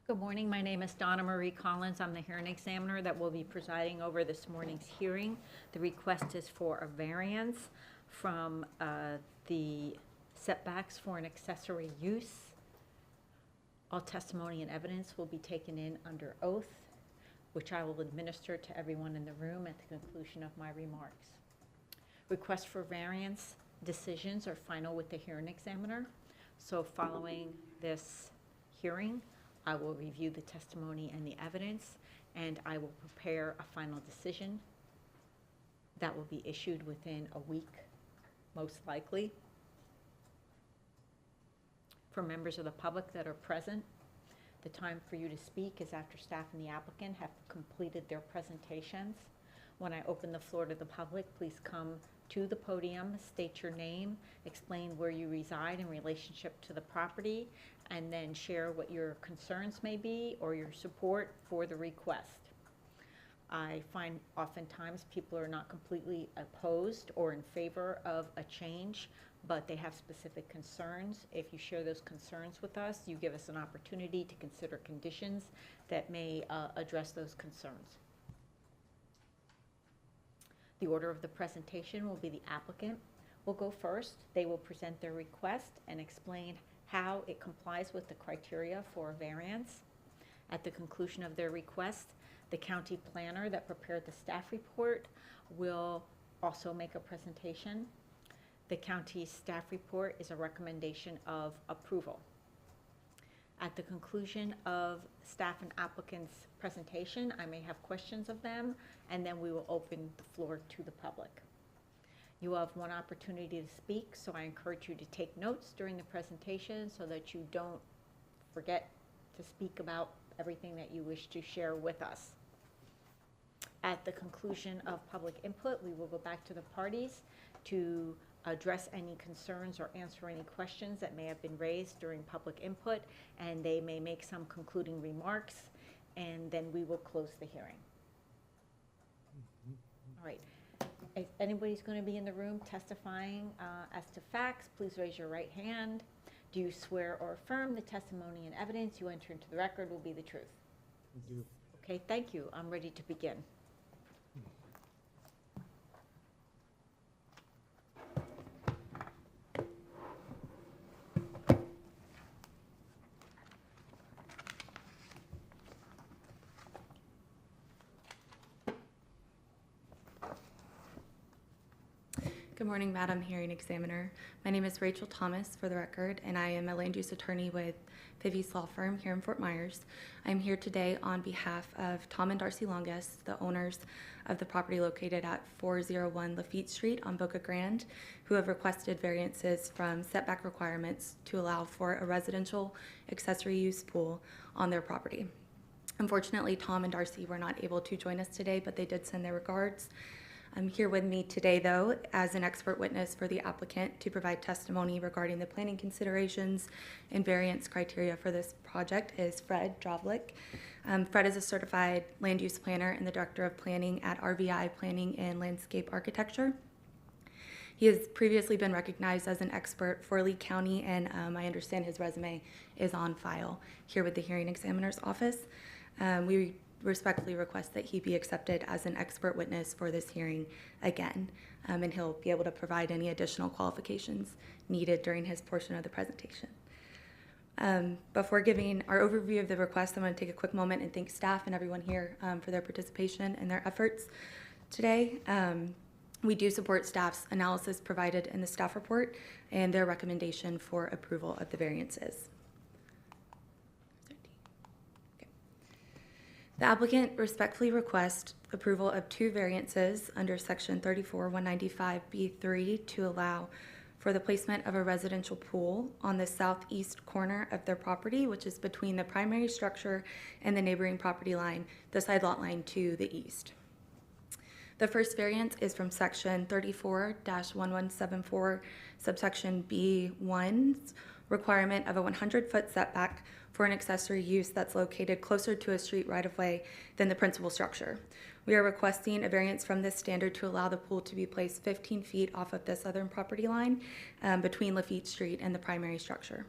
Good morning. My name is Donna Marie Collins. I'm the hearing examiner that will be presiding over this morning's hearing. The request is for a variance from the setbacks for an accessory use. All testimony and evidence will be taken in under oath, which I will administer to everyone in the room at the conclusion of my remarks. Requests for variance decisions are final with the hearing examiner. So following this hearing, I will review the testimony and the evidence, and I will prepare a final decision that will be issued within a week, most likely. For members of the public that are present, the time for you to speak is after staff and the applicant have completed their presentations. When I open the floor to the public, please come to the podium, state your name, explain where you reside in relationship to the property, and then share what your concerns may be or your support for the request. I find oftentimes people are not completely opposed or in favor of a change, but they have specific concerns. If you share those concerns with us, you give us an opportunity to consider conditions that may address those concerns. The order of the presentation will be the applicant will go first. They will present their request and explain how it complies with the criteria for a variance. At the conclusion of their request, the county planner that prepared the staff report will also make a presentation. The county staff report is a recommendation of approval. At the conclusion of staff and applicant's presentation, I may have questions of them, and then we will open the floor to the public. You will have one opportunity to speak, so I encourage you to take notes during the presentation so that you don't forget to speak about everything that you wish to share with us. At the conclusion of public input, we will go back to the parties to address any concerns or answer any questions that may have been raised during public input, and they may make some concluding remarks, and then we will close the hearing. All right. If anybody's going to be in the room testifying as to facts, please raise your right hand. Do you swear or affirm the testimony and evidence you enter into the record will be the truth? I do. Okay, thank you. I'm ready to begin. Good morning, Madam Hearing Examiner. My name is Rachel Thomas, for the record, and I am a land use attorney with Vivi's Law Firm here in Fort Myers. I'm here today on behalf of Tom and Darcy Longus, the owners of the property located at 401 Lafitte Street on Boca Grande, who have requested variances from setback requirements to allow for a residential accessory use pool on their property. Unfortunately, Tom and Darcy were not able to join us today, but they did send their regards. I'm here with me today, though, as an expert witness for the applicant to provide testimony regarding the planning considerations and variance criteria for this project is Fred Drovlik. Fred is a certified land use planner and the director of planning at RVI Planning and Landscape Architecture. He has previously been recognized as an expert for Lee County, and I understand his resume is on file here with the hearing examiner's office. We respectfully request that he be accepted as an expert witness for this hearing again, and he'll be able to provide any additional qualifications needed during his portion of the presentation. Before giving our overview of the request, I'm going to take a quick moment and thank staff and everyone here for their participation and their efforts today. We do support staff's analysis provided in the staff report and their recommendation for approval of the variances. The applicant respectfully requests approval of two variances under section 40195-B3 to allow for the placement of a residential pool on the southeast corner of their property, which is between the primary structure and the neighboring property line, the side lot line to the east. The first variance is from section 34-1174, subsection B1's requirement of a 100-foot setback for an accessory use that's located closer to a street right-of-way than the principal structure. We are requesting a variance from this standard to allow the pool to be placed 15 feet off of the southern property line between Lafitte Street and the primary structure.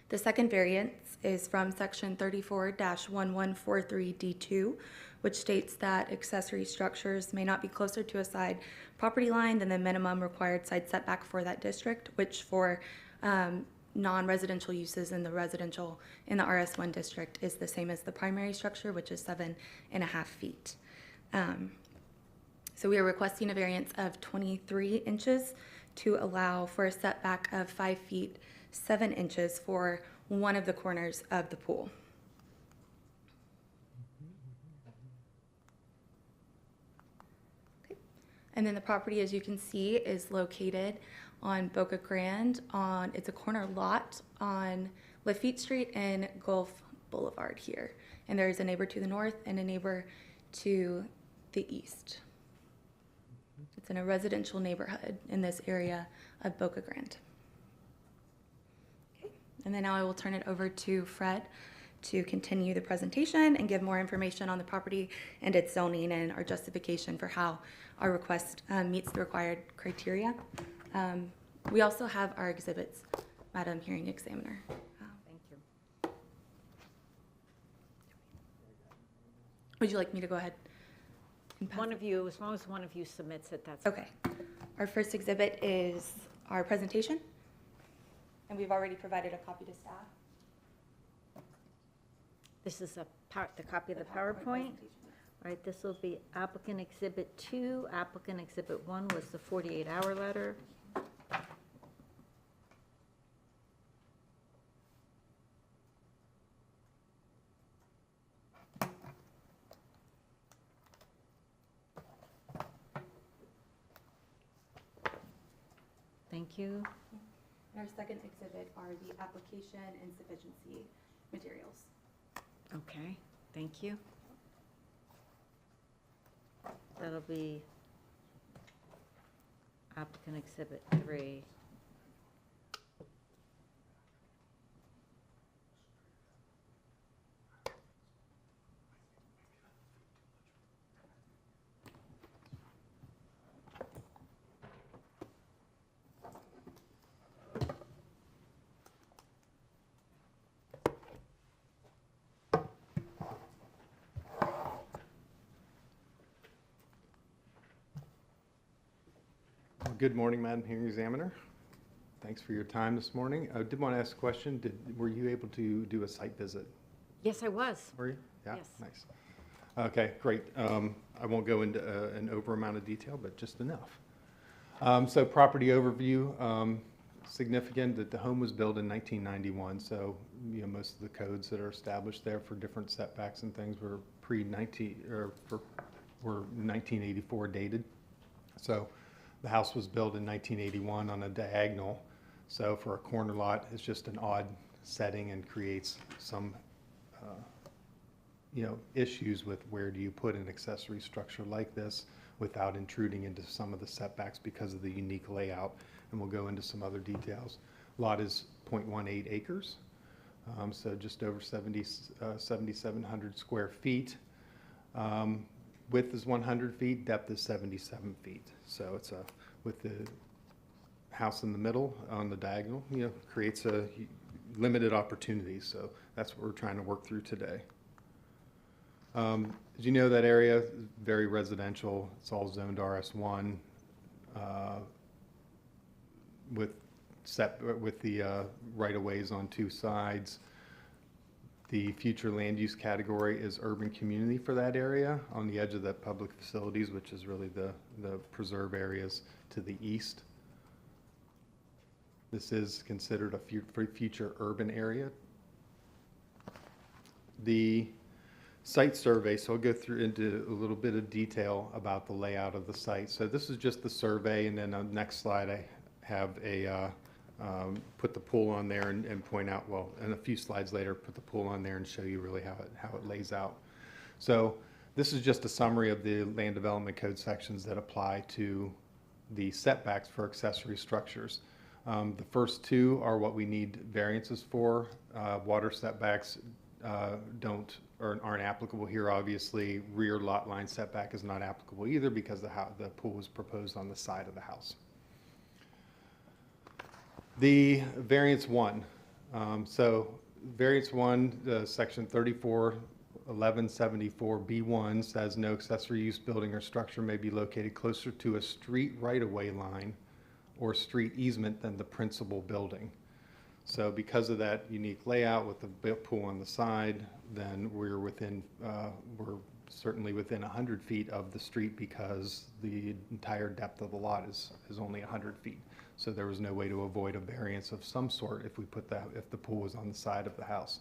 The second variance is from section 34-1143D2, which states that accessory structures may not be closer to a side property line than the minimum required side setback for that district, which for non-residential uses in the RS1 district is the same as the primary structure, which is 7.5 feet. So we are requesting a variance of 23 inches to allow for a setback of 5 feet 7 inches for one of the corners of the pool. Okay. And then the property, as you can see, is located on Boca Grande. It's a corner lot on Lafitte Street and Gulf Boulevard here. And there is a neighbor to the north and a neighbor to the east. It's in a residential neighborhood in this area of Boca Grande. Okay. And then now I will turn it over to Fred to continue the presentation and give more information on the property and its zoning and our justification for how our request meets the required criteria. We also have our exhibits, Madam Hearing Examiner. Thank you. Would you like me to go ahead and pass One it? of you, as long as one of you submits it, that's Okay. Our first exhibit is our presentation, and we've already provided a copy to staff. This is the copy of the PowerPoint. presentation. Right, this will be applicant exhibit 2. Applicant exhibit 1 was the 48-hour letter. Thank you. And our second exhibit are the application and sufficiency materials. Okay, thank you. That'll be applicant exhibit 3. Good morning, Madam Hearing Examiner. Thanks for your time this morning. I did want to ask a question. Were you able to do a site visit? Yes, I was. Were you? Yeah? Yes. Nice. Okay, great. I won't go into an over amount of detail, but just enough. So property overview, significant that the home was built in 1991, so most of the codes that are established there for different setbacks and things were were 1984 dated. So the house was built in 1981 on a diagonal, so for a corner lot, it's just an odd setting and creates some, issues with where do you put an accessory structure like this without intruding into some of the setbacks because of the unique layout, and we'll go into some other details. Lot is 0.18 acres, so just over 7,700 square feet. Width is 100 feet, depth is 77 feet. So it's with the house in the middle on the diagonal, creates a limited opportunity. So that's what we're trying to work through today. As you know, that area is very residential. It's all zoned RS1 with the right-of-ways on 2 sides. The future land use category is urban community for that area on the edge of the public facilities, which is really the preserve areas to the east. This is considered a future urban area. The site survey, so I'll go through into a little bit of detail about the layout of the site. So this is just the survey, and then on the next slide I have a put the pool on there and point out, well, and a few slides later, put the pool on there and show you really how it lays out. So this is just a summary of the land development code sections that apply to the setbacks for accessory structures. The first 2 are what we need variances for. Water setbacks aren't applicable here. Obviously, rear lot line setback is not applicable either because the pool was proposed on the side of the house. The variance 1, So variance 1, section 341174B1 says no accessory use building or structure may be located closer to a street right-of-way line or street easement than the principal building. So because of that unique layout with the pool on the side, then we're certainly within 100 feet of the street because the entire depth of the lot is only 100 feet. So there was no way to avoid a variance of some sort if if the pool was on the side of the house.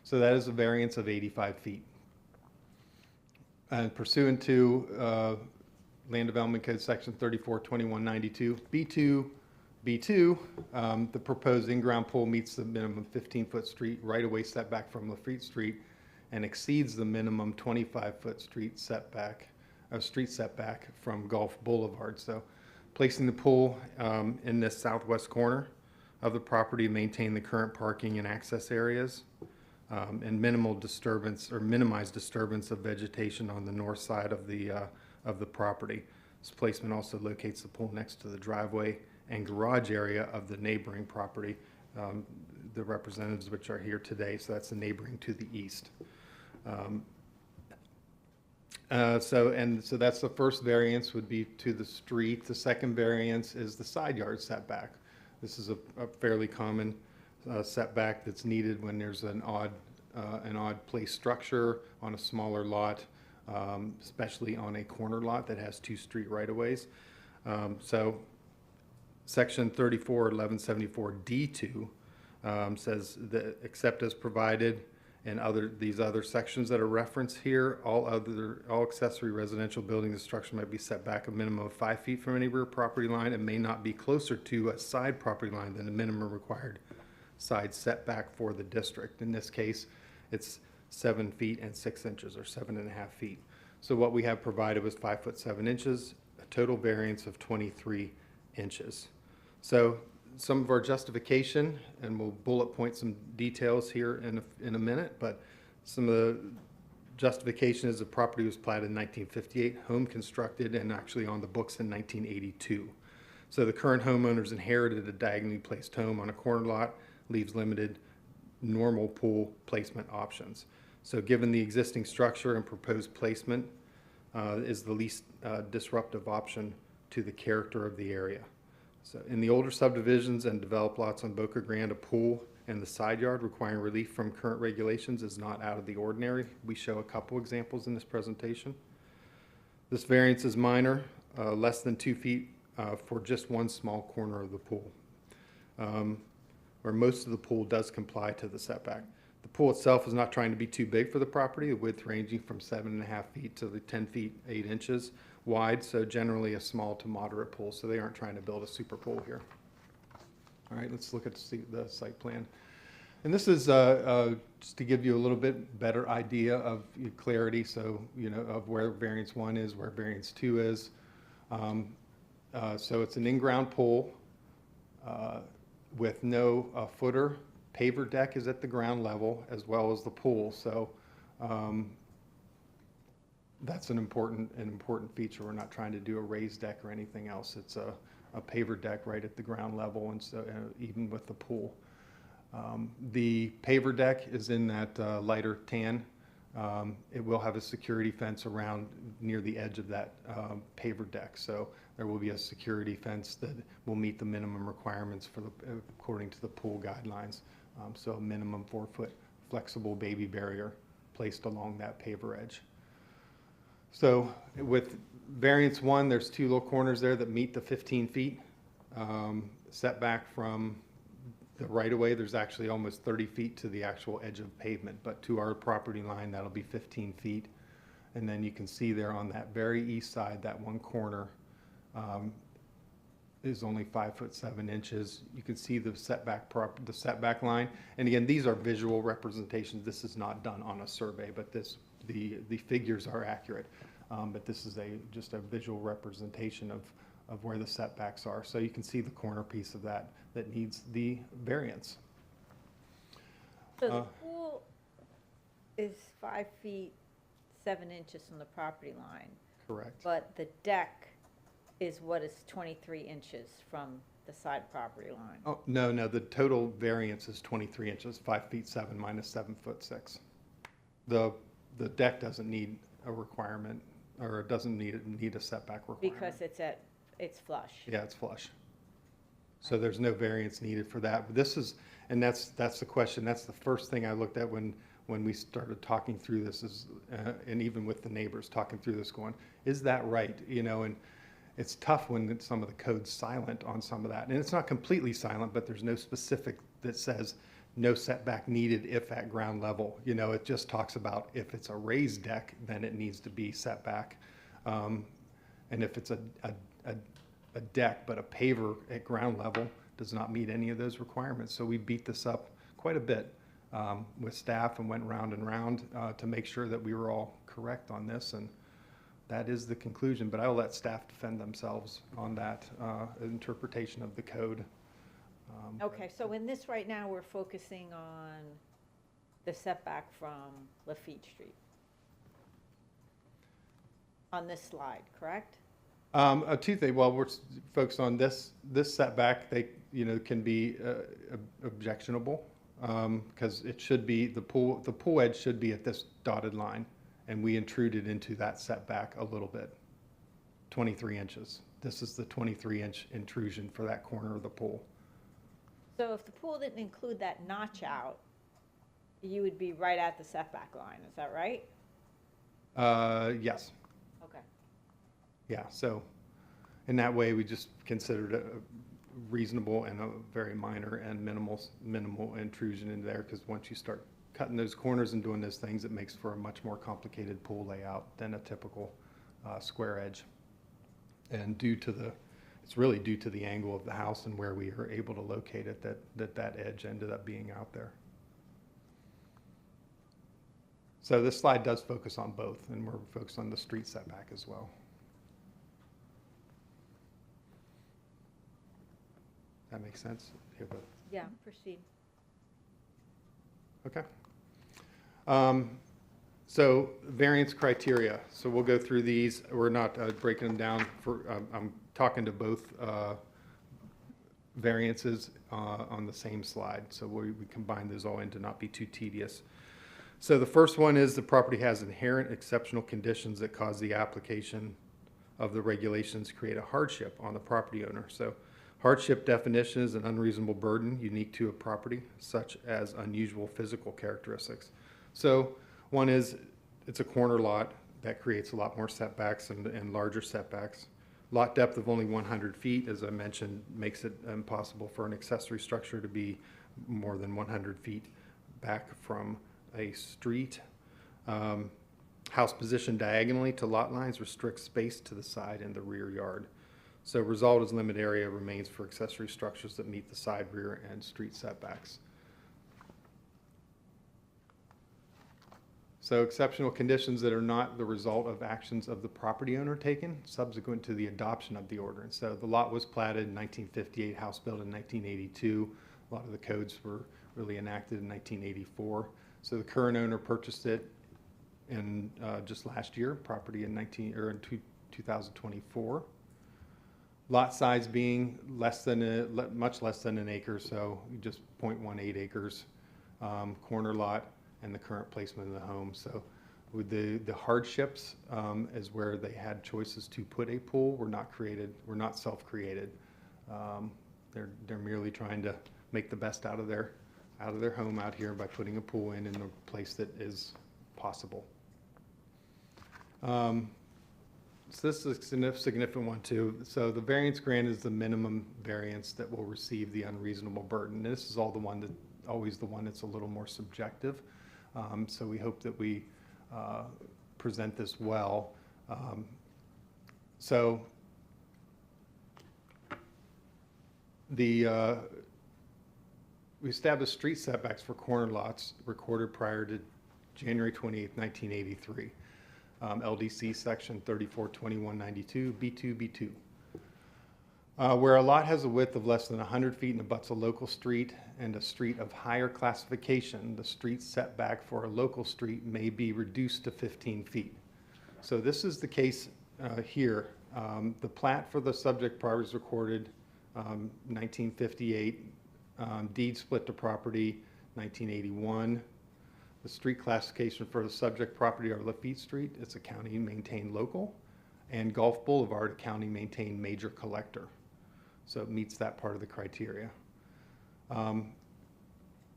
So that is a variance of 85 feet. And pursuant to Land Development Code Section 342192, B2, the proposed in-ground pool meets the minimum 15-foot street right-of-way setback from Lafitte Street and exceeds the minimum 25-foot street setback from Gulf Boulevard. So placing the pool in this southwest corner of the property to maintain the current parking and access areas and minimize disturbance of vegetation on the north side of the property. This placement also locates the pool next to the driveway and garage area of the neighboring property, the representatives which are here today. So that's the neighboring to the east. So that's the first variance would be to the street. The second variance is the side yard setback. This is a fairly common setback that's needed when there's an odd placed structure on a smaller lot, especially on a corner lot that has two street right-of-ways. So Section 341174D2 says that except as provided and these other sections that are referenced here, all accessory residential buildings and structure might be set back a minimum of 5 feet from any rear property line and may not be closer to a side property line than the minimum required side setback for the district. In this case, it's 7 feet and 6 inches, or 7.5 feet. So what we have provided was 5 foot 7 inches, a total variance of 23 inches. So some of our justification, and we'll bullet point some details here in a minute, but some of the justification is the property was platted in 1958, home constructed, and actually on the books in 1982. So the current homeowners inherited a diagonally placed home on a corner lot, leaves limited normal pool placement options. So given the existing structure and proposed placement is the least disruptive option to the character of the area. So in the older subdivisions and developed lots on Boca Grande, a pool and the side yard requiring relief from current regulations is not out of the ordinary. We show a couple examples in this presentation. This variance is minor, less than 2 feet for just one small corner of the pool, where most of the pool does comply to the setback. The pool itself is not trying to be too big for the property, the width ranging from 7.5 feet to the 10 feet 8 inches wide, so generally a small to moderate pool, so they aren't trying to build a super pool here. All right, let's look at the site plan. And this is just to give you a little bit better idea of clarity, so you know of where variance 1 is, where variance 2 is. So it's an in-ground pool with no footer. Paver deck is at the ground level as well as the pool. So that's an important feature. We're not trying to do a raised deck or anything else. It's a paver deck right at the ground level, and so even with the pool. The paver deck is in that lighter tan. It will have a security fence around near the edge of that paver deck. So there will be a security fence that will meet the minimum requirements for according to the pool guidelines. So a minimum 4-foot flexible baby barrier placed along that paver edge. So with variance 1, there's 2 little corners there that meet the 15 feet setback from the right-of-way. There's actually almost 30 feet to the actual edge of pavement, but to our property line, that'll be 15 feet. And then you can see there on that very east side, that one corner is only 5 foot 7 inches. You can see the setback line. And again, these are visual representations. This is not done on a survey, but the figures are accurate. But this is just a visual representation of where the setbacks are. So you can see the corner piece of that needs the variance. So the pool is 5 feet 7 inches from the property line. Correct. But the deck is what is 23 inches from the side property line. Oh, no, the total variance is 23 inches, 5 feet 7 minus 7 foot 6. The deck doesn't need a requirement, or it doesn't need a setback requirement. Because it's flush. Yeah, it's flush. So there's no variance needed for that. But this is, and that's the question. That's the first thing I looked at when we started talking through this, is, and even with the neighbors talking through this, going, is that right? You know, and it's tough when some of the code's silent on some of that. And it's not completely silent, but there's no specific that says no setback needed if at ground level. You know, it just talks about if it's a raised deck, then it needs to be setback. And if it's a deck, but a paver at ground level does not meet any of those requirements. So we beat this up quite a bit with staff and went round and round to make sure that we were all correct on this. And that is the conclusion, but I'll let staff defend themselves on that interpretation of the code. Okay, so in this right now, we're focusing on the setback from Lafitte Street. On this slide, correct? Two things. Well, we're focused on this setback. They, you know, can be objectionable because it should be the pool edge should be at this dotted line, and we intruded into that setback a little bit, 23 inches. This is the 23-inch intrusion for that corner of the pool. So if the pool didn't include that notch out, you would be right at the setback line. Is that right? Yes. Okay. Yeah, so in that way, we just considered it a reasonable and a very minor and minimal intrusion in there, because once you start cutting those corners and doing those things, it makes for a much more complicated pool layout than a typical square edge. And it's really due to the angle of the house and where we were able to locate it that edge ended up being out there. So this slide does focus on both, and we're focused on the street setback as well. That makes sense? Yeah, proceed. Okay. So variance criteria. So we'll go through these. We're not breaking them down. I'm talking to both variances on the same slide. So we combine those all in to not be too tedious. So the first one is the property has inherent exceptional conditions that cause the application of the regulations to create a hardship on the property owner. So hardship definition is an unreasonable burden unique to a property, such as unusual physical characteristics. So one is it's a corner lot that creates a lot more setbacks and larger setbacks. Lot depth of only 100 feet, as I mentioned, makes it impossible for an accessory structure to be more than 100 feet back from a street. House positioned diagonally to lot lines restricts space to the side and the rear yard. So result is limit area remains for accessory structures that meet the side, rear, and street setbacks. So exceptional conditions that are not the result of actions of the property owner taken subsequent to the adoption of the ordinance. So the lot was platted in 1958, house built in 1982. A lot of the codes were really enacted in 1984. So the current owner purchased it in just last year, property in 2024. Lot size being much less than an acre, so just 0.18 acres, corner lot, and the current placement of the home. So with the hardships is where they had choices to put a pool were not self-created. They're merely trying to make the best out of their home out here by putting a pool in a place that is possible. So this is a significant one too. So the variance grant is the minimum variance that will receive the unreasonable burden. This is always the one that's a little more subjective. So we hope that we present this well. We established street setbacks for corner lots recorded prior to January 28, 1983. LDC section 342192 B2B2. Where a lot has a width of less than 100 feet and abuts a local street and a street of higher classification, the street setback for a local street may be reduced to 15 feet. So this is the case here. The plat for the subject property is recorded 1958. Deed split to property, 1981. The street classification for the subject property are Lafitte Street, it's a county-maintained local, and Gulf Boulevard, a county-maintained major collector. So it meets that part of the criteria.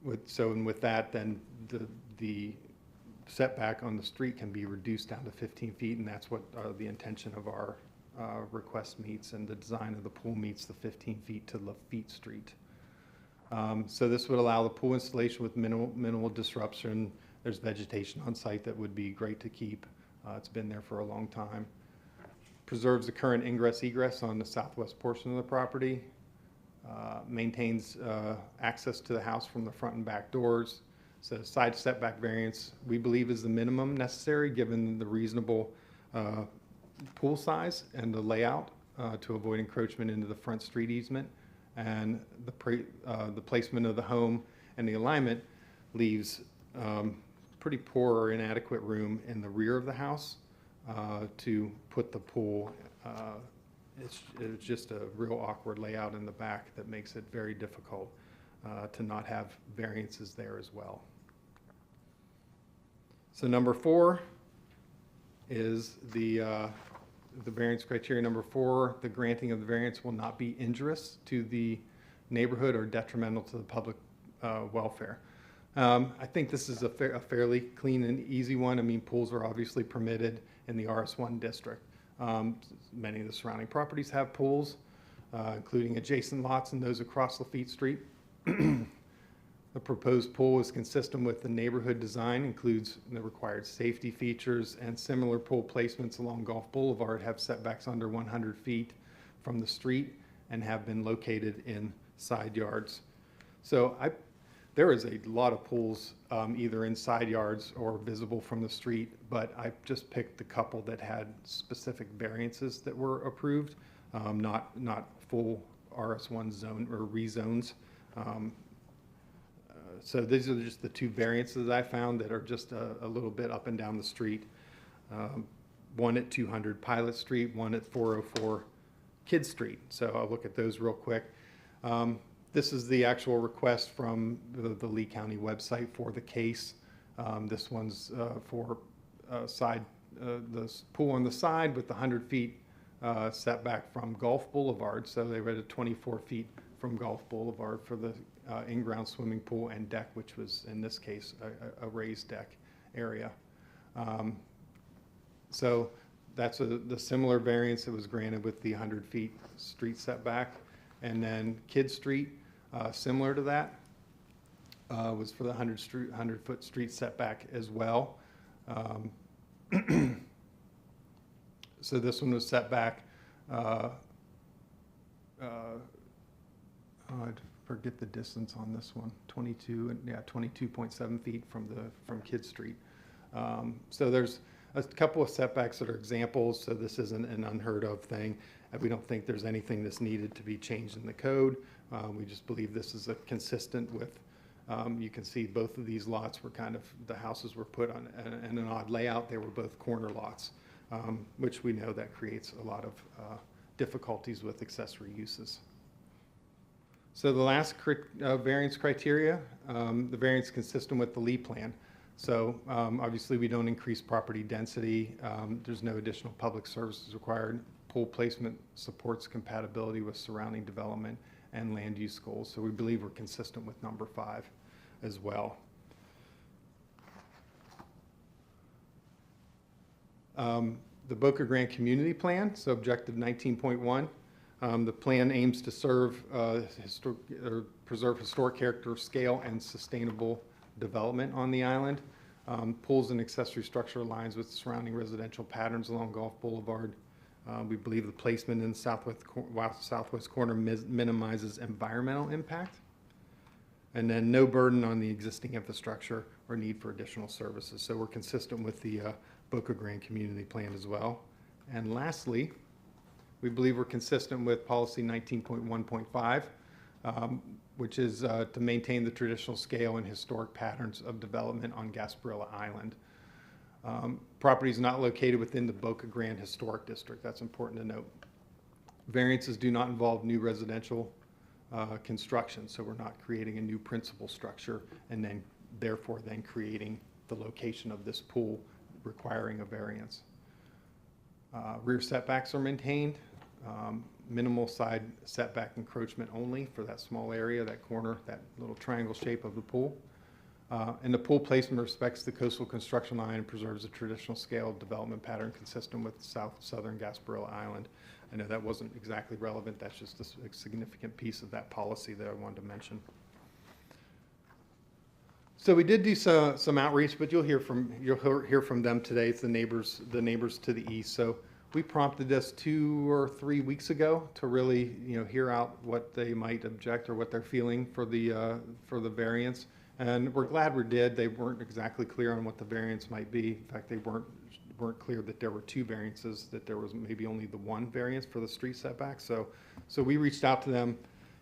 With that, then the setback on the street can be reduced down to 15 feet, and that's what the intention of our request meets, and the design of the pool meets the 15 feet to Lafitte Street. So this would allow the pool installation with minimal disruption. There's vegetation on site that would be great to keep. It's been there for a long time. Preserves the current ingress-egress on the southwest portion of the property. Maintains access to the house from the front and back doors. So side setback variance, we believe, is the minimum necessary given the reasonable pool size and the layout to avoid encroachment into the front street easement. And the placement of the home and the alignment leaves pretty poor or inadequate room in the rear of the house to put the pool. It's just a real awkward layout in the back that makes it very difficult to not have variances there as well. So number 4 is the variance criteria. Number 4, the granting of the variance will not be injurious to the neighborhood or detrimental to the public welfare. I think this is a fairly clean and easy one. I mean, pools are obviously permitted in the RS1 district. Many of the surrounding properties have pools, including adjacent lots and those across Lafitte Street. The proposed pool is consistent with the neighborhood design, includes the required safety features, and similar pool placements along Gulf Boulevard have setbacks under 100 feet from the street and have been located in side yards. So there is a lot of pools either in side yards or visible from the street, but I just picked a couple that had specific variances that were approved, not full RS1 zone or rezones. So these are just the 2 variances I found that are just a little bit up and down the street. One at 200 Pilot Street, one at 404 Kidd Street. So I'll look at those real quick. This is the actual request from the Lee County website for the case. This one's for the pool on the side with the 100 feet setback from Gulf Boulevard. So they were at 24 feet from Gulf Boulevard for the in-ground swimming pool and deck, which was in this case a raised deck area. So that's the similar variance that was granted with the 100 feet street setback. And then Kidd Street, similar to that, was for the 100-foot street setback as well. So this one was set back, I'd forget the distance on this one, 22.7 feet from Kidd Street. So there's a couple of setbacks that are examples, so this isn't an unheard of thing. We don't think there's anything that's needed to be changed in the code. We just believe this is consistent with, you can see both of these lots were the houses were put on in an odd layout. They were both corner lots, which we know that creates a lot of difficulties with accessory uses. So the last variance criteria, the variance consistent with the Lee plan. So obviously we don't increase property density. There's no additional public services required. Pool placement supports compatibility with surrounding development and land use goals. So we believe we're consistent with number 5 as well. The Boca Grande Community Plan, so objective 19.1. The plan aims to preserve historic character, scale, and sustainable development on the island. Pools and accessory structure aligns with surrounding residential patterns along Gulf Boulevard. We believe the placement in the southwest corner minimizes environmental impact. And then no burden on the existing infrastructure or need for additional services. So we're consistent with the Boca Grande Community Plan as well. And lastly, we believe we're consistent with policy 19.1.5, which is to maintain the traditional scale and historic patterns of development on Gasparilla Island. Property is not located within the Boca Grande Historic District. That's important to note. Variances do not involve new residential construction, so we're not creating a new principal structure and then therefore then creating the location of this pool requiring a variance. Rear setbacks are maintained, minimal side setback encroachment only for that small area, that corner, that little triangle shape of the pool. And the pool placement respects the coastal construction line and preserves a traditional scale development pattern consistent with southern Gasparilla Island. I know that wasn't exactly relevant. That's just a significant piece of that policy that I wanted to mention. So we did do some outreach, but you'll hear from them today. It's the neighbors to the east. So we prompted this 2 or 3 weeks ago to really, hear out what they might object or what they're feeling for the variance. And we're glad we did. They weren't exactly clear on what the variance might be. In fact, they weren't clear that there were 2 variances, that there was maybe only the 1 variance for the street setback. So we reached out to them,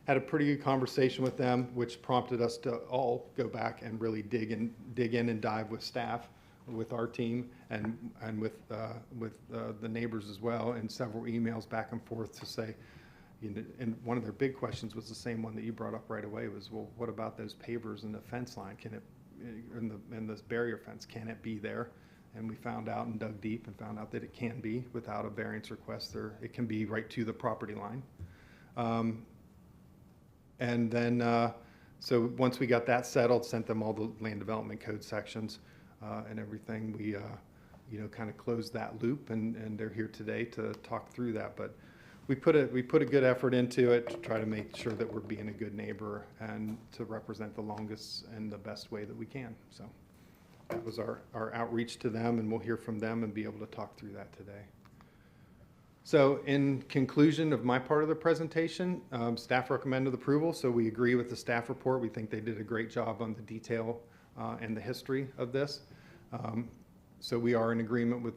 had a pretty good conversation with them, which prompted us to all go back and really dig in and dive with staff, with our team, and with the neighbors as well, and several emails back and forth to say, and one of their big questions was the same one that you brought up right away was, well, what about those pavers and the fence line? Can it, and this barrier fence, can it be there? And we found out and dug deep and found out that it can be without a variance request. It can be right to the property line. And then, so once we got that settled, sent them all the land development code sections and everything, we, kind of closed that loop, and they're here today to talk through that. But we put a good effort into it to try to make sure that we're being a good neighbor and to represent the longest and the best way that we can. So that was our outreach to them, and we'll hear from them and be able to talk through that today. So in conclusion of my part of the presentation, staff recommended approval, so we agree with the staff report. We think they did a great job on the detail and the history of this. So we are in agreement with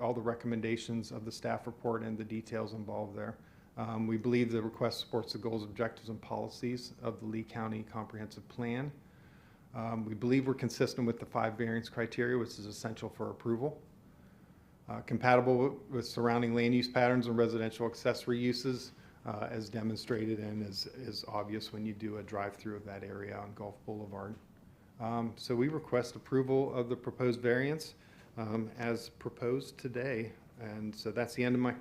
all the recommendations of the staff report and the details involved there. We believe the request supports the goals, objectives, and policies of the Lee County Comprehensive Plan. We believe we're consistent with the 5 variance criteria, which is essential for approval. Compatible with surrounding land use patterns and residential accessory uses, as demonstrated and is obvious when you do a drive-through of that area on Gulf Boulevard. So we request approval of the proposed variance as proposed today. And so that's the end of my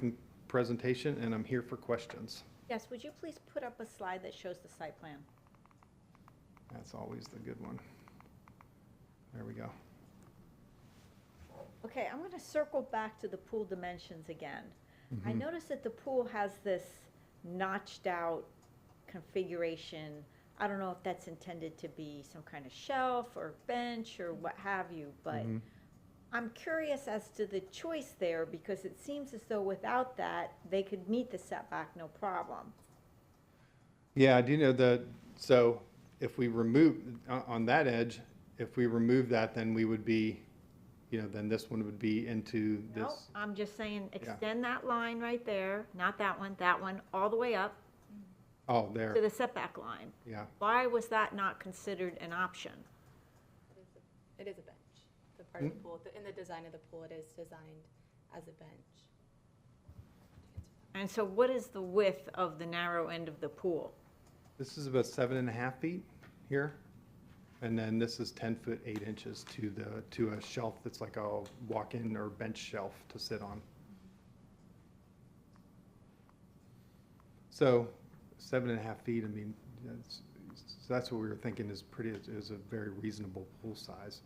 presentation, and I'm here for questions. Yes, would you please put up a slide that shows the site plan? That's always the good one. There we go. Okay, I'm going to circle back to the pool dimensions again. I noticed that the pool has this notched out configuration. I don't know if that's intended to be some kind of shelf or bench or what have you, but I'm curious as to the choice there, because it seems as though without that, they could meet the setback no problem. Yeah, I do know that. So if we remove, on that edge, if we remove that, then we would be, then this one would be into this. No, I'm just saying extend that line right there, not that one, all the way up Oh, there. to the setback line. Yeah. Why was that not considered an option? It is a bench. The part of the pool, in the design of the pool, it is designed as a bench. And so what is the width of the narrow end of the pool? This is about 7.5 feet here. And then this is 10 foot 8 inches to a shelf that's like a walk-in or bench shelf to sit on. So 7.5 feet, I mean, that's what we were thinking is a very reasonable pool size.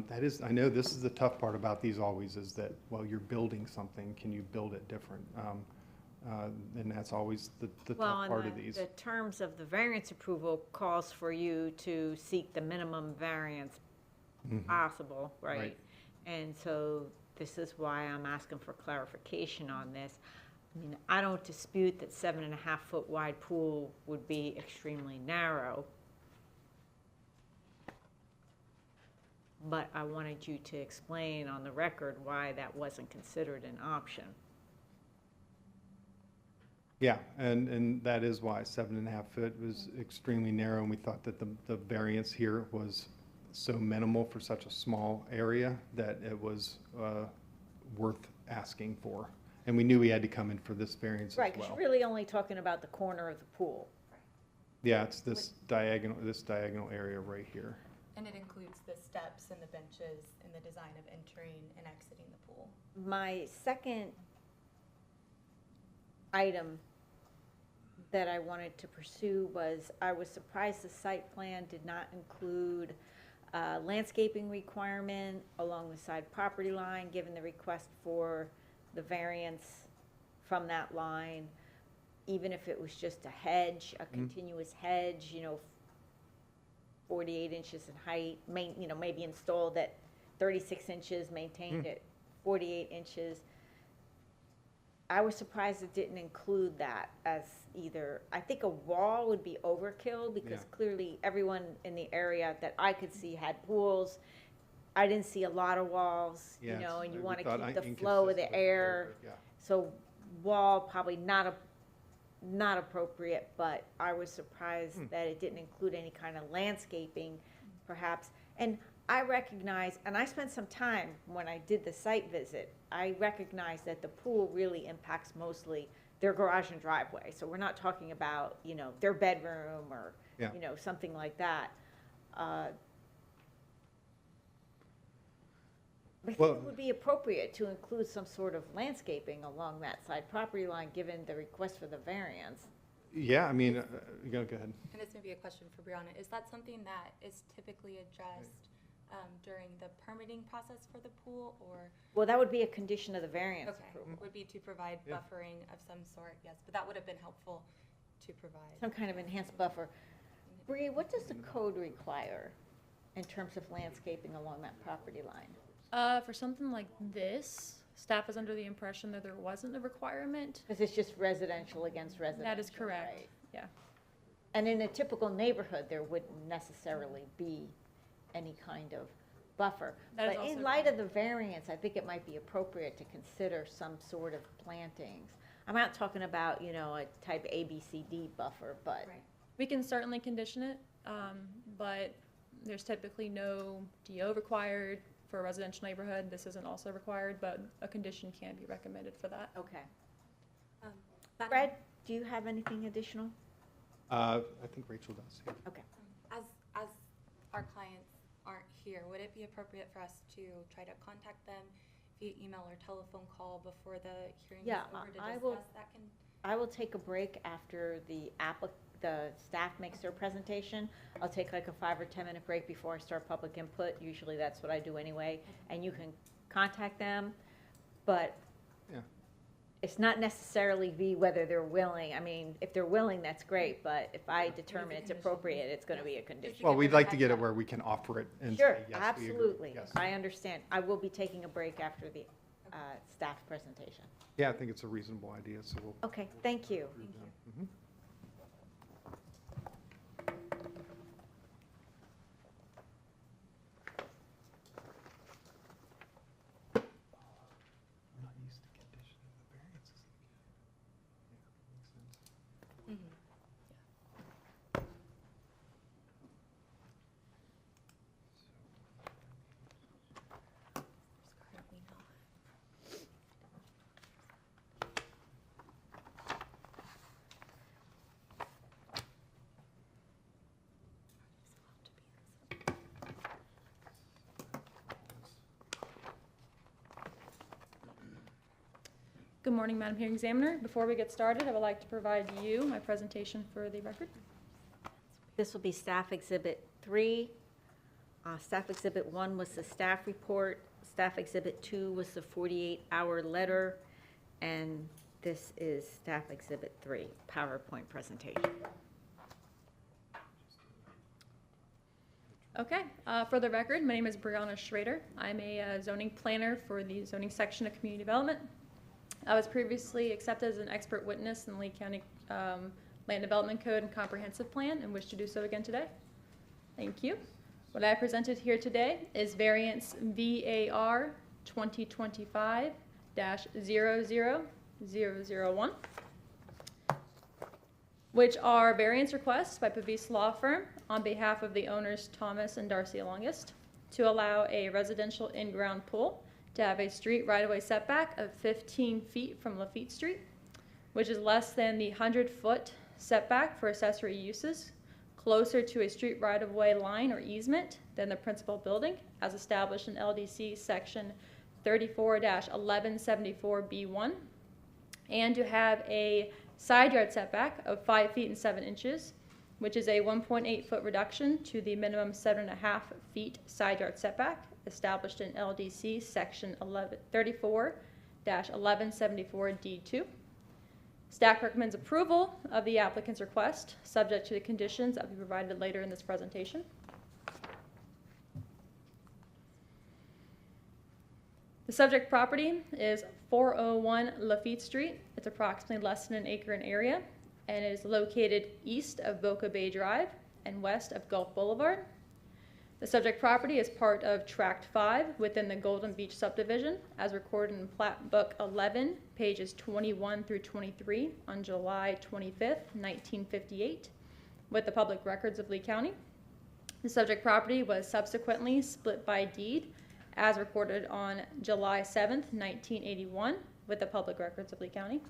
That is, I know this is the tough part about these always is that, well, you're building something, can you build it different? And that's always the tough part of these. The terms of the variance approval calls for you to seek the minimum variance possible, right? And so this is why I'm asking for clarification on this. I mean, I don't dispute that 7.5 foot wide pool would be extremely narrow, but I wanted you to explain on the record why that wasn't considered an option. Yeah, and that is why 7.5 foot was extremely narrow, and we thought that the variance here was so minimal for such a small area that it was worth asking for. And we knew he had to come in for this variance Right, as because well. you're really only talking about the corner of the pool. Yeah, it's this diagonal area right here. And it includes the steps and the benches and the design of entering and exiting the pool. My second item that I wanted to pursue was, I was surprised the site plan did not include landscaping requirement along the side property line, given the request for the variance from that line, even if it was just a hedge, a continuous hedge, 48 inches in height, maybe installed at 36 inches, maintained at 48 inches. I was surprised it didn't include that as either. I think a wall would be overkill, because clearly everyone in the area that I could see had pools. I didn't see a lot of walls, and you want to keep the flow of the air. So wall probably not appropriate, but I was surprised that it didn't include any kind of landscaping, perhaps. And I recognize, and I spent some time when I did the site visit, I recognize that the pool really impacts mostly their garage and driveway. So we're not talking about, their bedroom or, something like that. I think it would be appropriate to include some sort of landscaping along that side property line, given the request for the variance. Yeah, I mean, go ahead. And this may be a question for Brianna. Is that something that is typically addressed during the permitting process for the pool, or? Well, that would be a condition of the variance approval. Would be to provide buffering of some sort, yes, but that would have been helpful to provide. Some kind of enhanced buffer. Bree, what does the code require in terms of landscaping along that property line? For something like this, staff is under the impression that there wasn't a requirement. Because it's just residential against residential. That is correct, right? yeah. And in a typical neighborhood, there wouldn't necessarily be any kind of buffer. That is But also in light of the variance, I think it might be appropriate to consider some sort of plantings. I'm not talking about, a type A, B, C, D buffer, but. Right. We can certainly condition it, but there's typically no DO required for a residential neighborhood. This isn't also required, but a condition can be recommended for that. Okay. Madam- Fred, do you have anything additional? I think Rachel does. Yeah. Okay. As our clients aren't here, would it be appropriate for us to try to contact them via email or telephone call before the hearing is over to I discuss will. that? I will take a break after the staff makes their presentation. I'll take like a 5 or 10 minute break before I start public input. Usually that's what I do anyway. And you can contact them, but it's not necessarily whether they're willing. I mean, if they're willing, that's great, but if I determine it's appropriate, it's going to be a condition. Well, we'd like to get it where we can offer it and Sure, say, yes, we agree. absolutely. Yes. I understand. I will be taking a break after the staff presentation. Yeah, I think it's a reasonable idea, so we'll. Okay, thank you. Mhm. Not used to conditioning the variances. Yeah, makes sense. Currently not. Good morning, Madam Hearing Examiner. Before we get started, I would like to provide you my presentation for the record. This will be Staff Exhibit 3. Staff Exhibit 1 was the staff report. Staff Exhibit 2 was the 48-hour letter. And this is Staff Exhibit 3, PowerPoint presentation. Okay, for the record, my name is Brianna Schrader. I'm a zoning planner for the zoning section of community development. I was previously accepted as an expert witness in Lee County Land Development Code and Comprehensive Plan and wish to do so again today. Thank you. What I presented here today is variance VAR2025-00001, which are variance requests by Pavis Law Firm on behalf of the owners Thomas and Darcy Longest to allow a residential in-ground pool to have a street right-of-way setback of 15 feet from Lafitte Street, which is less than the 100-foot setback for accessory uses, closer to a street right-of-way line or easement than the principal building, as established in LDC Section 34-1174B1, and to have a side yard setback of 5 feet and 7 inches, which is a 1.8-foot reduction to the minimum 7.5 feet side yard setback established in LDC Section 34-1174D2. Staff recommends approval of the applicant's request, subject to the conditions that will be provided later in this presentation. The subject property is 401 Lafitte Street. It's approximately less than an acre in area, and it is located east of Boca Bay Drive and west of Gulf Boulevard. The subject property is part of Tract 5 within the Golden Beach subdivision, as recorded in Plat Book 11, pages 21 through 23 on July 25th, 1958, with the public records of Lee County. The subject property was subsequently split by deed, as recorded on July 7th, 1981, with the public records of Lee County.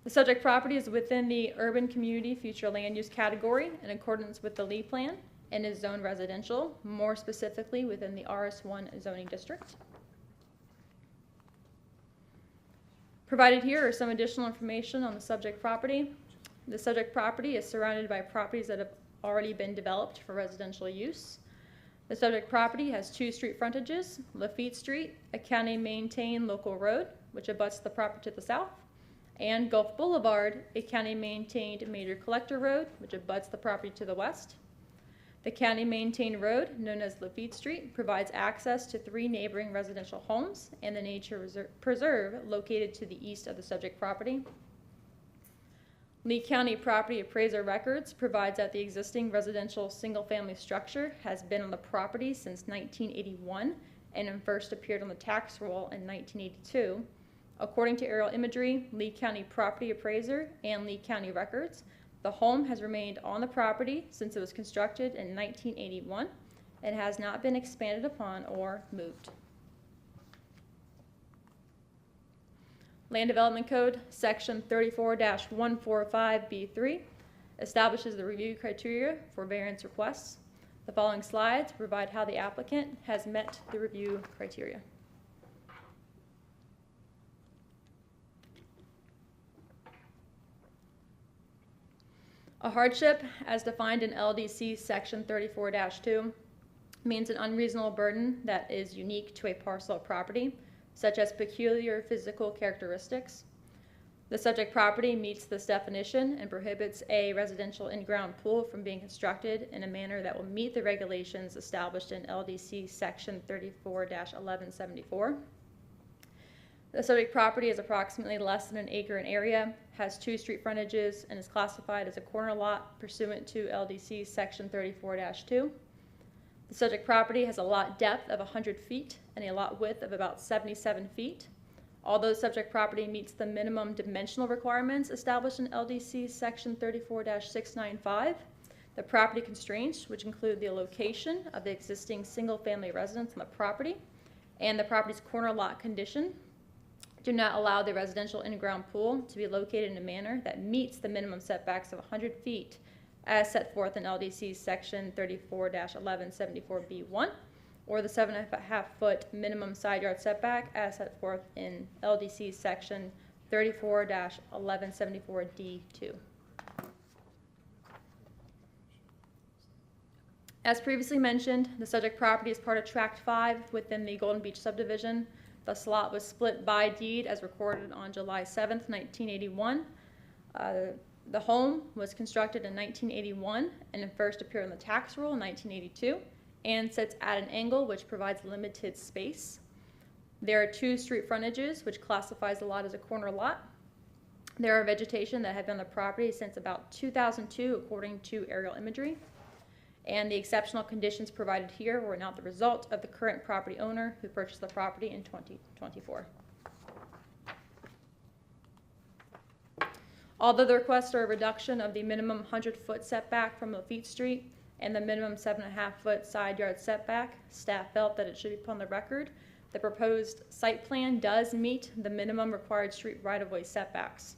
The subject property is within the urban community future land use category in accordance with the Lee Plan and is zoned residential, more specifically within the RS1 zoning district. Provided here are some additional information on the subject property. The subject property is surrounded by properties that have already been developed for residential use. The subject property has 2 street frontages: Lafitte Street, a county-maintained local road, which abuts the property to the south, and Gulf Boulevard, a county-maintained major collector road, which abuts the property to the west. The county-maintained road, known as Lafitte Street, provides access to 3 neighboring residential homes and the nature preserve located to the east of the subject property. Lee County Property Appraiser Records provides that the existing residential single-family structure has been on the property since 1981 and first appeared on the tax roll in 1982. According to aerial imagery, Lee County Property Appraiser, and Lee County Records, the home has remained on the property since it was constructed in 1981 and has not been expanded upon or moved. Land Development Code, Section 34-145B3, establishes the review criteria for variance requests. The following slides provide how the applicant has met the review criteria. A hardship, as defined in LDC Section 34-2, means an unreasonable burden that is unique to a parcel of property, such as peculiar physical characteristics. The subject property meets this definition and prohibits a residential in-ground pool from being constructed in a manner that will meet the regulations established in LDC Section 34-1174. The subject property is approximately less than an acre in area, has 2 street frontages, and is classified as a corner lot pursuant to LDC Section 34-2. The subject property has a lot depth of 100 feet and a lot width of about 77 feet. Although subject property meets the minimum dimensional requirements established in LDC Section 34-695, the property constraints, which include the location of the existing single-family residence on the property and the property's corner lot condition, do not allow the residential in-ground pool to be located in a manner that meets the minimum setbacks of 100 feet as set forth in LDC Section 34-1174B1, or the 7.5-foot minimum side yard setback as set forth in LDC Section 34-1174D2. As previously mentioned, the subject property is part of Tract 5 within the Golden Beach subdivision. The lot was split by deed as recorded on July 7th, 1981. The home was constructed in 1981 and it first appeared on the tax roll in 1982 and sits at an angle which provides limited space. There are 2 street frontages, which classifies the lot as a corner lot. There are vegetation that have been on the property since about 2002 according to aerial imagery. And the exceptional conditions provided here were not the result of the current property owner who purchased the property in 2024. Although the requests are a reduction of the minimum 100-foot setback from Lafitte Street, and the minimum 7.5-foot side yard setback, staff felt that it should be put on the record. The proposed site plan does meet the minimum required street right-of-way setbacks.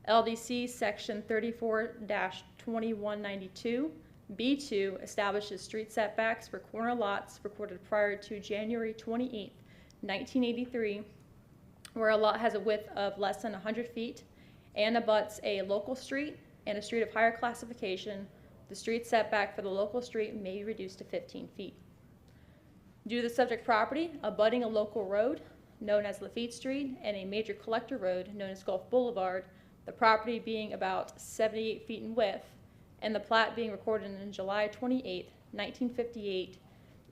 LDC section 34-2192 B2 establishes street setbacks for corner lots recorded prior to January 28, 1983, where a lot has a width of less than 100 feet and abuts a local street and a street of higher classification. The street setback for the local street may be reduced to 15 feet. Due to the subject property abutting a local road known as Lafitte Street and a major collector road known as Gulf Boulevard, the property being about 78 feet in width, and the plat being recorded on July 28, 1958,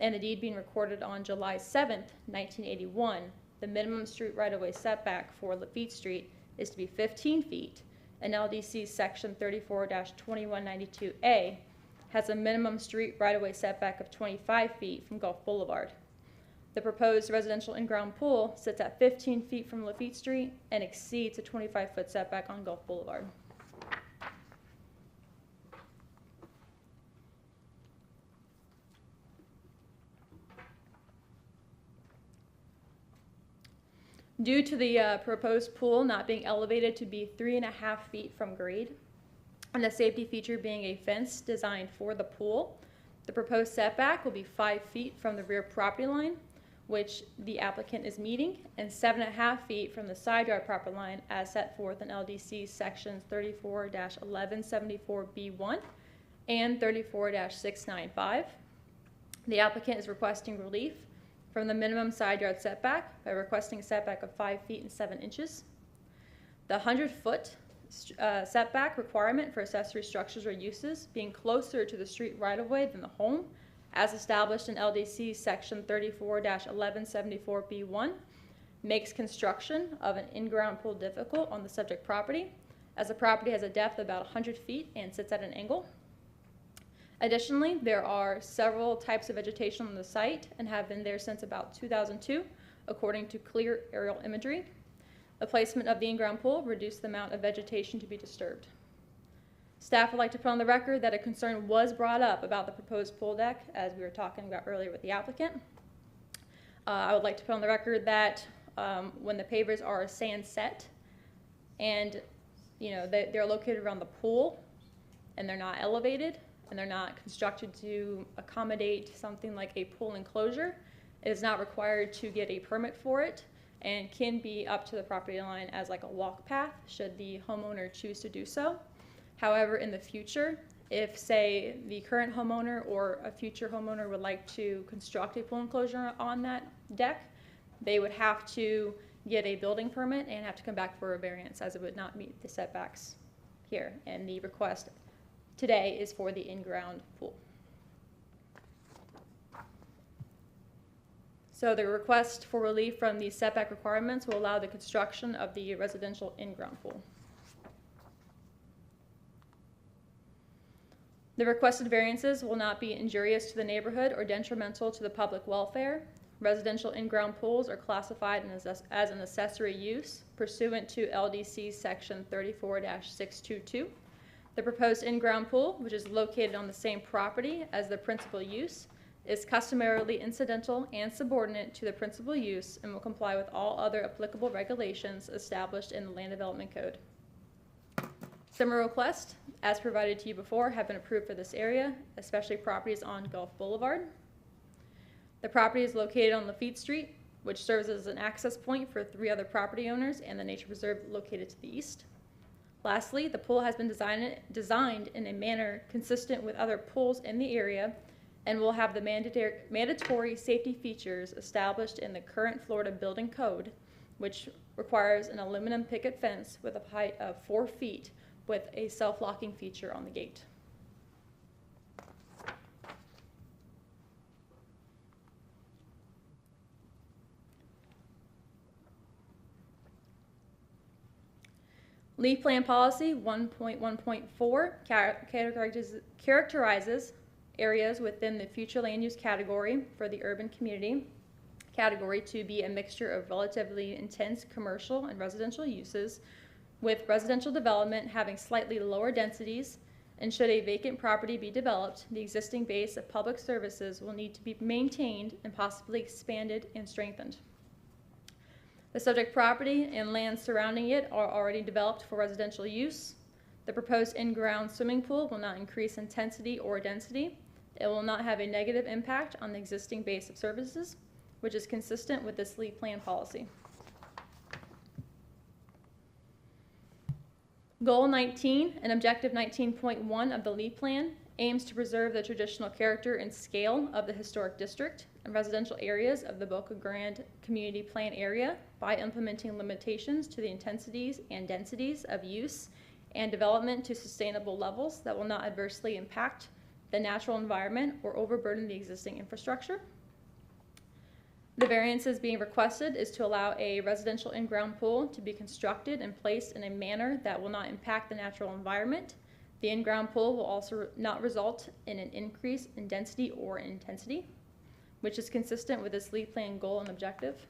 and the deed being recorded on July 7, 1981, the minimum street right-of-way setback for Lafitte Street is to be 15 feet, and LDC section 34-2192A has a minimum street right-of-way setback of 25 feet from Gulf Boulevard. The proposed residential in-ground pool sits at 15 feet from Lafitte Street and exceeds a 25-foot setback on Gulf Boulevard. Due to the proposed pool not being elevated to be 3.5 feet from grade, and the safety feature being a fence designed for the pool, the proposed setback will be 5 feet from the rear property line, which the applicant is meeting, and 7.5 feet from the side yard property line as set forth in LDC sections 34-1174B1 and 34-695. The applicant is requesting relief from the minimum side yard setback by requesting a setback of 5 feet and 7 inches. The 100-foot setback requirement for accessory structures or uses being closer to the street right-of-way than the home, as established in LDC section 34-1174B1, makes construction of an in-ground pool difficult on the subject property, as the property has a depth of about 100 feet and sits at an angle. Additionally, there are several types of vegetation on the site and have been there since about 2002, according to clear aerial imagery. The placement of the in-ground pool reduced the amount of vegetation to be disturbed. Staff would like to put on the record that a concern was brought up about the proposed pool deck, as we were talking about earlier with the applicant. I would like to put on the record that when the pavers are sand set and they're located around the pool and they're not elevated and they're not constructed to accommodate something like a pool enclosure, it is not required to get a permit for it and can be up to the property line as like a walk path should the homeowner choose to do so. However, in the future, if, say, the current homeowner or a future homeowner would like to construct a pool enclosure on that deck, they would have to get a building permit and have to come back for a variance, as it would not meet the setbacks here. And the request today is for the in-ground pool. So the request for relief from the setback requirements will allow the construction of the residential in-ground pool. The requested variances will not be injurious to the neighborhood or detrimental to the public welfare. Residential in-ground pools are classified as an accessory use pursuant to LDC section 34-622. The proposed in-ground pool, which is located on the same property as the principal use, is customarily incidental and subordinate to the principal use and will comply with all other applicable regulations established in the Land Development Code. Similar requests, as provided to you before, have been approved for this area, especially properties on Gulf Boulevard. The property is located on Lafitte Street, which serves as an access point for 3 other property owners and the nature preserve located to the east. Lastly, the pool has been designed in a manner consistent with other pools in the area and will have the mandatory safety features established in the current Florida Building Code, which requires an aluminum picket fence with a height of 4 feet with a self-locking feature on the gate. Leaf Plan Policy 1.1.4 characterizes areas within the future land use category for the urban community category to be a mixture of relatively intense commercial and residential uses, with residential development having slightly lower densities and should a vacant property be developed, the existing base of public services will need to be maintained and possibly expanded and strengthened. The subject property and land surrounding it are already developed for residential use. The proposed in-ground swimming pool will not increase intensity or density. It will not have a negative impact on the existing base of services, which is consistent with this LEED plan policy. Goal 19 and Objective 19.1 of the LEED plan aims to preserve the traditional character and scale of the historic district and residential areas of the Boca Grande Community Plan area by implementing limitations to the intensities and densities of use and development to sustainable levels that will not adversely impact the natural environment or overburden the existing infrastructure. The variances being requested is to allow a residential in-ground pool to be constructed and placed in a manner that will not impact the natural environment. The in-ground pool will also not result in an increase in density or intensity, which is consistent with this LEED plan goal and objective.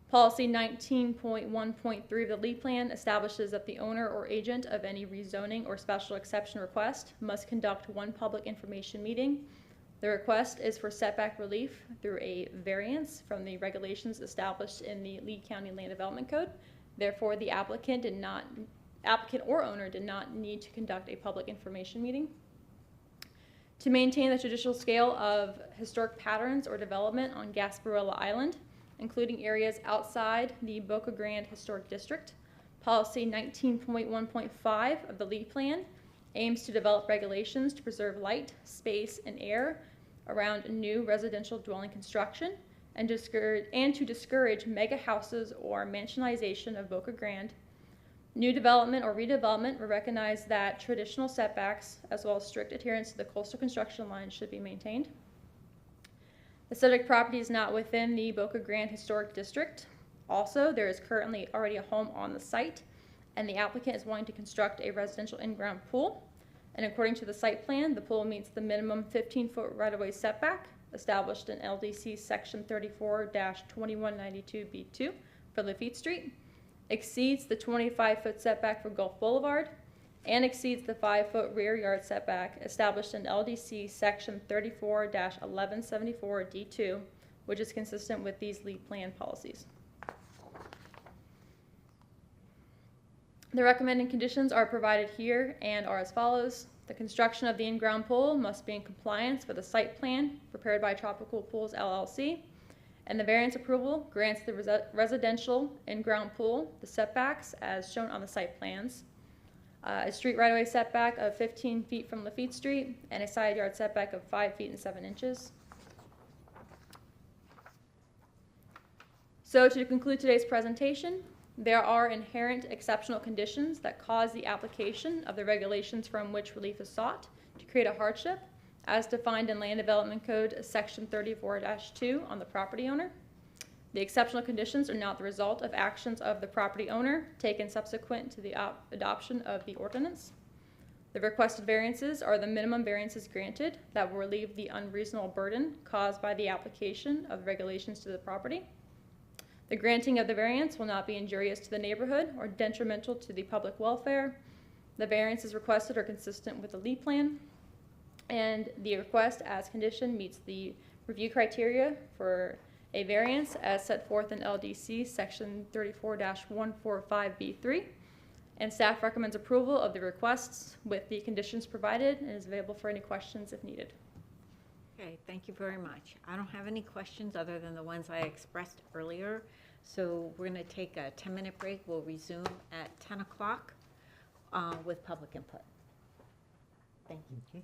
Policy 19.1.3 of the LEED plan establishes that the owner or agent of any rezoning or special exception request must conduct one public information meeting. The request is for setback relief through a variance from the regulations established in the Lee County Land Development Code. Therefore, the applicant or owner did not need to conduct a public information meeting. To maintain the traditional scale of historic patterns or development on Gasparilla Island, including areas outside the Boca Grande Historic District, Policy 19.1.5 of the LEED plan aims to develop regulations to preserve light, space, and air around new residential dwelling construction and to discourage mega houses or mansionization of Boca Grande. New development or redevelopment will recognize that traditional setbacks as well as strict adherence to the coastal construction line should be maintained. The subject property is not within the Boca Grande Historic District. Also, there is currently already a home on the site, and the applicant is wanting to construct a residential in-ground pool. And according to the site plan, the pool meets the minimum 15-foot right-of-way setback established in LDC Section 34-2192B2 for Lafitte Street, exceeds the 25-foot setback for Gulf Boulevard, and exceeds the 5-foot rear yard setback established in LDC Section 34-1174D2, which is consistent with these LEED plan policies. The recommended conditions are provided here and are as follows. The construction of the in-ground pool must be in compliance with a site plan prepared by Tropical Pools LLC, and the variance approval grants the residential in-ground pool the setbacks as shown on the site plans. A street right-of-way setback of 15 feet from Lafitte Street and a side yard setback of 5 feet and 7 inches. So to conclude today's presentation, there are inherent exceptional conditions that cause the application of the regulations from which relief is sought to create a hardship, as defined in Land Development Code Section 34-2 on the property owner. The exceptional conditions are not the result of actions of the property owner taken subsequent to the adoption of the ordinance. The requested variances are the minimum variances granted that will relieve the unreasonable burden caused by the application of regulations to the property. The granting of the variance will not be injurious to the neighborhood or detrimental to the public welfare. The variances requested are consistent with the LEED plan, and the request as condition meets the review criteria for a variance as set forth in LDC Section 34-145B3. And staff recommends approval of the requests with the conditions provided and is available for any questions if needed. Okay, thank you very much. I don't have any questions other than the ones I expressed earlier. So we're going to take a 10-minute break. We'll resume at 10 o'clock with public input. Thank you.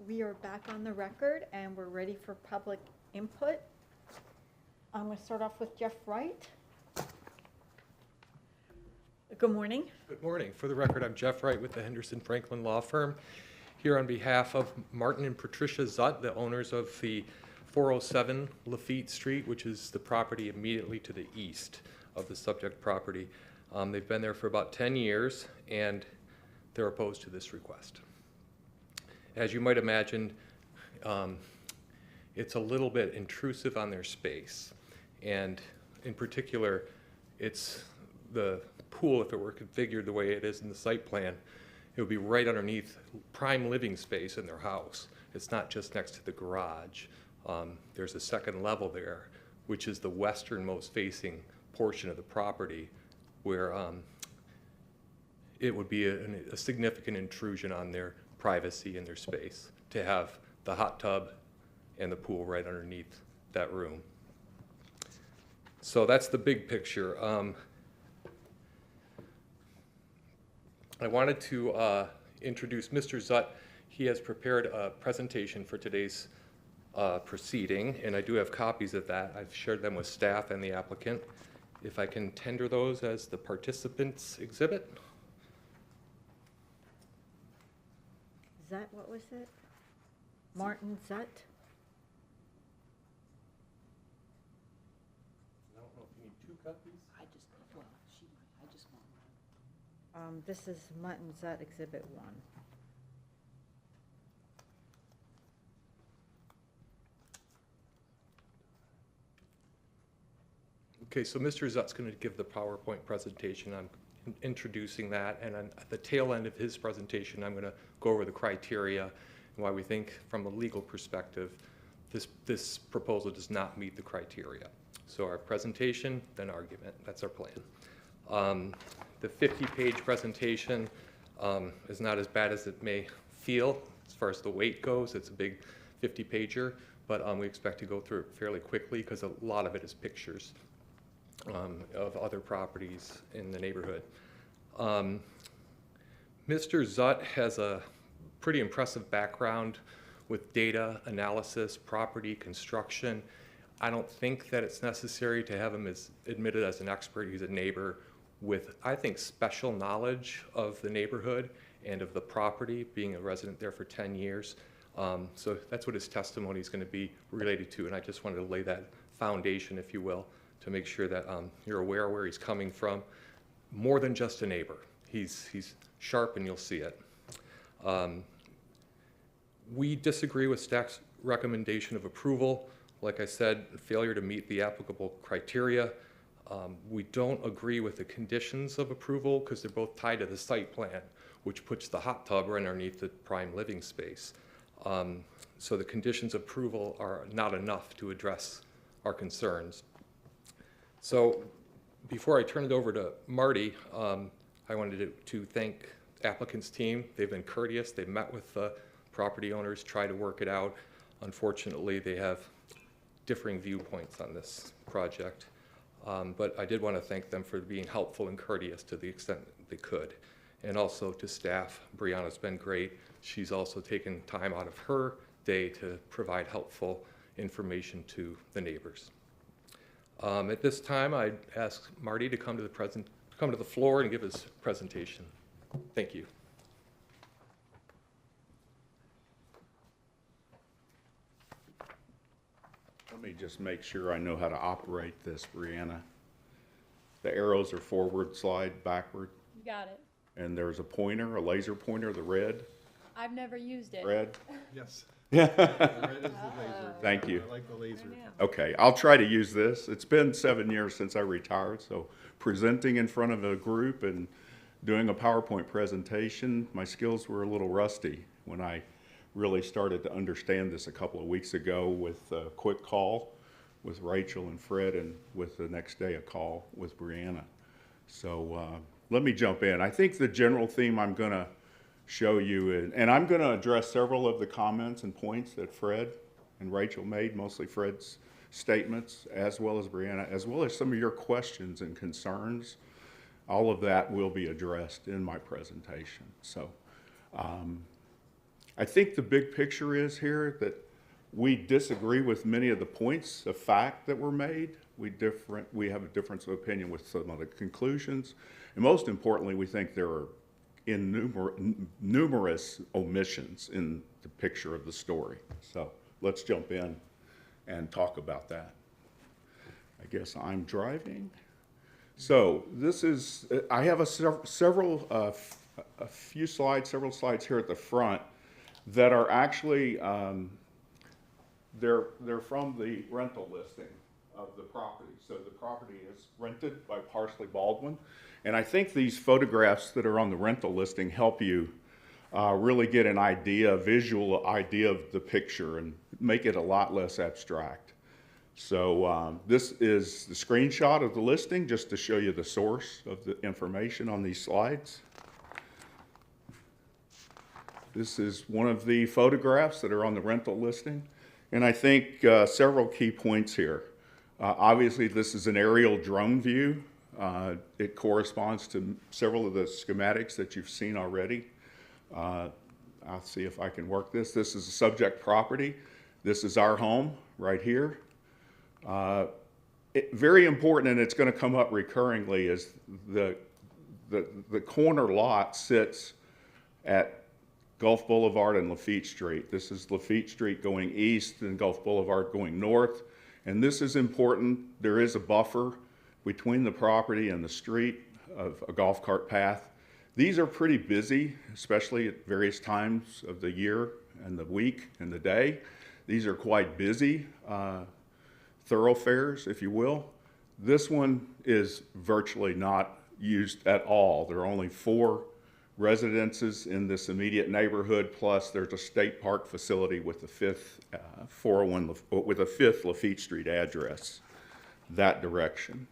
We are back on the record and we're ready for public input. I'm going to start off with Jeff Wright. Good morning. Good morning. For the record, I'm Jeff Wright with the Henderson Franklin Law Firm, here on behalf of Martin and Patricia Zutt, the owners of the 407 Lafitte Street, which is the property immediately to the east of the subject property. They've been there for about 10 years, and they're opposed to this request. As you might imagine, it's a little bit intrusive on their space, and in particular, it's the pool, if it were configured the way it is in the site plan, it would be right underneath prime living space in their house. It's not just next to the garage. There's a second level there, which is the westernmost facing portion of the property, where it would be a significant intrusion on their privacy and their space to have the hot tub and the pool right underneath that room. So that's the big picture. I wanted to introduce Mr. Zutt. He has prepared a presentation for today's proceeding, and I do have copies of that. I've shared them with staff and the applicant. If I can tender those as the participants' exhibit. Zutt, what was it? Martin Zutt? I don't know if you need two copies. I just want one. This is Martin Zutt Exhibit 1. Okay, so Mr. Zutt's going to give the PowerPoint presentation. I'm introducing that, and at the tail end of his presentation, I'm going to go over the criteria and why we think, from a legal perspective, this proposal does not meet the criteria. So our presentation, then argument. That's our plan. The 50-page presentation is not as bad as it may feel as far as the weight goes. It's a big 50-pager, but we expect to go through it fairly quickly because a lot of it is pictures of other properties in the neighborhood. Mr. Zutt has a pretty impressive background with data analysis, property construction. I don't think that it's necessary to have him admitted as an expert. He's a neighbor with, I think, special knowledge of the neighborhood and of the property, being a resident there for 10 years. So that's what his testimony is going to be related to, and I just wanted to lay that foundation, if you will, to make sure that you're aware where he's coming from. More than just a neighbor. He's sharp, and you'll see it. We disagree with staff's recommendation of approval. Like I said, failure to meet the applicable criteria. We don't agree with the conditions of approval because they're both tied to the site plan, which puts the hot tub right underneath the prime living space. So the conditions of approval are not enough to address our concerns. So before I turn it over to Marty, I wanted to thank the applicant's team. They've been courteous. They've met with the property owners, tried to work it out. Unfortunately, they have differing viewpoints on this project. But I did want to thank them for being helpful and courteous to the extent they could. And also to staff, Brianna's been great. She's also taken time out of her day to provide helpful information to the neighbors. At this time, I'd ask Marty to come to the floor and give his presentation. Thank you. Let me just make sure I know how to operate this, Brianna. The arrows are forward, slide, backward, You got it. and there's a pointer, a laser pointer, the red, I've never used it. red. Yes. Yeah. The red is the laser. Thank you. I like the laser. Okay, I'll try to use this. It's been 7 years since I retired, so presenting in front of a group and doing a PowerPoint presentation, my skills were a little rusty when I really started to understand this a couple of weeks ago with a quick call with Rachel and Fred, and with the next day a call with Brianna. So let me jump in. I think the general theme I'm going to show you, and I'm going to address several of the comments and points that Fred and Rachel made, mostly Fred's statements, as well as Brianna, as well as some of your questions and concerns. All of that will be addressed in my presentation. So I think the big picture is here that we disagree with many of the points of fact that were made. We have a difference of opinion with some of the conclusions. And most importantly, we think there are numerous omissions in the picture of the story. So let's jump in and talk about that. I guess I'm driving. So this is, I have several slides here at the front that are actually, they're from the rental listing of the property. So the property is rented by Parsley Baldwin. And I think these photographs that are on the rental listing help you really get an idea, a visual idea of the picture and make it a lot less abstract. So this is the screenshot of the listing just to show you the source of the information on these slides. This is one of the photographs that are on the rental listing. And I think several key points here. Obviously, this is an aerial drone view. It corresponds to several of the schematics that you've seen already. I'll see if I can work this. This is a subject property. This is our home right here. Very important, and it's going to come up recurringly, is the corner lot sits at Gulf Boulevard and Lafitte Street. This is Lafitte Street going east and Gulf Boulevard going north. And this is important. There is a buffer between the property and the street of a golf cart path. These are pretty busy, especially at various times of the year and the week and the day. These are quite busy thoroughfares, if you will. This one is virtually not used at all. There are only 4 residences in this immediate neighborhood, plus there's a state park facility with the 5th Lafitte Street address that direction.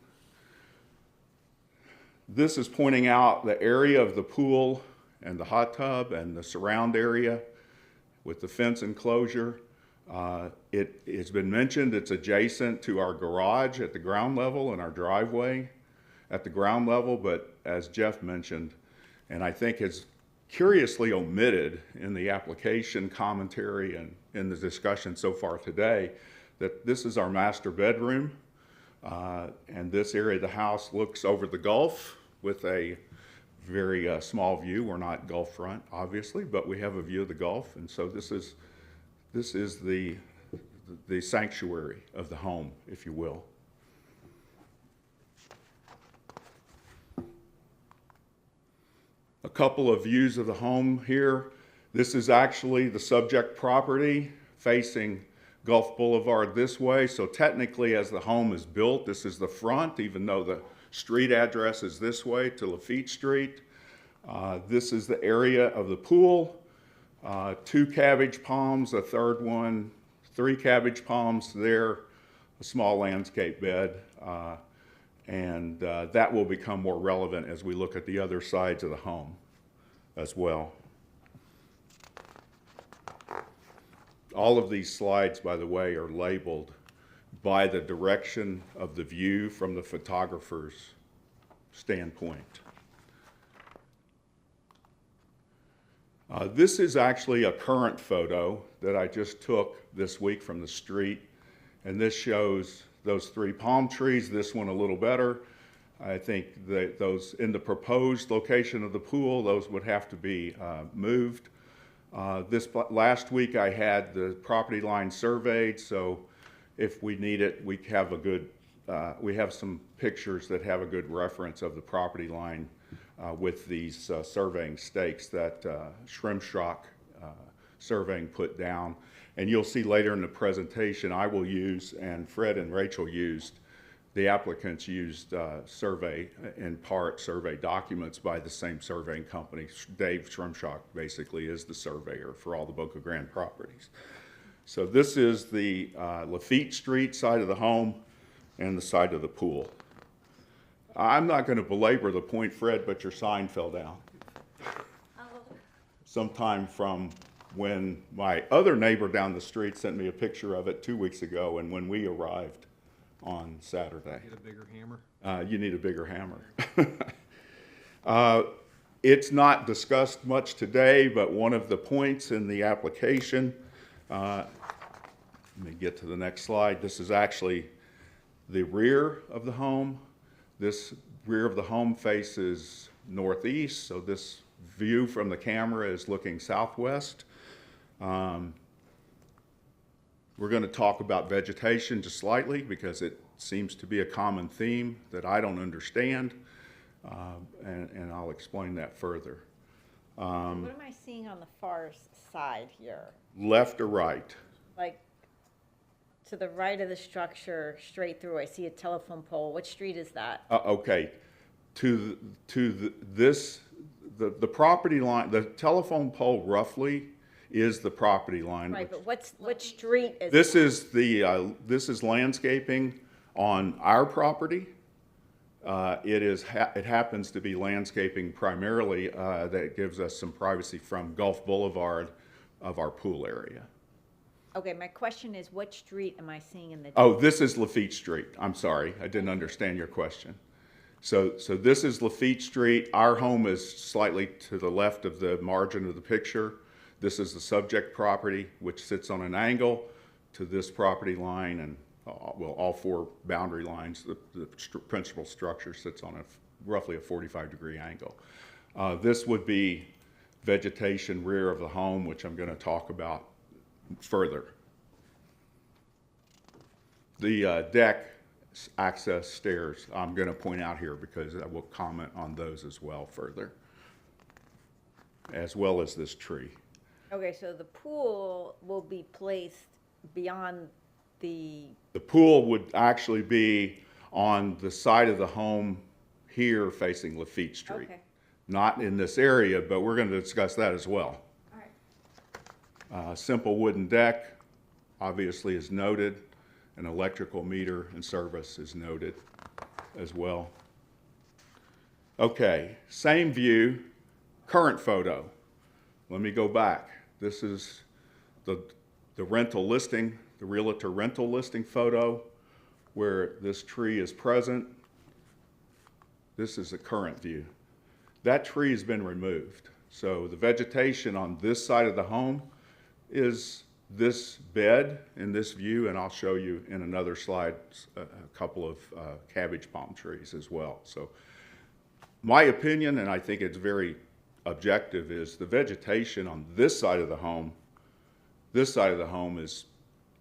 This is pointing out the area of the pool and the hot tub and the surround area with the fence enclosure. It has been mentioned it's adjacent to our garage at the ground level and our driveway at the ground level, but as Jeff mentioned, and I think is curiously omitted in the application commentary and in the discussion so far today, that this is our master bedroom. And this area of the house looks over the Gulf with a very small view. We're not Gulf front, obviously, but we have a view of the Gulf. And so this is the sanctuary of the home, if you will. A couple of views of the home here. This is actually the subject property facing Gulf Boulevard this way. So technically, as the home is built, this is the front, even though the street address is this way to Lafitte Street. This is the area of the pool. 2 cabbage palms, a third one, 3 cabbage palms there, a small landscape bed. And that will become more relevant as we look at the other sides of the home as well. All of these slides, by the way, are labeled by the direction of the view from the photographer's standpoint. This is actually a current photo that I just took this week from the street, and this shows those 3 palm trees, this one a little better. I think that those in the proposed location of the pool, those would have to be moved. This last week I had the property line surveyed, so if we need it, we have a good, we have some pictures that have a good reference of the property line with these surveying stakes that Shrimshock surveying put down. And you'll see later in the presentation I will use, and Fred and Rachel used, the applicants used survey documents by the same surveying company. Dave Shrimshock basically is the surveyor for all the Boca Grande properties. So this is the Lafitte Street side of the home and the side of the pool. I'm not going to belabor the point, Fred, but your sign fell down. Sometime from when my other neighbor down the street sent me a picture of it 2 weeks ago, and when we arrived on Saturday. Get a bigger hammer? You need a bigger hammer. It's not discussed much today, but one of the points in the application, let me get to the next slide. This is actually the rear of the home. This rear of the home faces northeast, so this view from the camera is looking southwest. We're going to talk about vegetation just slightly because it seems to be a common theme that I don't understand, and I'll explain that further. What am I seeing on the far side here? Left or right? Like, to the right of the structure, straight through, I see a telephone pole. What street is that? Okay, the property line, the telephone pole roughly is the property line. Right, but what street is This that? is this is landscaping on our property. It happens to be landscaping primarily that gives us some privacy from Gulf Boulevard of our pool area. Okay, my question is, what street am I seeing in the? Oh, this is Lafitte Street. I'm sorry, I didn't understand your question. So this is Lafitte Street. Our home is slightly to the left of the margin of the picture. This is the subject property, which sits on an angle to this property line, and well, all four boundary lines. The principal structure sits on roughly a 45-degree angle. This would be vegetation rear of the home, which I'm going to talk about further. The deck access stairs I'm going to point out here because I will comment on those as well further, as well as this tree. Okay, so the pool will be placed beyond the, The pool would actually be on the side of the home here facing Lafitte Street. okay, Not in this area, but we're going to discuss that as well. all right. Simple wooden deck, obviously, is noted. An electrical meter and service is noted as well. Okay, same view, current photo. Let me go back. This is the rental listing, the realtor rental listing photo where this tree is present. This is the current view. That tree has been removed. So the vegetation on this side of the home is this bed in this view, and I'll show you in another slide a couple of cabbage palm trees as well. So my opinion, and I think it's very objective, is the vegetation on this side of the home is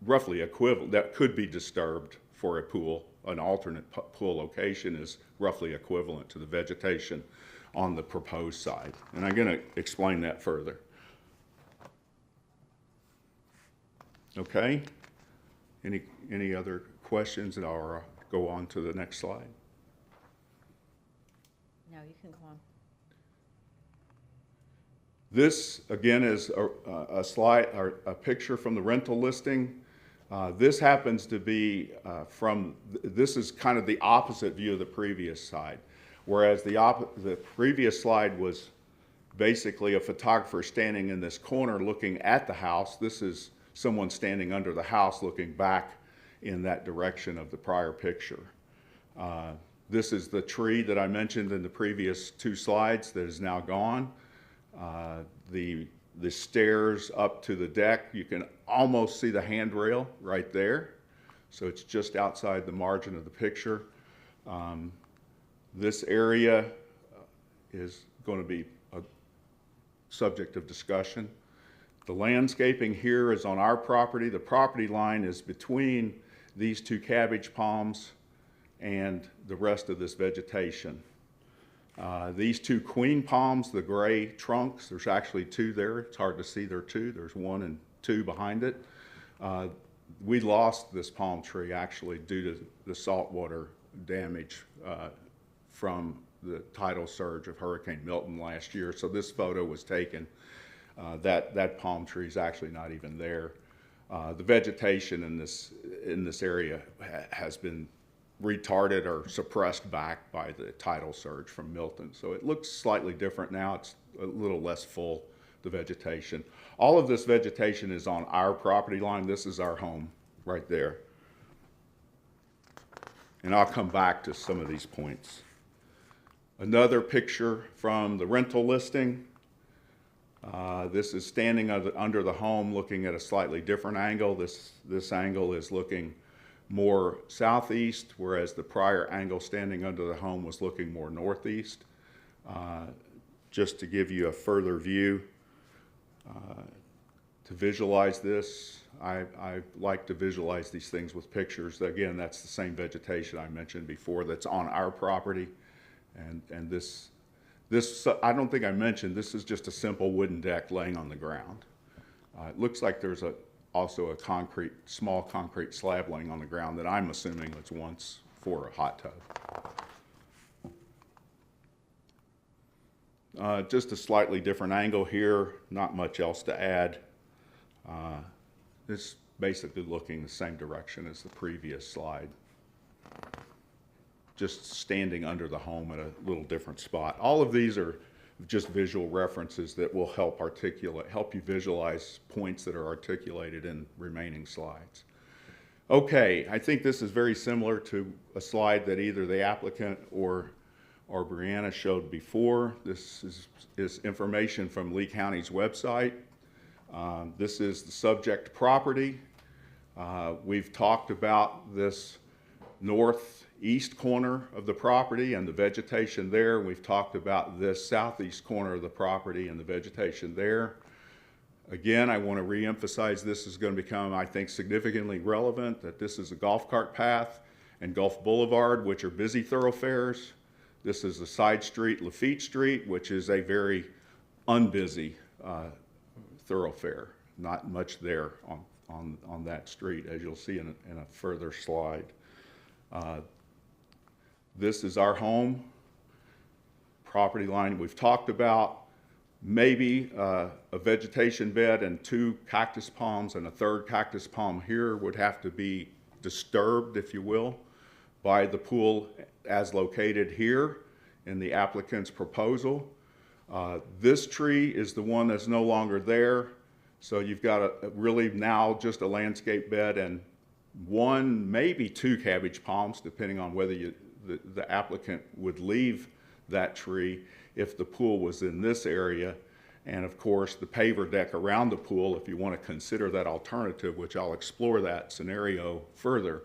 roughly equivalent, that could be disturbed for a pool. An alternate pool location is roughly equivalent to the vegetation on the proposed side. And I'm going to explain that further. Okay? Any other questions? And I'll go on to the next slide. No, you can go on. This, again, is a slide or a picture from the rental listing. This happens to be this is kind of the opposite view of the previous slide. Whereas the previous slide was basically a photographer standing in this corner looking at the house. This is someone standing under the house looking back in that direction of the prior picture. This is the tree that I mentioned in the previous two slides that is now gone. The stairs up to the deck, you can almost see the handrail right there. So it's just outside the margin of the picture. This area is going to be a subject of discussion. The landscaping here is on our property. The property line is between these two cabbage palms and the rest of this vegetation. These two queen palms, the gray trunks, there's actually two there. It's hard to see there are two. There's one and two behind it. We lost this palm tree actually due to the saltwater damage from the tidal surge of Hurricane Milton last year. So this photo was taken. That palm tree is actually not even there. The vegetation in this area has been retarded or suppressed back by the tidal surge from Milton. So it looks slightly different now. It's a little less full, the vegetation. All of this vegetation is on our property line. This is our home right there. And I'll come back to some of these points. Another picture from the rental listing. This is standing under the home looking at a slightly different angle. This angle is looking more southeast, whereas the prior angle standing under the home was looking more northeast. Just to give you a further view, to visualize this, I like to visualize these things with pictures. Again, that's the same vegetation I mentioned before that's on our property. And this, I don't think I mentioned, this is just a simple wooden deck laying on the ground. It looks like there's also a small concrete slab laying on the ground that I'm assuming was once for a hot tub. Just a slightly different angle here, not much else to add. It's basically looking the same direction as the previous slide. Just standing under the home at a little different spot. All of these are just visual references that will help you visualize points that are articulated in remaining slides. Okay, I think this is very similar to a slide that either the applicant or Brianna showed before. This is information from Lee County's website. This is the subject property. We've talked about this northeast corner of the property and the vegetation there. We've talked about this southeast corner of the property and the vegetation there. Again, I want to reemphasize this is going to become, I think, significantly relevant, that this is a golf cart path and Gulf Boulevard, which are busy thoroughfares. This is a side street, Lafitte Street, which is a very unbusy thoroughfare. Not much there on that street, as you'll see in a further slide. This is our home. Property line we've talked about. Maybe a vegetation bed and 2 cactus palms and a 3rd cactus palm here would have to be disturbed, if you will, by the pool as located here in the applicant's proposal. This tree is the one that's no longer there, so you've got really now just a landscape bed and 1, maybe 2 cabbage palms, depending on whether the applicant would leave that tree if the pool was in this area. And of course, the paver deck around the pool, if you want to consider that alternative, which I'll explore that scenario further.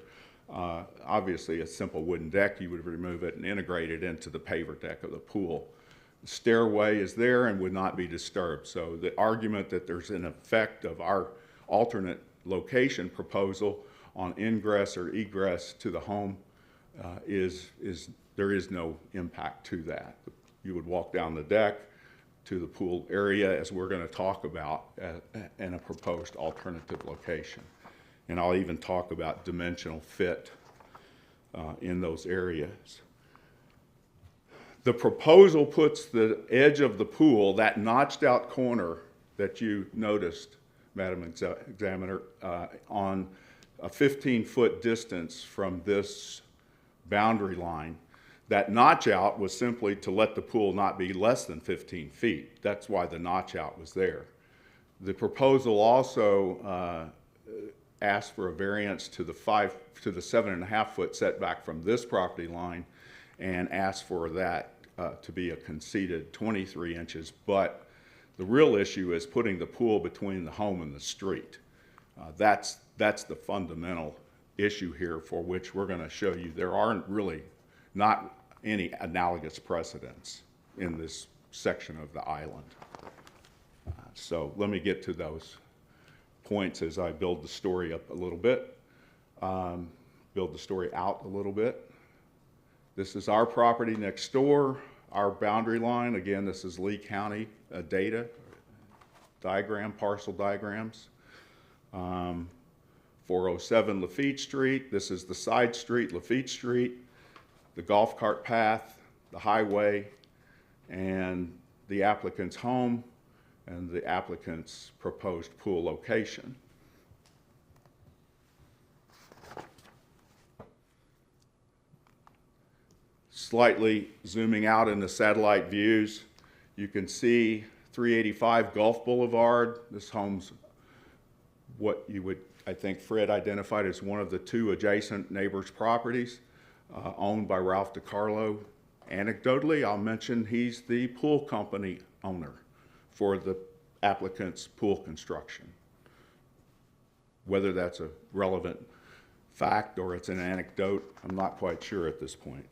Obviously, a simple wooden deck, you would remove it and integrate it into the paver deck of the pool. The stairway is there and would not be disturbed. So the argument that there's an effect of our alternate location proposal on ingress or egress to the home there is no impact to that. You would walk down the deck to the pool area, as we're going to talk about in a proposed alternative location. And I'll even talk about dimensional fit in those areas. The proposal puts the edge of the pool, that notched out corner that you noticed, Madam Examiner, on a 15-foot distance from this boundary line. That notch out was simply to let the pool not be less than 15 feet. That's why the notch out was there. The proposal also asked for a variance to the 7.5-foot setback from this property line and asked for that to be a conceded 23 inches. But the real issue is putting the pool between the home and the street. That's the fundamental issue here, for which we're going to show you there aren't really not any analogous precedents in this section of the island. So let me get to those points as I build the story up a little bit, build the story out a little bit. This is our property next door, our boundary line. Again, this is Lee County data, parcel diagrams. 407 Lafitte Street. This is the side street, Lafitte Street, the golf cart path, the highway, and the applicant's home and the applicant's proposed pool location. Slightly zooming out in the satellite views, you can see 385 Gulf Boulevard. This home's what you would, I think Fred identified as one of the 2 adjacent neighbors' properties owned by Ralph DiCarlo Anecdotally, I'll mention he's the pool company owner for the applicant's pool construction. Whether that's a relevant fact or it's an anecdote, I'm not quite sure at this point.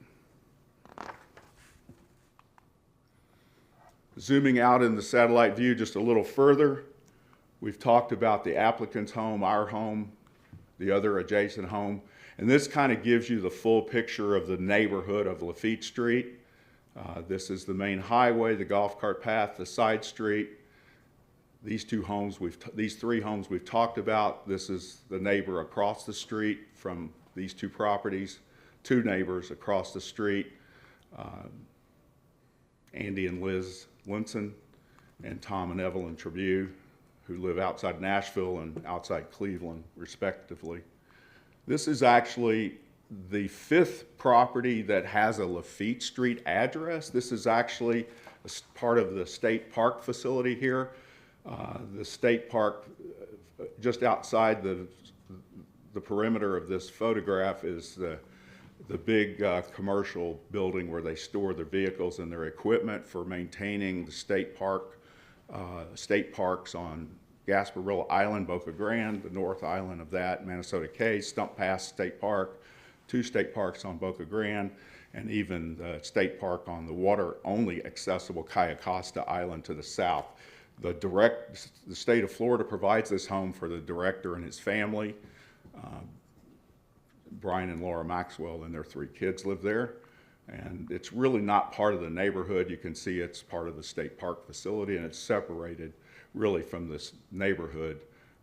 Zooming out in the satellite view just a little further, we've talked about the applicant's home, our home, the other adjacent home, and this kind of gives you the full picture of the neighborhood of Lafitte Street. This is the main highway, the golf cart path, the side street. These three homes we've talked about. This is the neighbor across the street from these two properties, two neighbors across the street, Andy and Liz Linson, and Tom and Evelyn Tribune, who live outside Nashville and outside Cleveland, respectively. This is actually the 5th property that has a Lafitte Street address. This is actually part of the state park facility here. The state park, just outside the perimeter of this photograph, is the big commercial building where they store their vehicles and their equipment for maintaining the state parks on Gasparilla Island, Boca Grande, the north island of that, Minnesota Cay, Stump Pass State Park, 2 state parks on Boca Grande, and even the state park on the water-only accessible Cayacosta Island to the south. The state of Florida provides this home for the director and his family. Brian and Laura Maxwell and their 3 kids live there. And it's really not part of the neighborhood. You can see it's part of the state park facility, and it's separated really from this neighborhood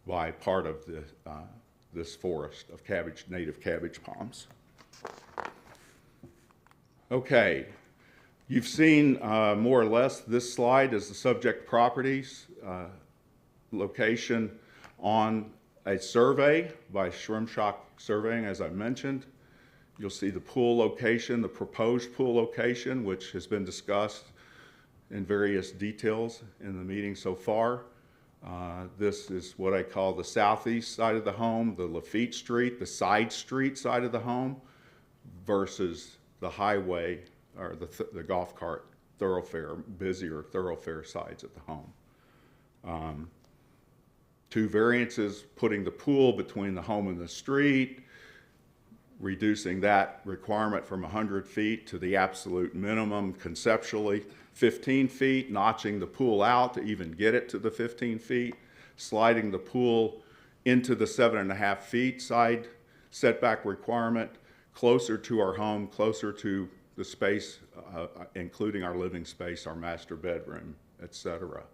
by part of this forest of native cabbage palms. Okay, you've seen more or less this slide as the subject properties location on a survey by Shrimshock Surveying, as I mentioned. You'll see the pool location, the proposed pool location, which has been discussed in various details in the meeting so far. This is what I call the southeast side of the home, the Lafitte Street, the side street side of the home, versus the highway or the golf cart thoroughfare, busier thoroughfare sides of the home. 2 variances, putting the pool between the home and the street, reducing that requirement from 100 feet to the absolute minimum conceptually, 15 feet, notching the pool out to even get it to the 15 feet, sliding the pool into the 7.5 feet side setback requirement, closer to our home, closer to the space, including our living space, our master bedroom, etc.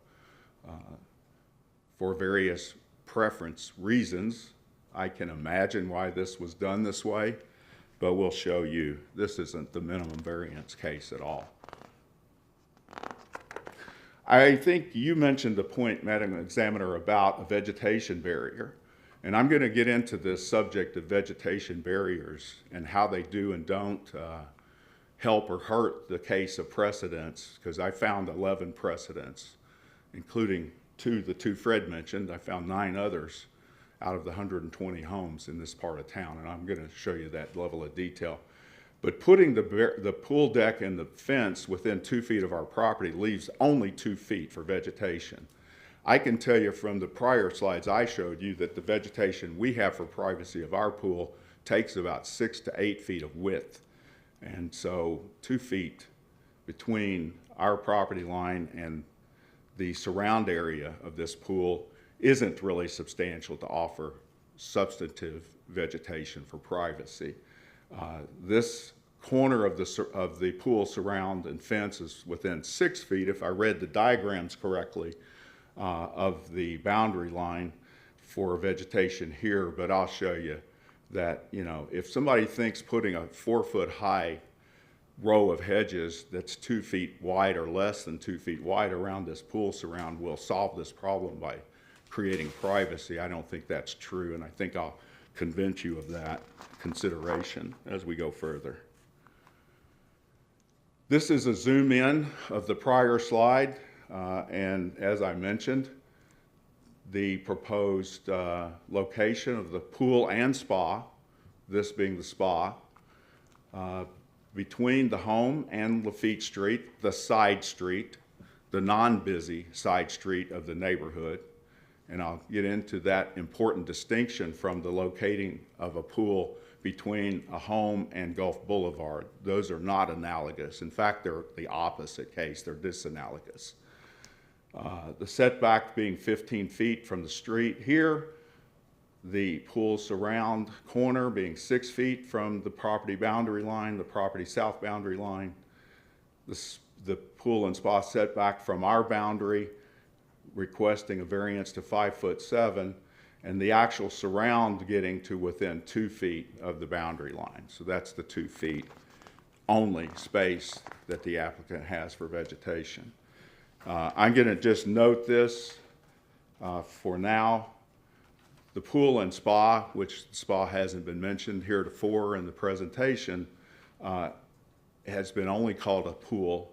For various preference reasons, I can imagine why this was done this way, but we'll show you this isn't the minimum variance case at all. I think you mentioned the point, Madam Examiner, about a vegetation barrier. And I'm going to get into this subject of vegetation barriers and how they do and don't help or hurt the case of precedents, because I found 11 precedents, including the two Fred mentioned. I found 9 others out of the 120 homes in this part of town, and I'm going to show you that level of detail. But putting the pool deck and the fence within 2 feet of our property leaves only 2 feet for vegetation. I can tell you from the prior slides I showed you that the vegetation we have for privacy of our pool takes about 6 to 8 feet of width. And so 2 feet between our property line and the surround area of this pool isn't really substantial to offer substantive vegetation for privacy. This corner of the pool surround and fence is within 6 feet, if I read the diagrams correctly, of the boundary line for vegetation here. But I'll show you that, you know, if somebody thinks putting a 4-foot-high row of hedges that's 2 feet wide or less than 2 feet wide around this pool surround will solve this problem by creating privacy, I don't think that's true, and I think I'll convince you of that consideration as we go further. This is a zoom in of the prior slide, and as I mentioned, the proposed location of the pool and spa, this being the spa, between the home and Lafitte Street, the side street, the non-busy side street of the neighborhood. And I'll get into that important distinction from the locating of a pool between a home and Gulf Boulevard. Those are not analogous. In fact, they're the opposite case. They're disanalogous. The setback being 15 feet from the street here, the pool surround corner being 6 feet from the property boundary line, the property south boundary line, the pool and spa setback from our boundary, requesting a variance to 5'7", and the actual surround getting to within 2 feet of the boundary line. So that's the 2 feet only space that the applicant has for vegetation. I'm going to just note this for now. The pool and spa, which the spa hasn't been mentioned heretofore in the presentation, has been only called a pool.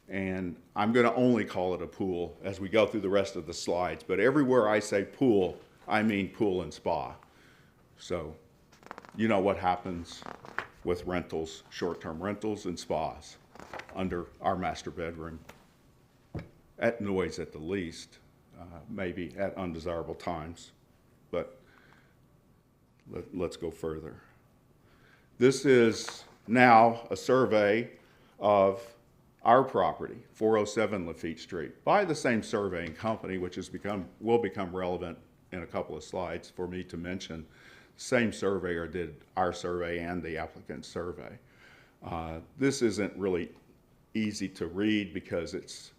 And I'm going to only call it a pool as we go through the rest of the slides. But everywhere I say pool, I mean pool and spa. So you know what happens with rentals, short-term rentals and spas under our master bedroom. At noise at the least, maybe at undesirable times. But let's go further. This is now a survey of our property, 407 Lafitte Street, by the same surveying company, which will become relevant in a couple of slides for me to mention. Same surveyor did our survey and the applicant's survey. This isn't really easy to read because it's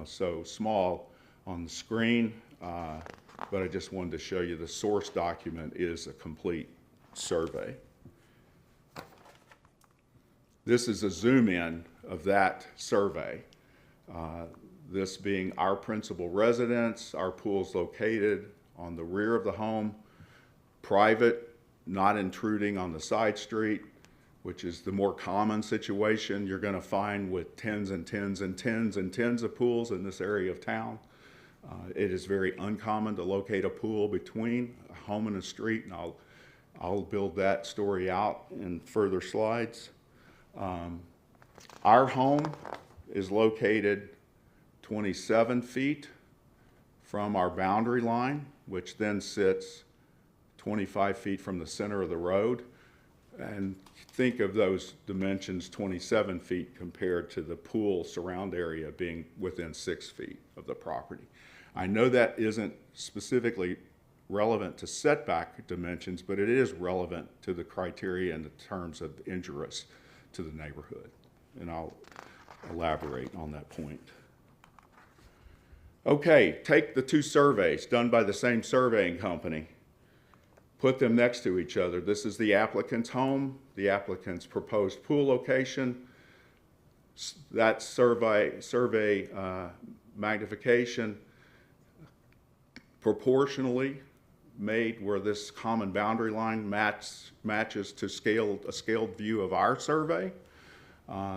so small on the screen, but I just wanted to show you the source document is a complete survey. This is a zoom in of that survey. This being our principal residence, our pool's located on the rear of the home, private, not intruding on the side street, which is the more common situation you're going to find with tens and tens and tens and tens of pools in this area of town. It is very uncommon to locate a pool between a home and a street, and I'll build that story out in further slides. Our home is located 27 feet from our boundary line, which then sits 25 feet from the center of the road. And think of those dimensions, 27 feet compared to the pool surround area being within 6 feet of the property. I know that isn't specifically relevant to setback dimensions, but it is relevant to the criteria in the terms of injurious to the neighborhood. And I'll elaborate on that point. Okay, take the two surveys done by the same surveying company. Put them next to each other. This is the applicant's home, the applicant's proposed pool location. That survey magnification proportionally made where this common boundary line matches to a scaled view of our survey.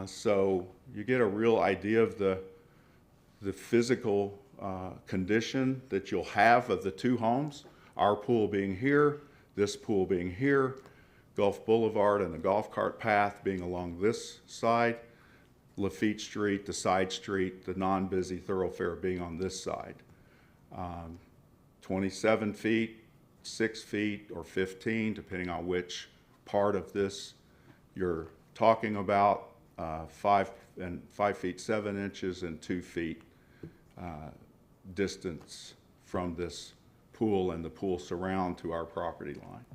So you get a real idea of the physical condition that you'll have of the two homes. Our pool being here, this pool being here, Gulf Boulevard and the golf cart path being along this side, Lafitte Street, the side street, the non-busy thoroughfare being on this side. 27 feet, 6 feet, or 15, depending on which part of this you're talking about, 5 feet 7 inches and 2 feet distance from this pool and the pool surround to our property line.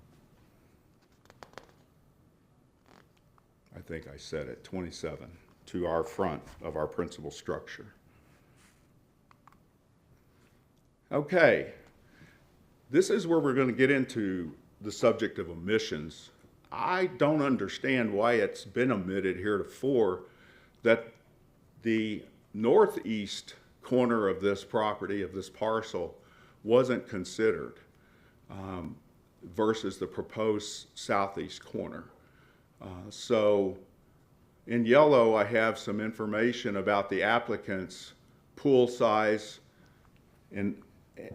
I think I said it, 27 to our front of our principal structure. Okay, this is where we're going to get into the subject of omissions. I don't understand why it's been omitted heretofore that the northeast corner of this property, of this parcel, wasn't considered versus the proposed southeast corner. So in yellow, I have some information about the applicant's pool size and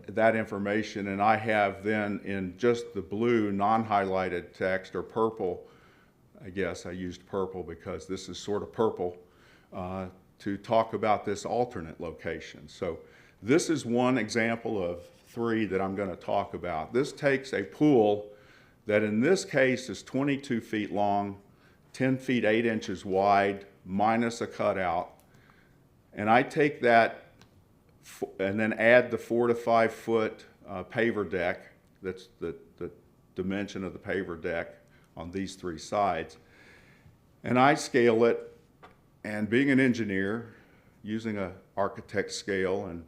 that information, and I have then in just the blue non-highlighted text or purple I guess I used purple because this is sort of purple, to talk about this alternate location. So this is one example of 3 that I'm going to talk about. This takes a pool that in this case is 22 feet long, 10 feet 8 inches wide, minus a cutout. And I take that and then add the 4 to 5 foot paver deck. That's the dimension of the paver deck on these 3 sides. And I scale it, and being an engineer, using an architect scale and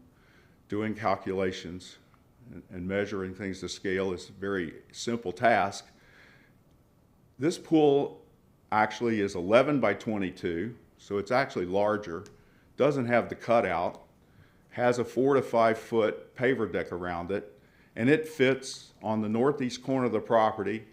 doing calculations and measuring things to scale is a very simple task. This pool actually is 11 by 22, so it's actually larger, doesn't have the cutout, has a 4 to 5 foot paver deck around it, and it fits on the northeast corner of the property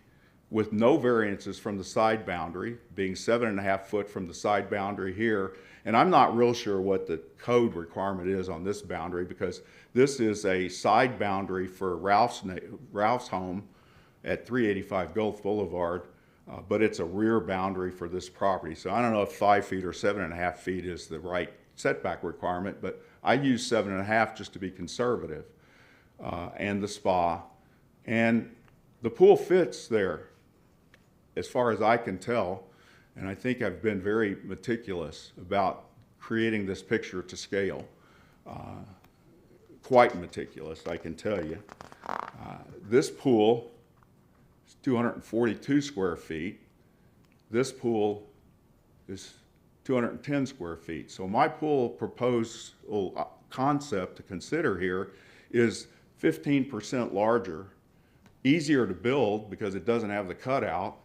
with no variances from the side boundary, being 7.5 foot from the side boundary here. And I'm not real sure what the code requirement is on this boundary, because this is a side boundary for Ralph's home at 385 Gulf Boulevard, but it's a rear boundary for this property. So I don't know if 5 feet or 7.5 feet is the right setback requirement, but I use 7.5 just to be conservative, and the spa. And the pool fits there, as far as I can tell, and I think I've been very meticulous about creating this picture to scale. Quite meticulous, I can tell you. This pool is 242 square feet. This pool is 210 square feet. So my pool proposed concept to consider here is 15% larger, easier to build because it doesn't have the cutout.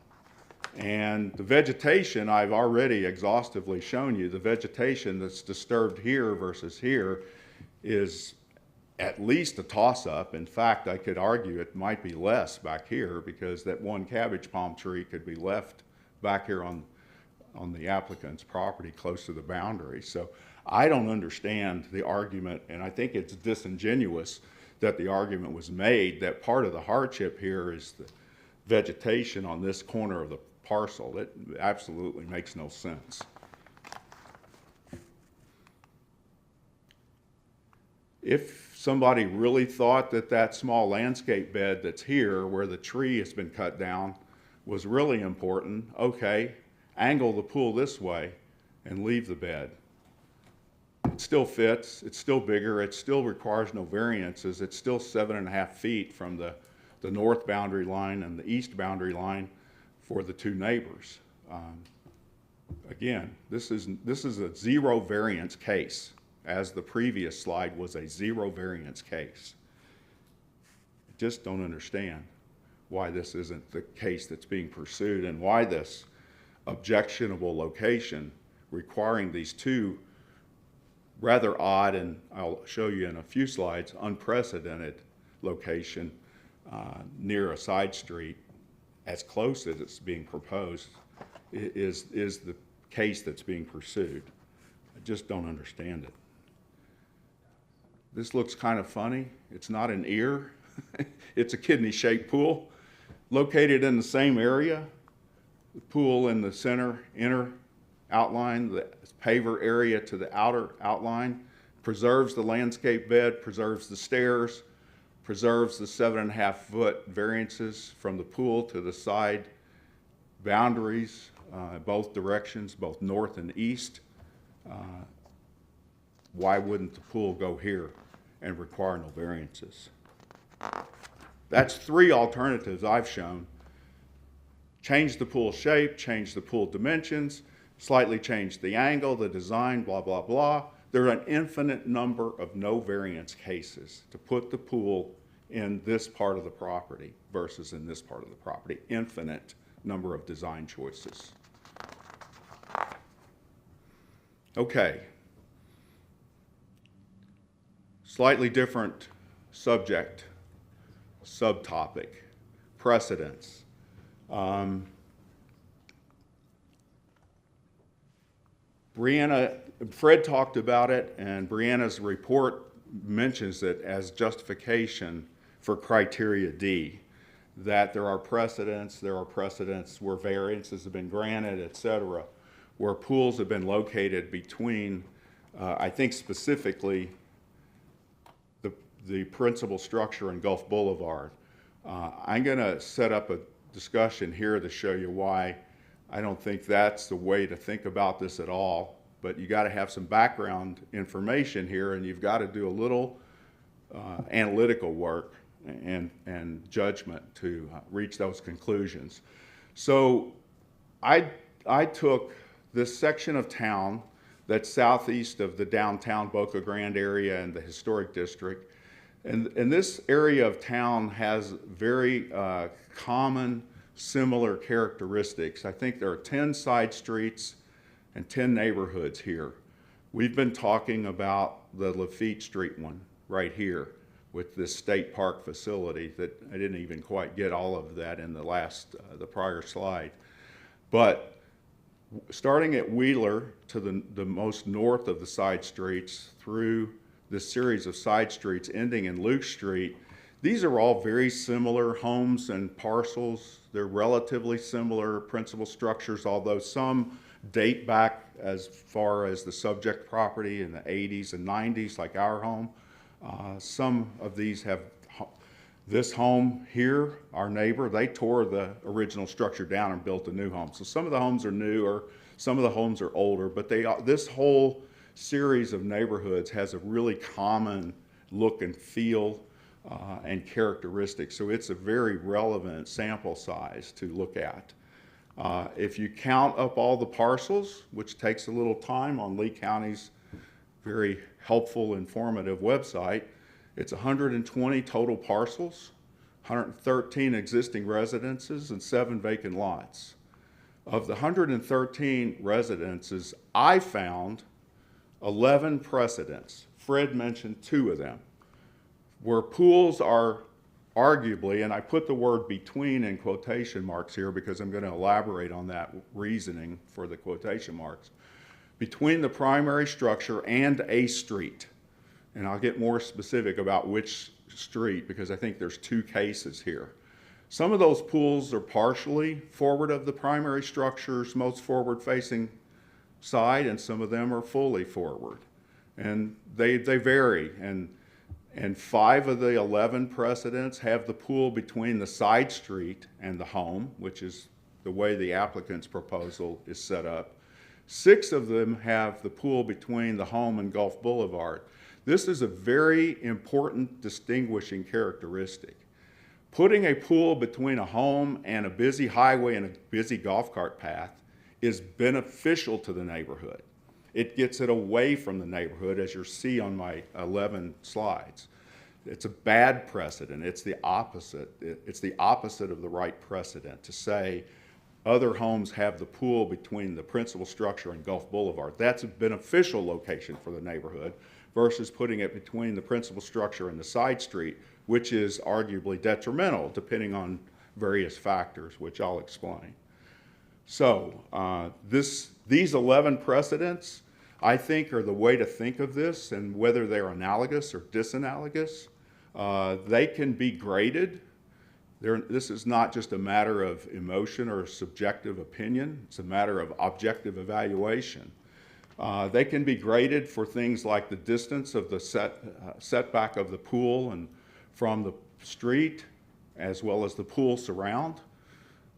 And the vegetation, I've already exhaustively shown you, the vegetation that's disturbed here versus here is at least a toss-up. In fact, I could argue it might be less back here, because that one cabbage palm tree could be left back here on the applicant's property close to the boundary. So I don't understand the argument, and I think it's disingenuous that the argument was made that part of the hardship here is the vegetation on this corner of the parcel. It absolutely makes no sense. If somebody really thought that that small landscape bed that's here where the tree has been cut down was really important, okay, angle the pool this way and leave the bed. It still fits, it's still bigger, it still requires no variances, it's still 7.5 feet from the north boundary line and the east boundary line for the 2 neighbors. Again, this is a 0 variance case, as the previous slide was a 0 variance case. I just don't understand why this isn't the case that's being pursued, and why this objectionable location requiring these 2 rather odd, and I'll show you in a few slides, unprecedented location near a side street, as close as it's being proposed, is the case that's being pursued. I just don't understand it. This looks kind of funny. It's not an ear. It's a kidney-shaped pool located in the same area. The pool in the center, inner outline, the paver area to the outer outline, preserves the landscape bed, preserves the stairs, preserves the 7.5 foot variances from the pool to the side boundaries, both directions, both north and east. Why wouldn't the pool go here and require no variances? That's 3 alternatives I've shown. Change the pool shape, change the pool dimensions, slightly change the angle, the design, blah, blah, blah. There are an infinite number of no variance cases to put the pool in this part of the property versus in this part of the property. Infinite number of design choices. Okay. Slightly different subject, subtopic, precedents. Fred talked about it, and Brianna's report mentions it as justification for criteria D. that there are precedents where variances have been granted, et cetera, where pools have been located between, I think specifically, the principal structure and Gulf Boulevard. I'm going to set up a discussion here to show you why I don't think that's the way to think about this at all. But you got to have some background information here, and you've got to do a little analytical work and judgment to reach those conclusions. So I took this section of town that's southeast of the downtown Boca Grande area and the historic district. And this area of town has very common, similar characteristics. I think there are 10 side streets and 10 neighborhoods here. We've been talking about the Lafitte Street one right here with this state park facility that I didn't even quite get all of that in the prior slide. But starting at Wheeler to the most north of the side streets through this series of side streets ending in Luke Street, these are all very similar homes and parcels. They're relatively similar principal structures, although some date back as far as the subject property in the 80s and 90s, like our home. Some of these have, this home here, our neighbor, they tore the original structure down and built a new home. So some of the homes are newer, some of the homes are older, but this whole series of neighborhoods has a really common look and feel and characteristics. So it's a very relevant sample size to look at. If you count up all the parcels, which takes a little time on Lee County's very helpful, informative website, it's 120 total parcels, 113 existing residences, and 7 vacant lots. Of the 113 residences, I found 11 precedents. Fred mentioned 2 of them, where pools are arguably, and I put the word between in quotation marks here because I'm going to elaborate on that reasoning for the quotation marks, between the primary structure and a street. And I'll get more specific about which street because I think there's 2 cases here. Some of those pools are partially forward of the primary structure's most forward-facing side, and some of them are fully forward. And they vary. And 5 of the 11 precedents have the pool between the side street and the home, which is the way the applicant's proposal is set up. 6 of them have the pool between the home and Gulf Boulevard. This is a very important distinguishing characteristic. Putting a pool between a home and a busy highway and a busy golf cart path is beneficial to the neighborhood. It gets it away from the neighborhood, as you'll see on my 11 slides. It's a bad precedent. It's the opposite. It's the opposite of the right precedent to say other homes have the pool between the principal structure and Gulf Boulevard. That's a beneficial location for the neighborhood versus putting it between the principal structure and the side street, which is arguably detrimental depending on various factors, which I'll explain. So these 11 precedents, I think, are the way to think of this, and whether they're analogous or disanalogous. They can be graded. This is not just a matter of emotion or subjective opinion. It's a matter of objective evaluation. They can be graded for things like the distance of the setback of the pool and from the street, as well as the pool surround,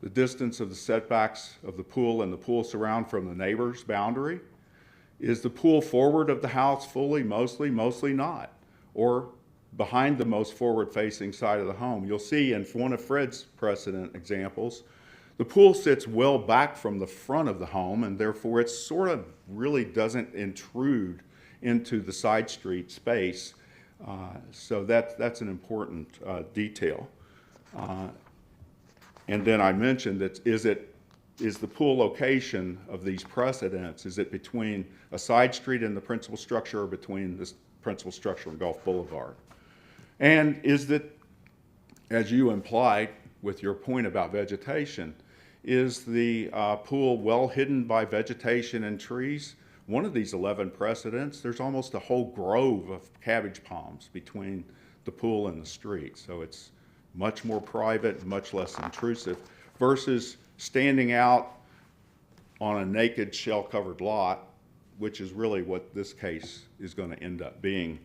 the distance of the setbacks of the pool and the pool surround from the neighbor's boundary. Is the pool forward of the house fully, mostly not, or behind the most forward-facing side of the home? You'll see in one of Fred's precedent examples, the pool sits well back from the front of the home, and therefore it sort of really doesn't intrude into the side street space. So that's an important detail. And then I mentioned that is the pool location of these precedents, is it between a side street and the principal structure or between the principal structure and Gulf Boulevard? And is that, as you implied with your point about vegetation, is the pool well hidden by vegetation and trees? One of these 11 precedents, there's almost a whole grove of cabbage palms between the pool and the street. So it's much more private, much less intrusive, versus standing out on a naked shell-covered lot, which is really what this case is going to end up being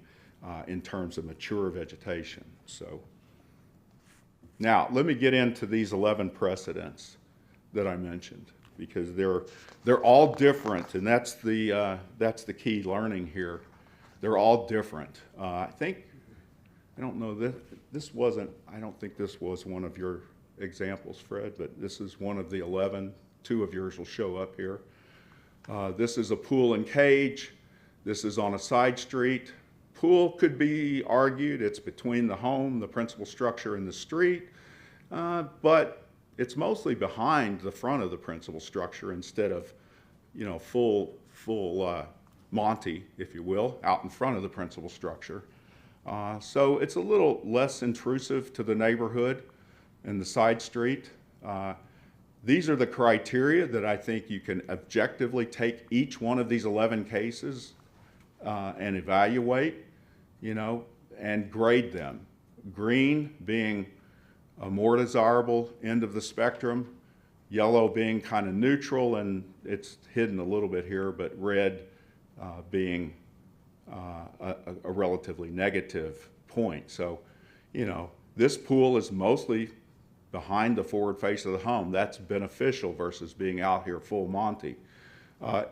in terms of mature vegetation. So now let me get into these 11 precedents that I mentioned, because they're all different, and that's the key learning here. They're all different. I don't know that I don't think this was one of your examples, Fred, but this is one of the 11. 2 of yours will show up here. This is a pool and cage. This is on a side street. Pool could be argued it's between the home, the principal structure, and the street, but it's mostly behind the front of the principal structure instead of, full Monty, if you will, out in front of the principal structure. So it's a little less intrusive to the neighborhood and the side street. These are the criteria that I think you can objectively take each one of these 11 cases and evaluate, and grade them. Green being a more desirable end of the spectrum, yellow being kind of neutral, and it's hidden a little bit here, but red being a relatively negative point. So, this pool is mostly behind the forward face of the home. That's beneficial versus being out here full Monty.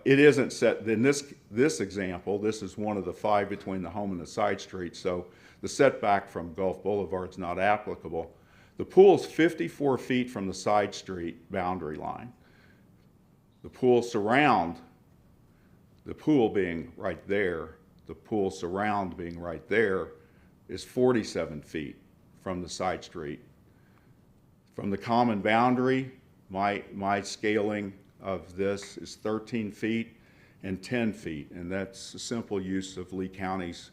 It isn't set, in this example, this is one of the 5 between the home and the side street, so the setback from Gulf Boulevard is not applicable. The pool's 54 feet from the side street boundary line. The pool surround, the pool being right there, the pool surround being right there, is 47 feet from the side street. From the common boundary, my scaling of this is 13 feet and 10 feet, and that's a simple use of Lee County's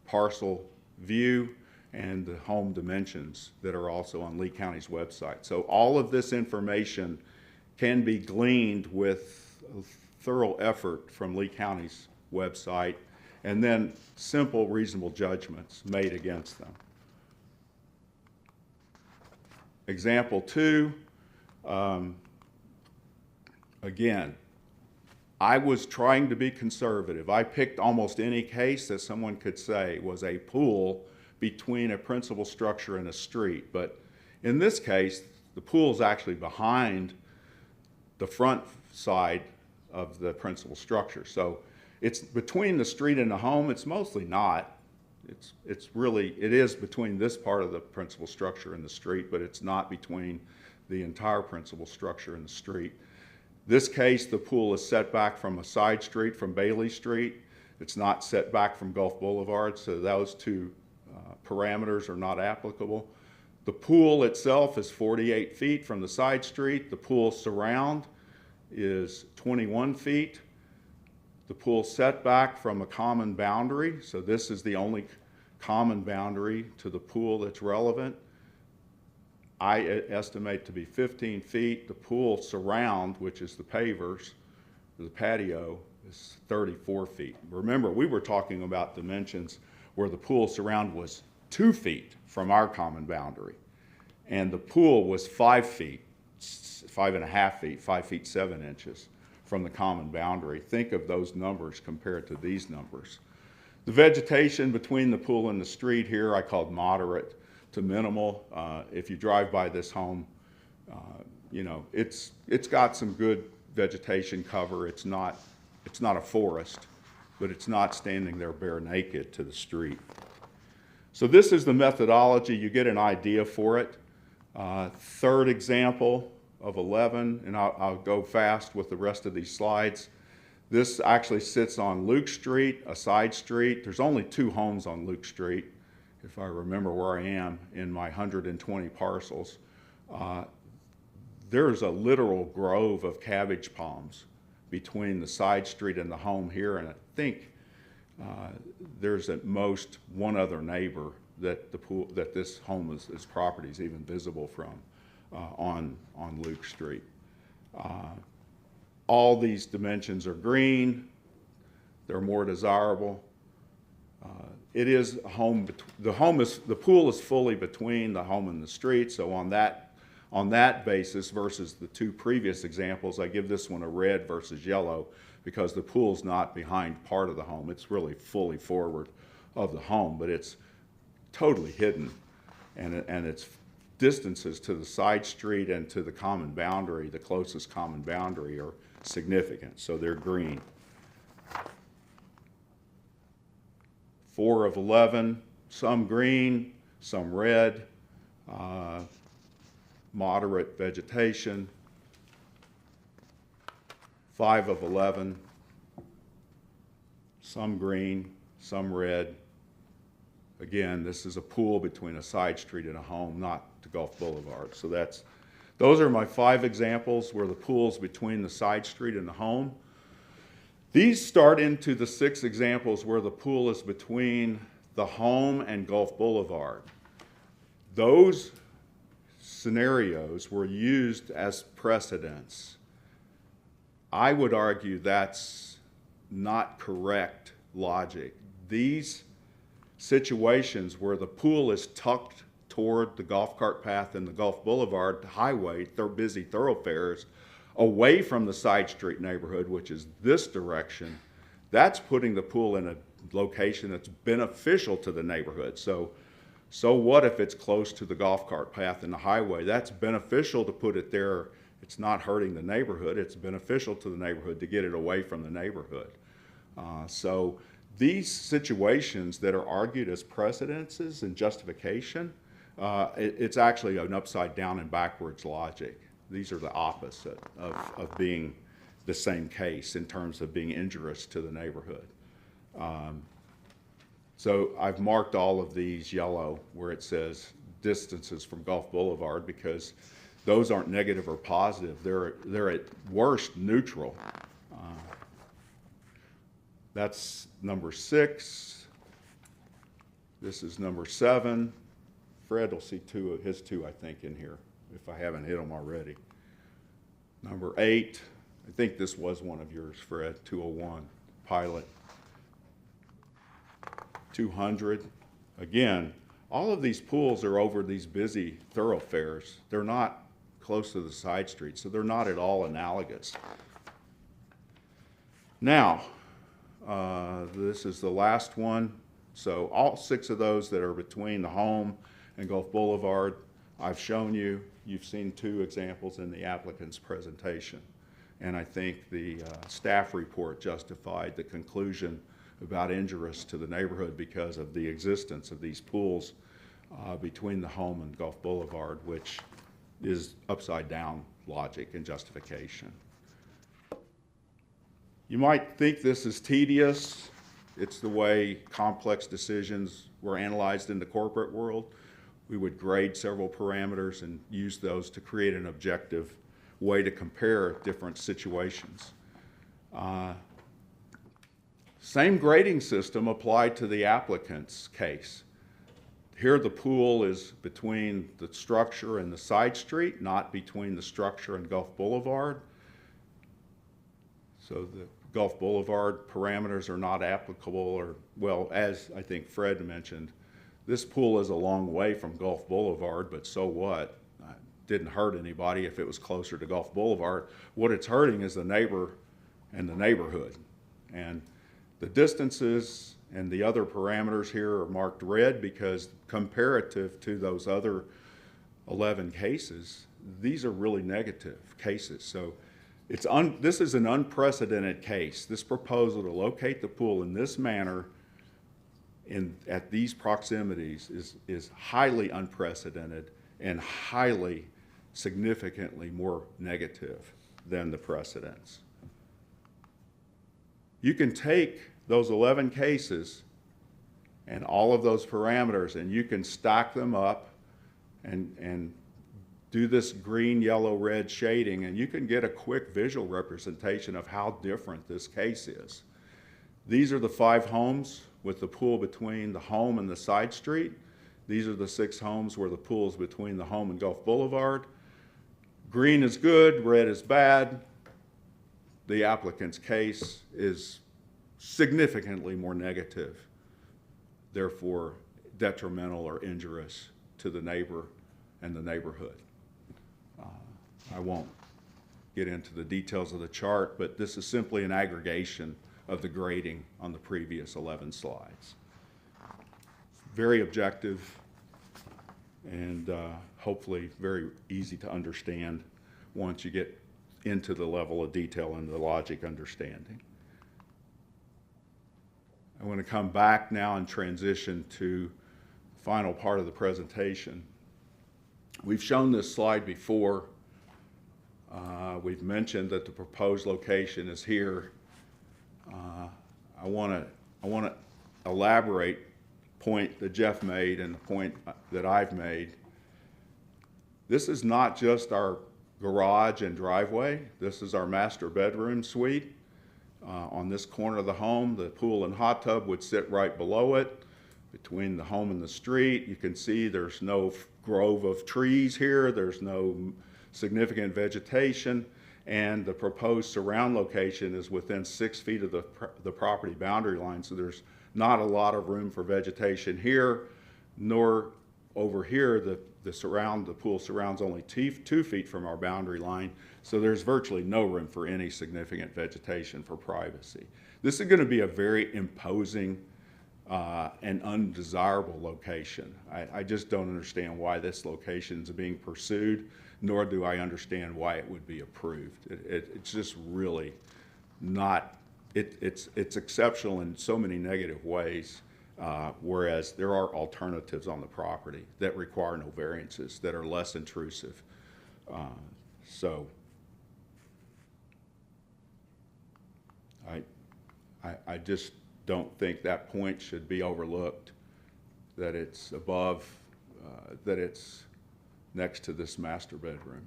parcel view and the home dimensions that are also on Lee County's website. So all of this information can be gleaned with a thorough effort from Lee County's website, and then simple, reasonable judgments made against them. Example 2, again, I was trying to be conservative. I picked almost any case that someone could say was a pool between a principal structure and a street. But in this case, the pool is actually behind the front side of the principal structure. So it's between the street and the home. It's mostly not. It is between this part of the principal structure and the street, but it's not between the entire principal structure and the street. This case, the pool is set back from a side street, from Bailey Street. It's not set back from Gulf Boulevard, so those 2 parameters are not applicable. The pool itself is 48 feet from the side street. The pool surround is 21 feet. The pool setback from a common boundary, so this is the only common boundary to the pool that's relevant, I estimate to be 15 feet. The pool surround, which is the pavers, the patio, is 34 feet. Remember, we were talking about dimensions where the pool surround was 2 feet from our common boundary, and the pool was 5 feet, 5.5 feet, 5 feet 7 inches from the common boundary. Think of those numbers compared to these numbers. The vegetation between the pool and the street here I called moderate to minimal. If you drive by this home, it's got some good vegetation cover. It's not a forest, but it's not standing there bare naked to the street. So this is the methodology. You get an idea for it. Third example of 11, and I'll go fast with the rest of these slides. This actually sits on Luke Street, a side street. There's only 2 homes on Luke Street, if I remember where I am in my 120 parcels. There's a literal grove of cabbage palms between the side street and the home here, and I think there's at most one other neighbor that this home is property is even visible from on Luke Street. All these dimensions are green. They're more desirable. it is a home, the pool is fully between the home and the street, so on that basis versus the two previous examples, I give this one a red versus yellow because the pool's not behind part of the home. It's really fully forward of the home, but it's totally hidden, and its distances to the side street and to the common boundary, the closest common boundary, are significant, so they're green. 4 of 11, some green, some red, moderate vegetation. 5 of 11, some green, some red. Again, this is a pool between a side street and a home, not the Gulf Boulevard. So those are my 5 examples where the pool's between the side street and the home. These start into the 6 examples where the pool is between the home and Gulf Boulevard. Those scenarios were used as precedents. I would argue that's not correct logic. These situations where the pool is tucked toward the golf cart path and the Gulf Boulevard highway, they're busy thoroughfares, away from the side street neighborhood, which is this direction, that's putting the pool in a location that's beneficial to the neighborhood. So what if it's close to the golf cart path and the highway? That's beneficial to put it there. It's not hurting the neighborhood. It's beneficial to the neighborhood to get it away from the neighborhood. So these situations that are argued as precedences and justification, it's actually an upside down and backwards logic. These are the opposite of being the same case in terms of being injurious to the neighborhood. So I've marked all of these yellow where it says distances from Gulf Boulevard because those aren't negative or positive. They're at worst neutral. That's number 6. This is number 7. Fred will see his two, I think, in here, if I haven't hit them already. Number 8, I think this was one of yours, Fred, 201, Pilot. 200, again, all of these pools are over these busy thoroughfares. They're not close to the side street, so they're not at all analogous. Now, this is the last one. So all 6 of those that are between the home and Gulf Boulevard, I've shown you. You've seen 2 examples in the applicant's presentation. And I think the staff report justified the conclusion about injurious to the neighborhood because of the existence of these pools between the home and Gulf Boulevard, which is upside down logic and justification. You might think this is tedious. It's the way complex decisions were analyzed in the corporate world. We would grade several parameters and use those to create an objective way to compare different situations. Same grading system applied to the applicant's case. Here the pool is between the structure and the side street, not between the structure and Gulf Boulevard. So the Gulf Boulevard parameters are not applicable, or, well, as I think Fred mentioned, this pool is a long way from Gulf Boulevard, but so what? It didn't hurt anybody if it was closer to Gulf Boulevard. What it's hurting is the neighbor and the neighborhood. And the distances and the other parameters here are marked red because comparative to those other 11 cases, these are really negative cases. So this is an unprecedented case. This proposal to locate the pool in this manner at these proximities is highly unprecedented and highly significantly more negative than the precedents. You can take those 11 cases and all of those parameters and you can stack them up and do this green, yellow, red shading, and you can get a quick visual representation of how different this case is. These are the 5 homes with the pool between the home and the side street. These are the 6 homes where the pool is between the home and Gulf Boulevard. Green is good, red is bad. The applicant's case is significantly more negative therefore detrimental or injurious to the neighbor and the neighborhood. I won't get into the details of the chart, but this is simply an aggregation of the grading on the previous 11 slides. Very objective and hopefully very easy to understand once you get into the level of detail and the logic understanding. I want to come back now and transition to the final part of the presentation. We've shown this slide before. We've mentioned that the proposed location is here. I want to elaborate the point that Jeff made and the point that I've made. This is not just our garage and driveway. This is our master bedroom suite. On this corner of the home, the pool and hot tub would sit right below it. Between the home and the street, you can see there's no grove of trees here. There's no significant vegetation, and the proposed surround location is within 6 feet of the property boundary line, so there's not a lot of room for vegetation here, nor over here. The pool surrounds only 2 feet from our boundary line, so there's virtually no room for any significant vegetation for privacy. This is going to be a very imposing and undesirable location. I just don't understand why this location is being pursued, nor do I understand why it would be approved. It's just really not, it's exceptional in so many negative ways, whereas there are alternatives on the property that require no variances, that are less intrusive. So I just don't think that point should be overlooked, that it's above, that it's next to this master bedroom,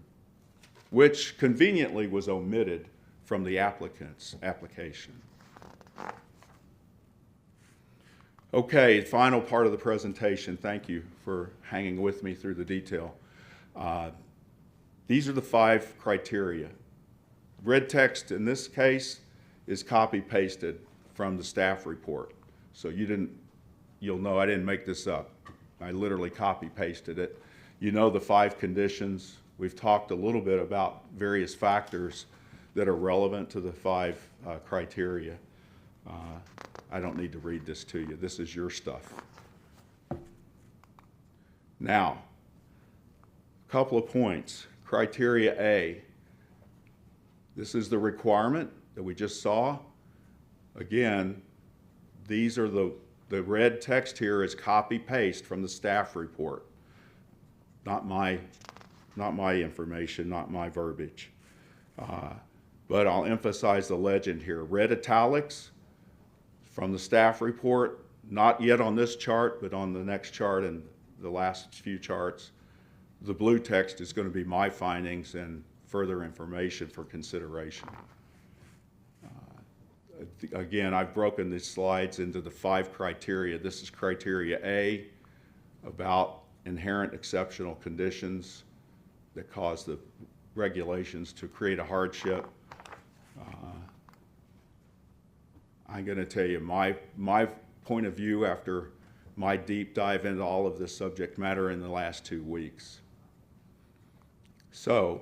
which conveniently was omitted from the applicant's application. Okay, final part of the presentation. Thank you for hanging with me through the detail. These are the 5 criteria. Red text in this case is copy-pasted from the staff report. So you'll know I didn't make this up. I literally copy-pasted it. You know the 5 conditions. We've talked a little bit about various factors that are relevant to the 5 criteria. I don't need to read this to you. This is your stuff. Now, a couple of points. Criteria A. This is the requirement that we just saw. Again, these are the red text here is copy-paste from the staff report. Not my information, not my verbiage. But I'll emphasize the legend here. Red italics from the staff report, not yet on this chart, but on the next chart and the last few charts. The blue text is going to be my findings and further information for consideration. Again, I've broken these slides into the 5 criteria. This is criteria A, about inherent exceptional conditions that cause the regulations to create a hardship. I'm going to tell you my point of view after my deep dive into all of this subject matter in the last 2 weeks. So,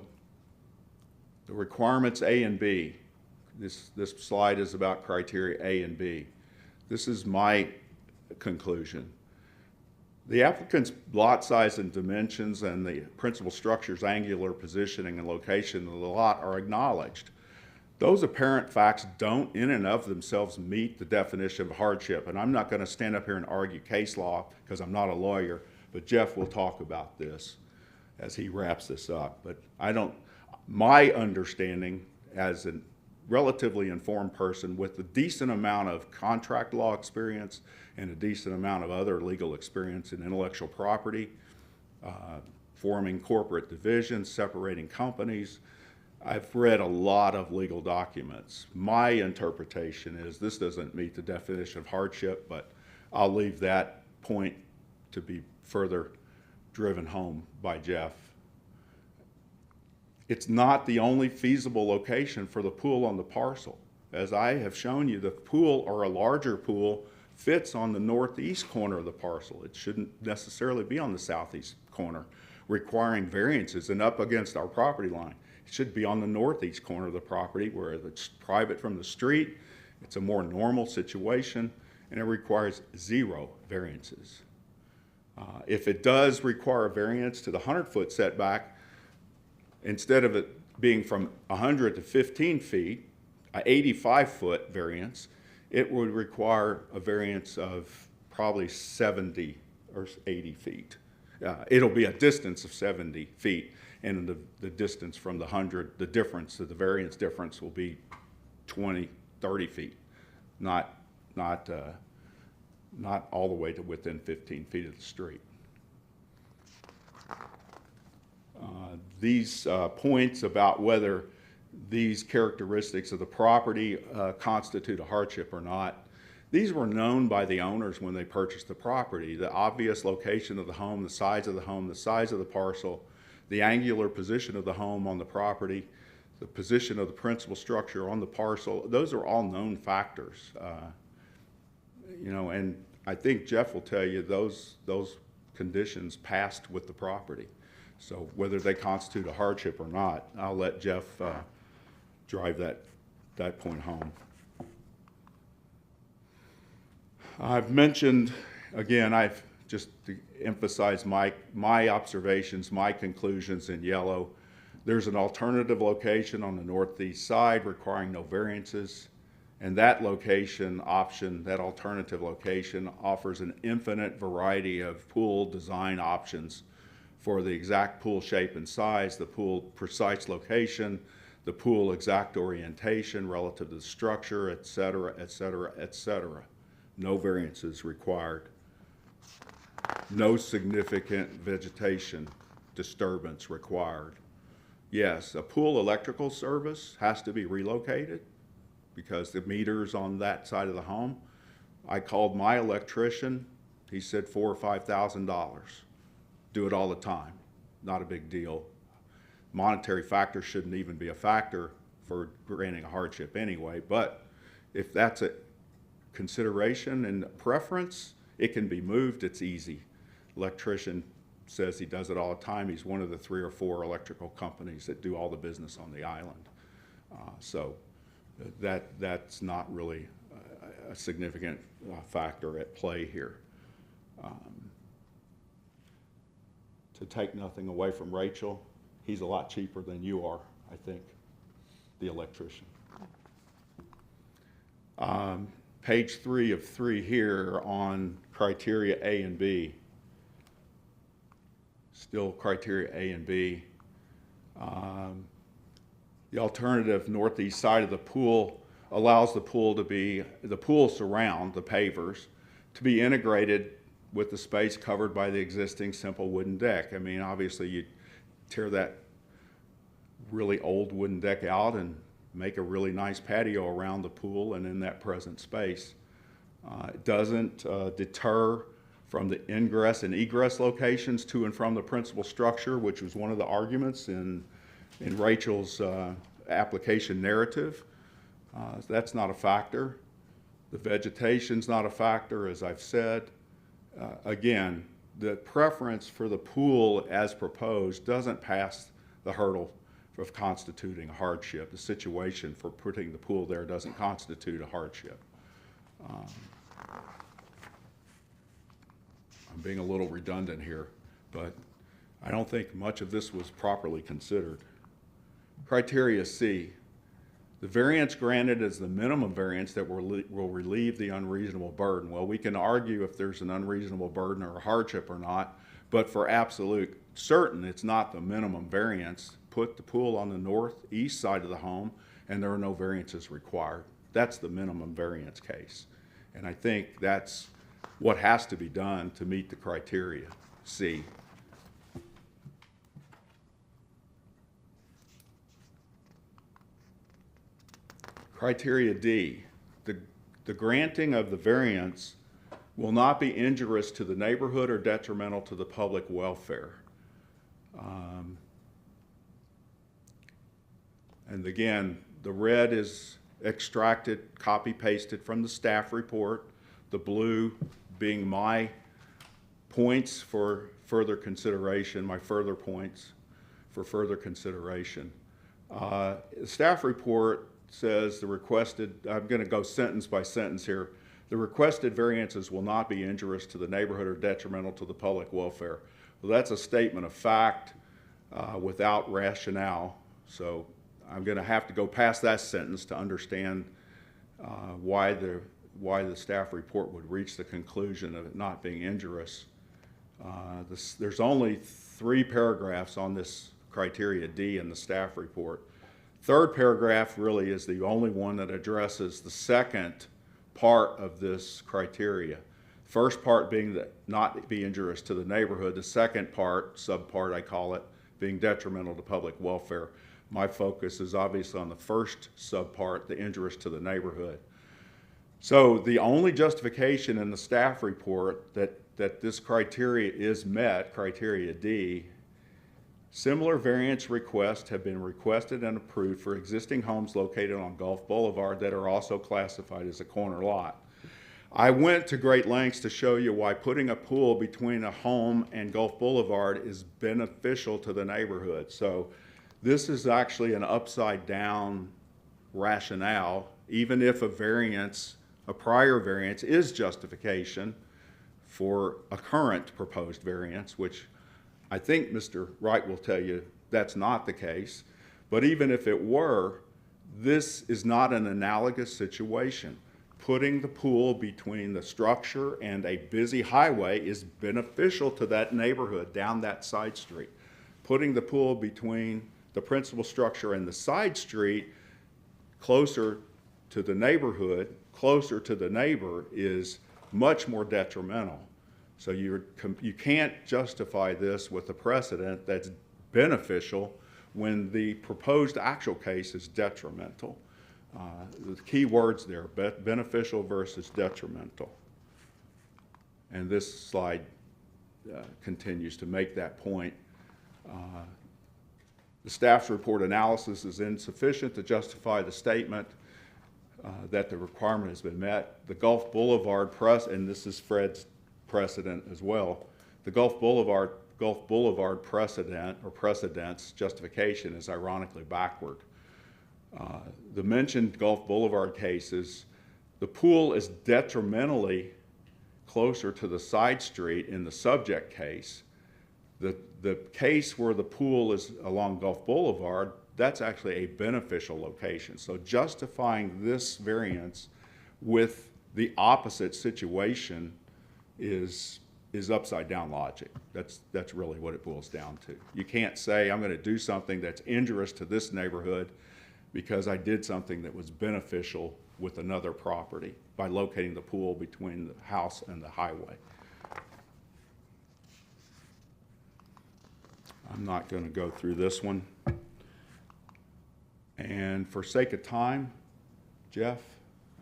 the requirements A and B. This slide is about criteria A and B. This is my conclusion. The applicant's lot size and dimensions and the principal structure's angular positioning and location of the lot are acknowledged. Those apparent facts don't in and of themselves meet the definition of hardship. And I'm not going to stand up here and argue case law because I'm not a lawyer, but Jeff will talk about this as he wraps this up. But my understanding as a relatively informed person with a decent amount of contract law experience and a decent amount of other legal experience in intellectual property, forming corporate divisions, separating companies, I've read a lot of legal documents. My interpretation is this doesn't meet the definition of hardship, but I'll leave that point to be further driven home by Jeff. It's not the only feasible location for the pool on the parcel. As I have shown you, the pool or a larger pool fits on the northeast corner of the parcel. It shouldn't necessarily be on the southeast corner, requiring variances and up against our property line. It should be on the northeast corner of the property where it's private from the street. It's a more normal situation, and it requires 0 variances. If it does require a variance to the 100-foot setback, instead of it being from 100 to 15 feet, an 85-foot variance, it would require a variance of probably 70 or 80 feet. It'll be a distance of 70 feet, and the distance from the 100, the difference, the variance difference will be 20, 30 feet, not all the way to within 15 feet of the street. These points about whether these characteristics of the property constitute a hardship or not, these were known by the owners when they purchased the property. The obvious location of the home, the size of the home, the size of the parcel, the angular position of the home on the property, the position of the principal structure on the parcel, those are all known factors. You know, and I think Jeff will tell you those conditions passed with the property. So whether they constitute a hardship or not, I'll let Jeff drive that point home. I've mentioned, again, I've just to emphasize my observations, my conclusions in yellow. There's an alternative location on the northeast side requiring no variances. And that location option, that alternative location, offers an infinite variety of pool design options for the exact pool shape and size, the pool precise location, the pool exact orientation relative to the structure, et cetera, et cetera, et cetera. No variances required. No significant vegetation disturbance required. Yes, a pool electrical service has to be relocated because the meters on that side of the home. I called my electrician. He said $4,000 or $5,000. Do it all the time. Not a big deal. Monetary factor shouldn't even be a factor for granting a hardship anyway, but if that's a consideration and preference, it can be moved. It's easy. Electrician says he does it all the time. He's one of the 3 or 4 electrical companies that do all the business on the island. So that's not really a significant factor at play here. To take nothing away from Rachel, he's a lot cheaper than you are, I think, the electrician. Page 3 of 3 here on criteria A and B. Still criteria A and B. The alternative northeast side of the pool allows the pool surround, the pavers, to be integrated with the space covered by the existing simple wooden deck. I mean, obviously you tear that really old wooden deck out and make a really nice patio around the pool and in that present space. It doesn't deter from the ingress and egress locations to and from the principal structure, which was one of the arguments in Rachel's application narrative. That's not a factor. The vegetation's not a factor, as I've said. Again, the preference for the pool as proposed doesn't pass the hurdle of constituting a hardship. The situation for putting the pool there doesn't constitute a hardship. I'm being a little redundant here, but I don't think much of this was properly considered. Criteria C. The variance granted is the minimum variance that will relieve the unreasonable burden. Well, we can argue if there's an unreasonable burden or a hardship or not, but for absolute certain, it's not the minimum variance. Put the pool on the northeast side of the home, and there are no variances required. That's the minimum variance case. And I think that's what has to be done to meet the criteria C. Criteria D, the granting of the variance will not be injurious to the neighborhood or detrimental to the public welfare. And again, the red is extracted, copy-pasted from the staff report. the blue being my points for further consideration, my further points for further consideration. The staff report says the requested, I'm going to go sentence by sentence here, the requested variances will not be injurious to the neighborhood or detrimental to the public welfare. Well, that's a statement of fact without rationale, so I'm going to have to go past that sentence to understand why the staff report would reach the conclusion of it not being injurious. There's only 3 paragraphs on this criteria D in the staff report. Third paragraph really is the only one that addresses the second part of this criteria. First part being that not be injurious to the neighborhood. The second part, subpart I call it, being detrimental to public welfare. My focus is obviously on the first subpart, the injurious to the neighborhood. So the only justification in the staff report that this criteria is met, criteria D, similar variance requests have been requested and approved for existing homes located on Gulf Boulevard that are also classified as a corner lot. I went to great lengths to show you why putting a pool between a home and Gulf Boulevard is beneficial to the neighborhood. So this is actually an upside down rationale, even if a variance, a prior variance is justification for a current proposed variance, which I think Mr. Wright will tell you that's not the case. But even if it were, this is not an analogous situation. Putting the pool between the structure and a busy highway is beneficial to that neighborhood down that side street. Putting the pool between the principal structure and the side street closer to the neighborhood, closer to the neighbor, is much more detrimental. So you can't justify this with a precedent that's beneficial when the proposed actual case is detrimental. The key words there, beneficial versus detrimental. And this slide continues to make that point. The staff's report analysis is insufficient to justify the statement that the requirement has been met. The Gulf Boulevard and this is Fred's precedent as well, the Gulf Boulevard precedent or precedent's justification is ironically backward. The mentioned Gulf Boulevard cases, the pool is detrimentally closer to the side street in the subject case. The case where the pool is along Gulf Boulevard, that's actually a beneficial location. So justifying this variance with the opposite situation is upside down logic. That's really what it boils down to. You can't say I'm going to do something that's injurious to this neighborhood because I did something that was beneficial with another property by locating the pool between the house and the highway. I'm not going to go through this one. And for sake of time, Jeff,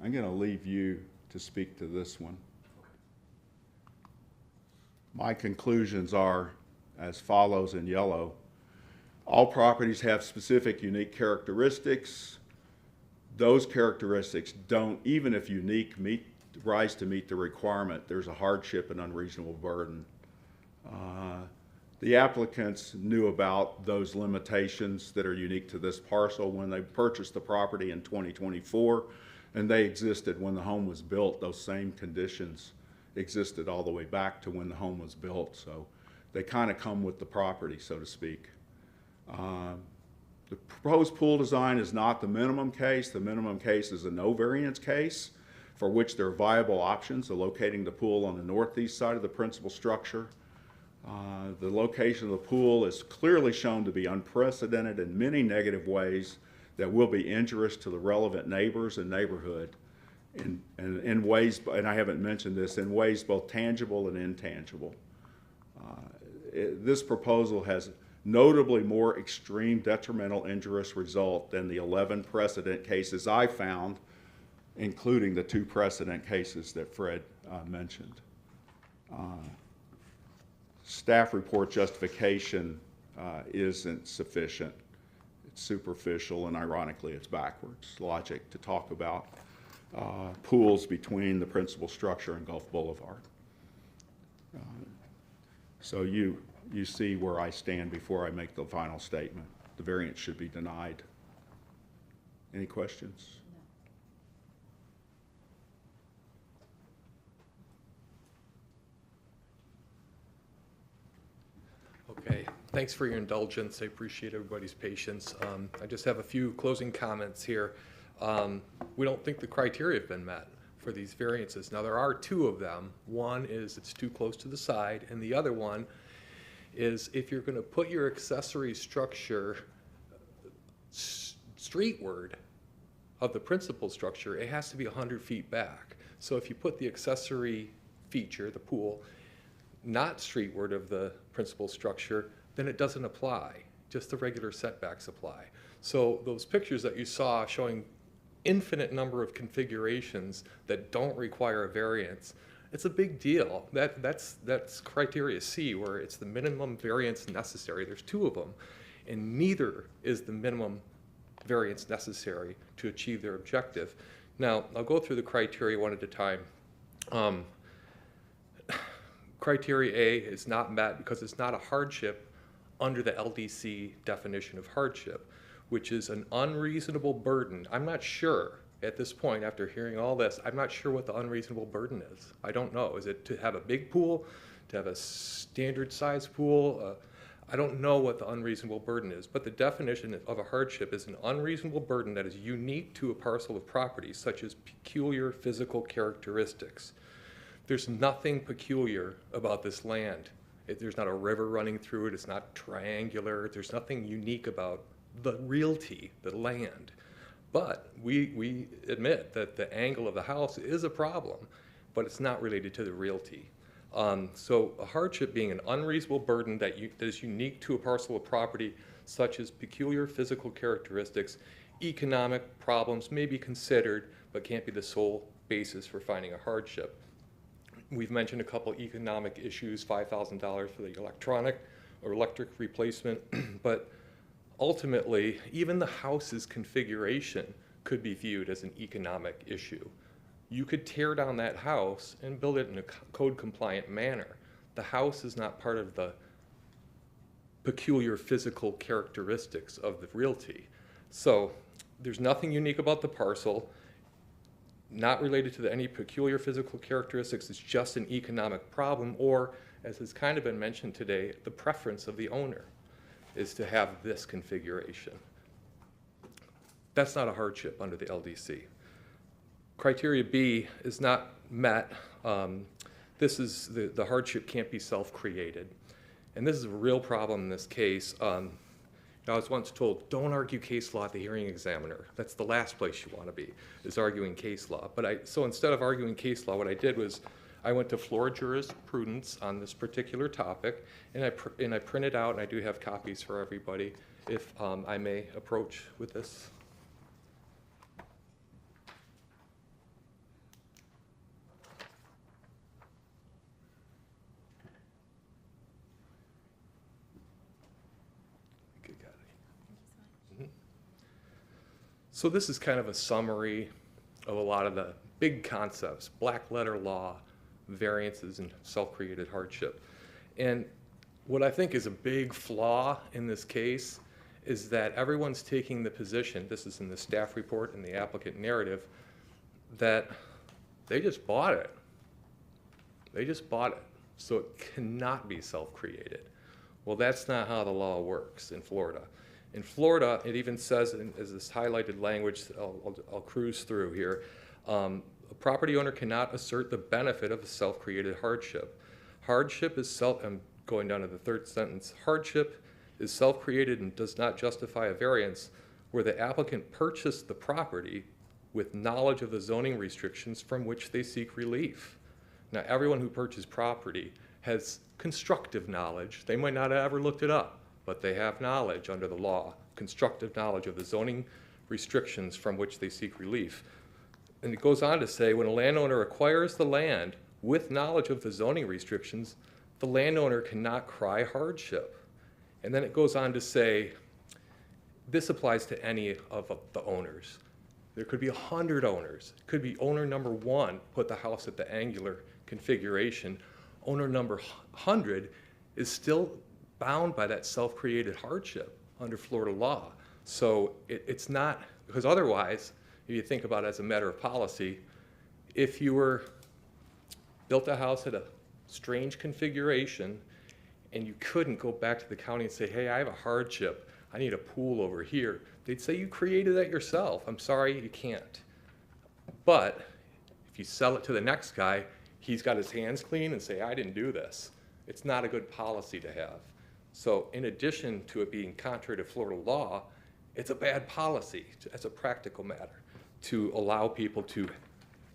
I'm going to leave you to speak to this one. My conclusions are as follows in yellow. All properties have specific unique characteristics. Those characteristics don't, even if unique, rise to meet the requirement. There's a hardship and unreasonable burden. The applicants knew about those limitations that are unique to this parcel when they purchased the property in 2024, and they existed when the home was built. Those same conditions existed all the way back to when the home was built, so they kind of come with the property, so to speak. The proposed pool design is not the minimum case. The minimum case is a no variance case for which there are viable options of locating the pool on the northeast side of the principal structure. The location of the pool is clearly shown to be unprecedented in many negative ways that will be injurious to the relevant neighbors and neighborhood in ways, and I haven't mentioned this, in ways both tangible and intangible. This proposal has notably more extreme detrimental injurious result than the 11 precedent cases I found, including the 2 precedent cases that Fred mentioned. Staff report justification isn't sufficient. It's superficial, and ironically, it's backwards logic to talk about. pools between the principal structure and Gulf Boulevard. So you see where I stand before I make the final statement. The variance should be denied. Any questions? Okay, thanks for your indulgence. I appreciate everybody's patience. I just have a few closing comments here. We don't think the criteria have been met for these variances. Now, there are two of them. One is it's too close to the side, and the other one is if you're going to put your accessory structure streetward of the principal structure, it has to be 100 feet back. So if you put the accessory feature, the pool, not streetward of the principal structure, then it doesn't apply. Just the regular setbacks apply. So those pictures that you saw showing infinite number of configurations that don't require a variance, it's a big deal. That's criteria C, where it's the minimum variance necessary. There's two of them, and neither is the minimum variance necessary to achieve their objective. Now, I'll go through the criteria one at a time. Criteria A is not met because it's not a hardship under the LDC definition of hardship, which is an unreasonable burden. I'm not sure at this point, after hearing all this, I'm not sure what the unreasonable burden is. I don't know. Is it to have a big pool, to have a standard size pool? I don't know what the unreasonable burden is, but the definition of a hardship is an unreasonable burden that is unique to a parcel of property, such as peculiar physical characteristics. There's nothing peculiar about this land. There's not a river running through it. It's not triangular. There's nothing unique about the realty, the land. But we admit that the angle of the house is a problem, but it's not related to the realty. So a hardship being an unreasonable burden that is unique to a parcel of property, such as peculiar physical characteristics, economic problems may be considered, but can't be the sole basis for finding a hardship. We've mentioned a couple economic issues, $5,000 for the electric replacement, but ultimately, even the house's configuration could be viewed as an economic issue. You could tear down that house and build it in a code-compliant manner. The house is not part of the peculiar physical characteristics of the realty. So there's nothing unique about the parcel, not related to any peculiar physical characteristics. It's just an economic problem, or, as has kind of been mentioned today, the preference of the owner is to have this configuration. That's not a hardship under the LDC. Criteria B is not met. This is the hardship can't be self-created. And this is a real problem in this case. I was once told, don't argue case law at the hearing examiner. That's the last place you want to be, is arguing case law. So instead of arguing case law, what I did was I went to Florida jurisprudence on this particular topic, and I printed out, and I do have copies for everybody, if I may approach with this. So this is kind of a summary of a lot of the big concepts, black letter law, variances, and self-created hardship. And what I think is a big flaw in this case is that everyone's taking the position, this is in the staff report and the applicant narrative, that they just bought it. They just bought it. So it cannot be self-created. Well, that's not how the law works in Florida. In Florida, it even says, as this highlighted language, I'll cruise through here, a property owner cannot assert the benefit of a self-created hardship. Hardship is I'm going down to the third sentence, hardship is self-created and does not justify a variance where the applicant purchased the property with knowledge of the zoning restrictions from which they seek relief. Now, everyone who purchased property has constructive knowledge. They might not have ever looked it up, but they have knowledge under the law, constructive knowledge of the zoning restrictions from which they seek relief. And it goes on to say, when a landowner acquires the land with knowledge of the zoning restrictions, the landowner cannot cry hardship. And then it goes on to say, this applies to any of the owners. There could be 100 owners. It could be owner number 1 put the house at the angular configuration. Owner number 100 is still bound by that self-created hardship under Florida law. So it's not, because otherwise, if you think about it as a matter of policy, if you built a house at a strange configuration and you couldn't go back to the county and say, hey, I have a hardship, I need a pool over here, they'd say you created that yourself. I'm sorry, you can't. But if you sell it to the next guy, he's got his hands clean and say, I didn't do this. It's not a good policy to have. So in addition to it being contrary to Florida law, it's a bad policy as a practical matter to allow people to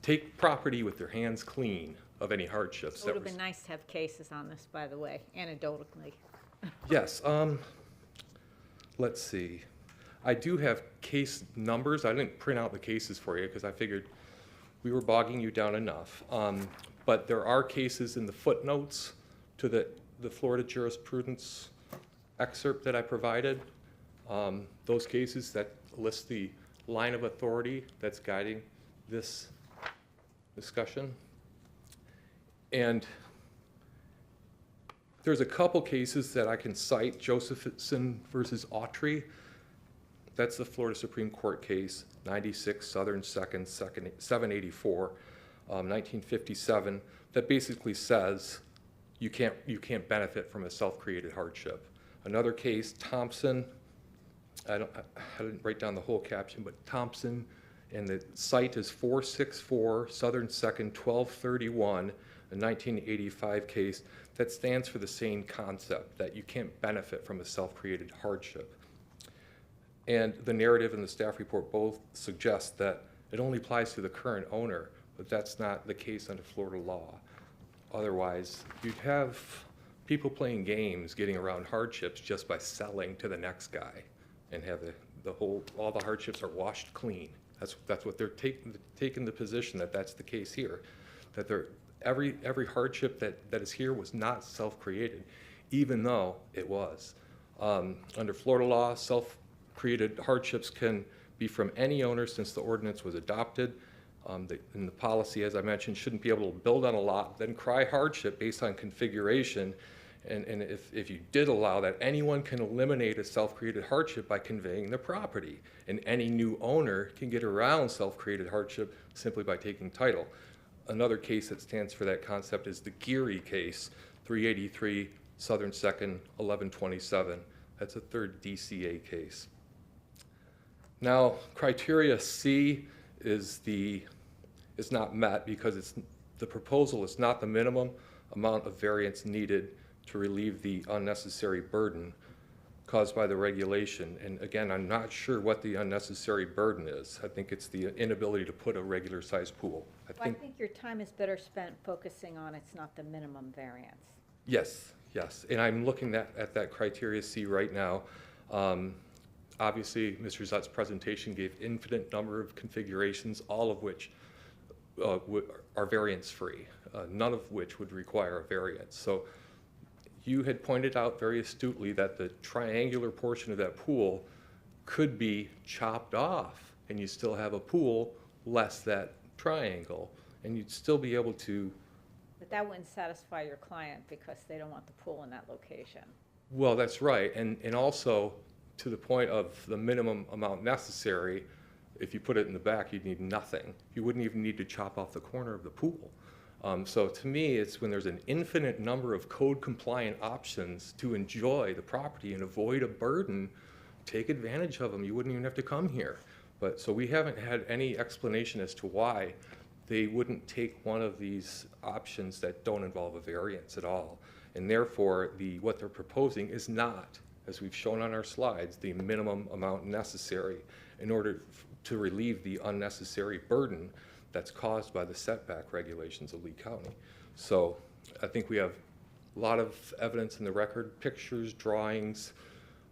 take property with their hands clean of any hardships. It would have been nice to have cases on this, by the way, anecdotally. Yes. Let's see. I do have case numbers. I didn't print out the cases for you because I figured we were bogging you down enough. But there are cases in the footnotes to the Florida jurisprudence excerpt that I provided. Those cases that list the line of authority that's guiding this discussion. And there's a couple cases that I can cite. Josephson versus Autry. That's the Florida Supreme Court case, 96 Southern 2nd, 784, 1957, that basically says you can't benefit from a self-created hardship. Another case, Thompson, I didn't write down the whole caption, but Thompson, and the site is 464 Southern 2nd, 1231, a 1985 case that stands for the same concept, that you can't benefit from a self-created hardship. And the narrative and the staff report both suggest that it only applies to the current owner, but that's not the case under Florida law. Otherwise, you'd have people playing games getting around hardships just by selling to the next guy and have all the hardships are washed clean. That's what they're taking the position that that's the case here, that every hardship that is here was not self-created, even though it was. Under Florida law, self-created hardships can be from any owner since the ordinance was adopted. And the policy, as I mentioned, shouldn't be able to build on a lot, then cry hardship based on configuration. And if you did allow that, anyone can eliminate a self-created hardship by conveying the property. And any new owner can get around self-created hardship simply by taking title. Another case that stands for that concept is the Geary case, 383 Southern 2nd, 1127. That's a third DCA case. Now, criteria C is not met because the proposal is not the minimum amount of variance needed to relieve the unnecessary burden caused by the regulation. And again, I'm not sure what the unnecessary burden is. I think it's the inability to put a regular sized pool. I think your time is better spent focusing on it's not the minimum variance. Yes, yes. And I'm looking at that criteria C right now. Obviously, Mr. Zutt's presentation gave infinite number of configurations, all of which are variance-free, none of which would require a variance. So you had pointed out very astutely that the triangular portion of that pool could be chopped off, and you still have a pool less that triangle, and you'd still be able to. But that wouldn't satisfy your client because they don't want the pool in that location. Well, that's right, and also to the point of the minimum amount necessary, if you put it in the back, you'd need nothing. You wouldn't even need to chop off the corner of the pool. So to me, it's when there's an infinite number of code-compliant options to enjoy the property and avoid a burden, take advantage of them. You wouldn't even have to come here. But so we haven't had any explanation as to why they wouldn't take one of these options that don't involve a variance at all. And therefore, what they're proposing is not, as we've shown on our slides, the minimum amount necessary in order to relieve the unnecessary burden that's caused by the setback regulations of Lee County. So I think we have a lot of evidence in the record, pictures, drawings,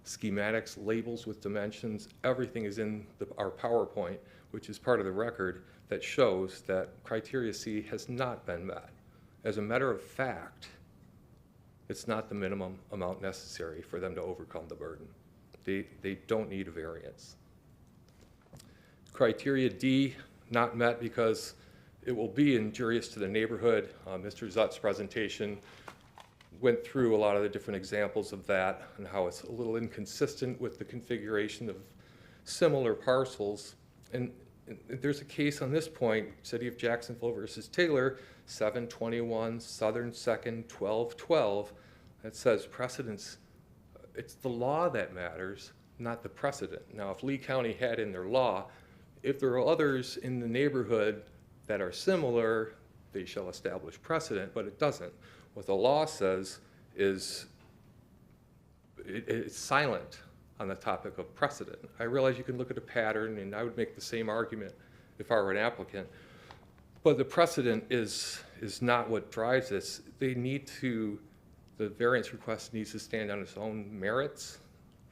schematics, labels with dimensions, everything is in our PowerPoint, which is part of the record, that shows that criteria C has not been met. As a matter of fact, it's not the minimum amount necessary for them to overcome the burden. They don't need a variance. Criteria D, not met because it will be injurious to the neighborhood. Mr. Zutt's presentation went through a lot of the different examples of that and how it's a little inconsistent with the configuration of similar parcels. And there's a case on this point, City of Jacksonville versus Taylor, 721 Southern 2nd 1212, that says precedence, it's the law that matters, not the precedent. Now, if Lee County had in their law, if there are others in the neighborhood that are similar, they shall establish precedent, but it doesn't. What the law says is it's silent on the topic of precedent. I realize you can look at a pattern, and I would make the same argument if I were an applicant, but the precedent is not what drives this. They need to, the variance request needs to stand on its own merits,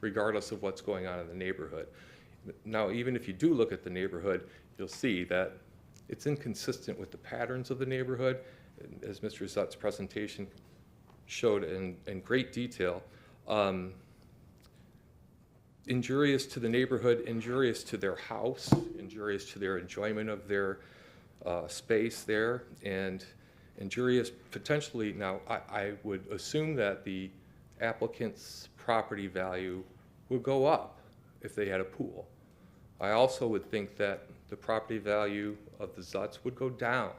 regardless of what's going on in the neighborhood. Now, even if you do look at the neighborhood, you'll see that it's inconsistent with the patterns of the neighborhood, as Mr. Zutt's presentation showed in great detail. Injurious to the neighborhood, injurious to their house, injurious to their enjoyment of their space there, and injurious potentially. Now, I would assume that the applicant's property value would go up if they had a pool. I also would think that the property value of the Zutts would go down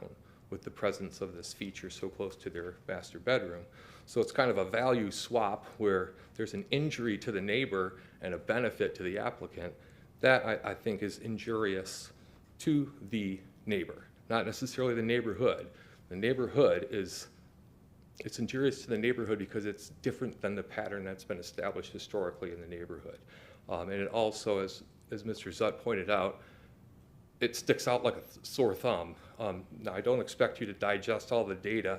with the presence of this feature so close to their master bedroom. So it's kind of a value swap where there's an injury to the neighbor and a benefit to the applicant. That I think is injurious to the neighbor, not necessarily the neighborhood. The neighborhood it's injurious to the neighborhood because it's different than the pattern that's been established historically in the neighborhood. And it also, as Mr. Zutt pointed out, it sticks out like a sore thumb. Now, I don't expect you to digest all the data,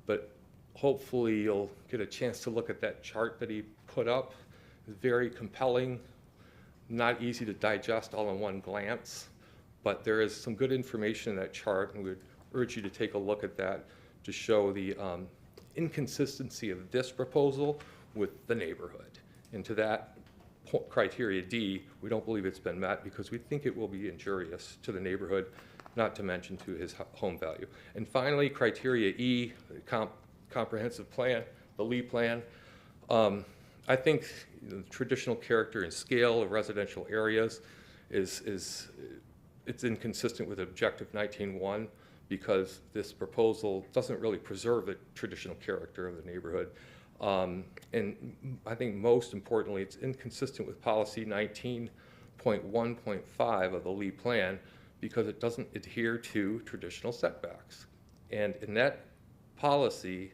but hopefully you'll get a chance to look at that chart that he put up. It's very compelling, not easy to digest all in one glance, but there is some good information in that chart, and we would urge you to take a look at that to show the inconsistency of this proposal with the neighborhood. And to that criteria D, we don't believe it's been met because we think it will be injurious to the neighborhood, not to mention to his home value. And finally, criteria E, the comprehensive plan, the Lee plan. I think the traditional character and scale of residential areas it's inconsistent with Objective 19.1 because this proposal doesn't really preserve the traditional character of the neighborhood. And I think most importantly, it's inconsistent with policy 19.1.5 of the Lee plan because it doesn't adhere to traditional setbacks. And in that policy,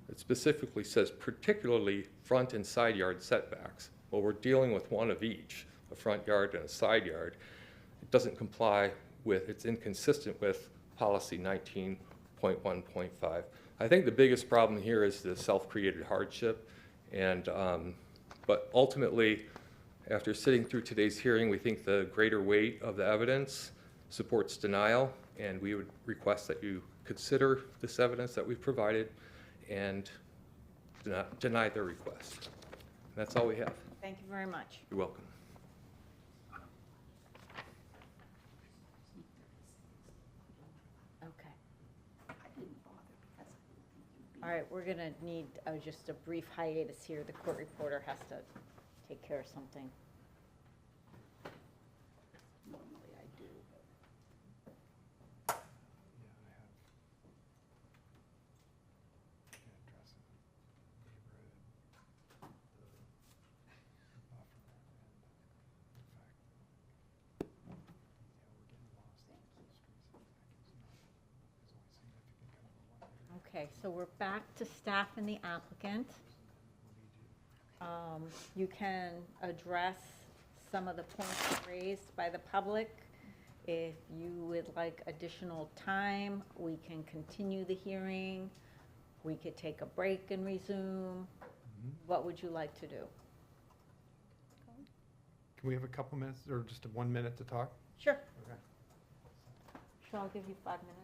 it specifically says particularly front and side yard setbacks. Well, we're dealing with one of each, a front yard and a side yard. It doesn't comply with, it's inconsistent with policy 19.1.5. I think the biggest problem here is the self-created hardship. And, but ultimately, after sitting through today's hearing, we think the greater weight of the evidence supports denial, and we would request that you consider this evidence that we've provided and deny their request. That's all we have. Thank you very much. You're welcome. Okay. All right, we're going to need just a brief hiatus here. The court reporter has to take care of something. Normally I do, Okay, so we're back to staff and the applicant. You can address some of the points raised by the public. If you would like additional time, we can continue the hearing. We could take a break and resume. What would you like to do? Can we have a couple minutes or just 1 minute to talk? Sure. Okay. Sure, I'll give you 5 minutes.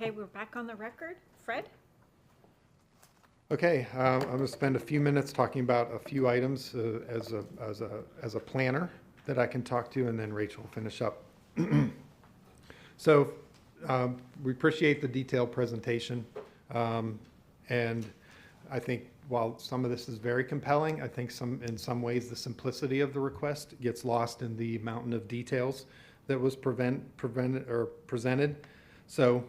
Okay, we're back on the record. Fred? Okay, I'm going to spend a few minutes talking about a few items as a planner that I can talk to, and then Rachel will finish up. So we appreciate the detailed presentation, and I think while some of this is very compelling, I think in some ways the simplicity of the request gets lost in the mountain of details that was presented. So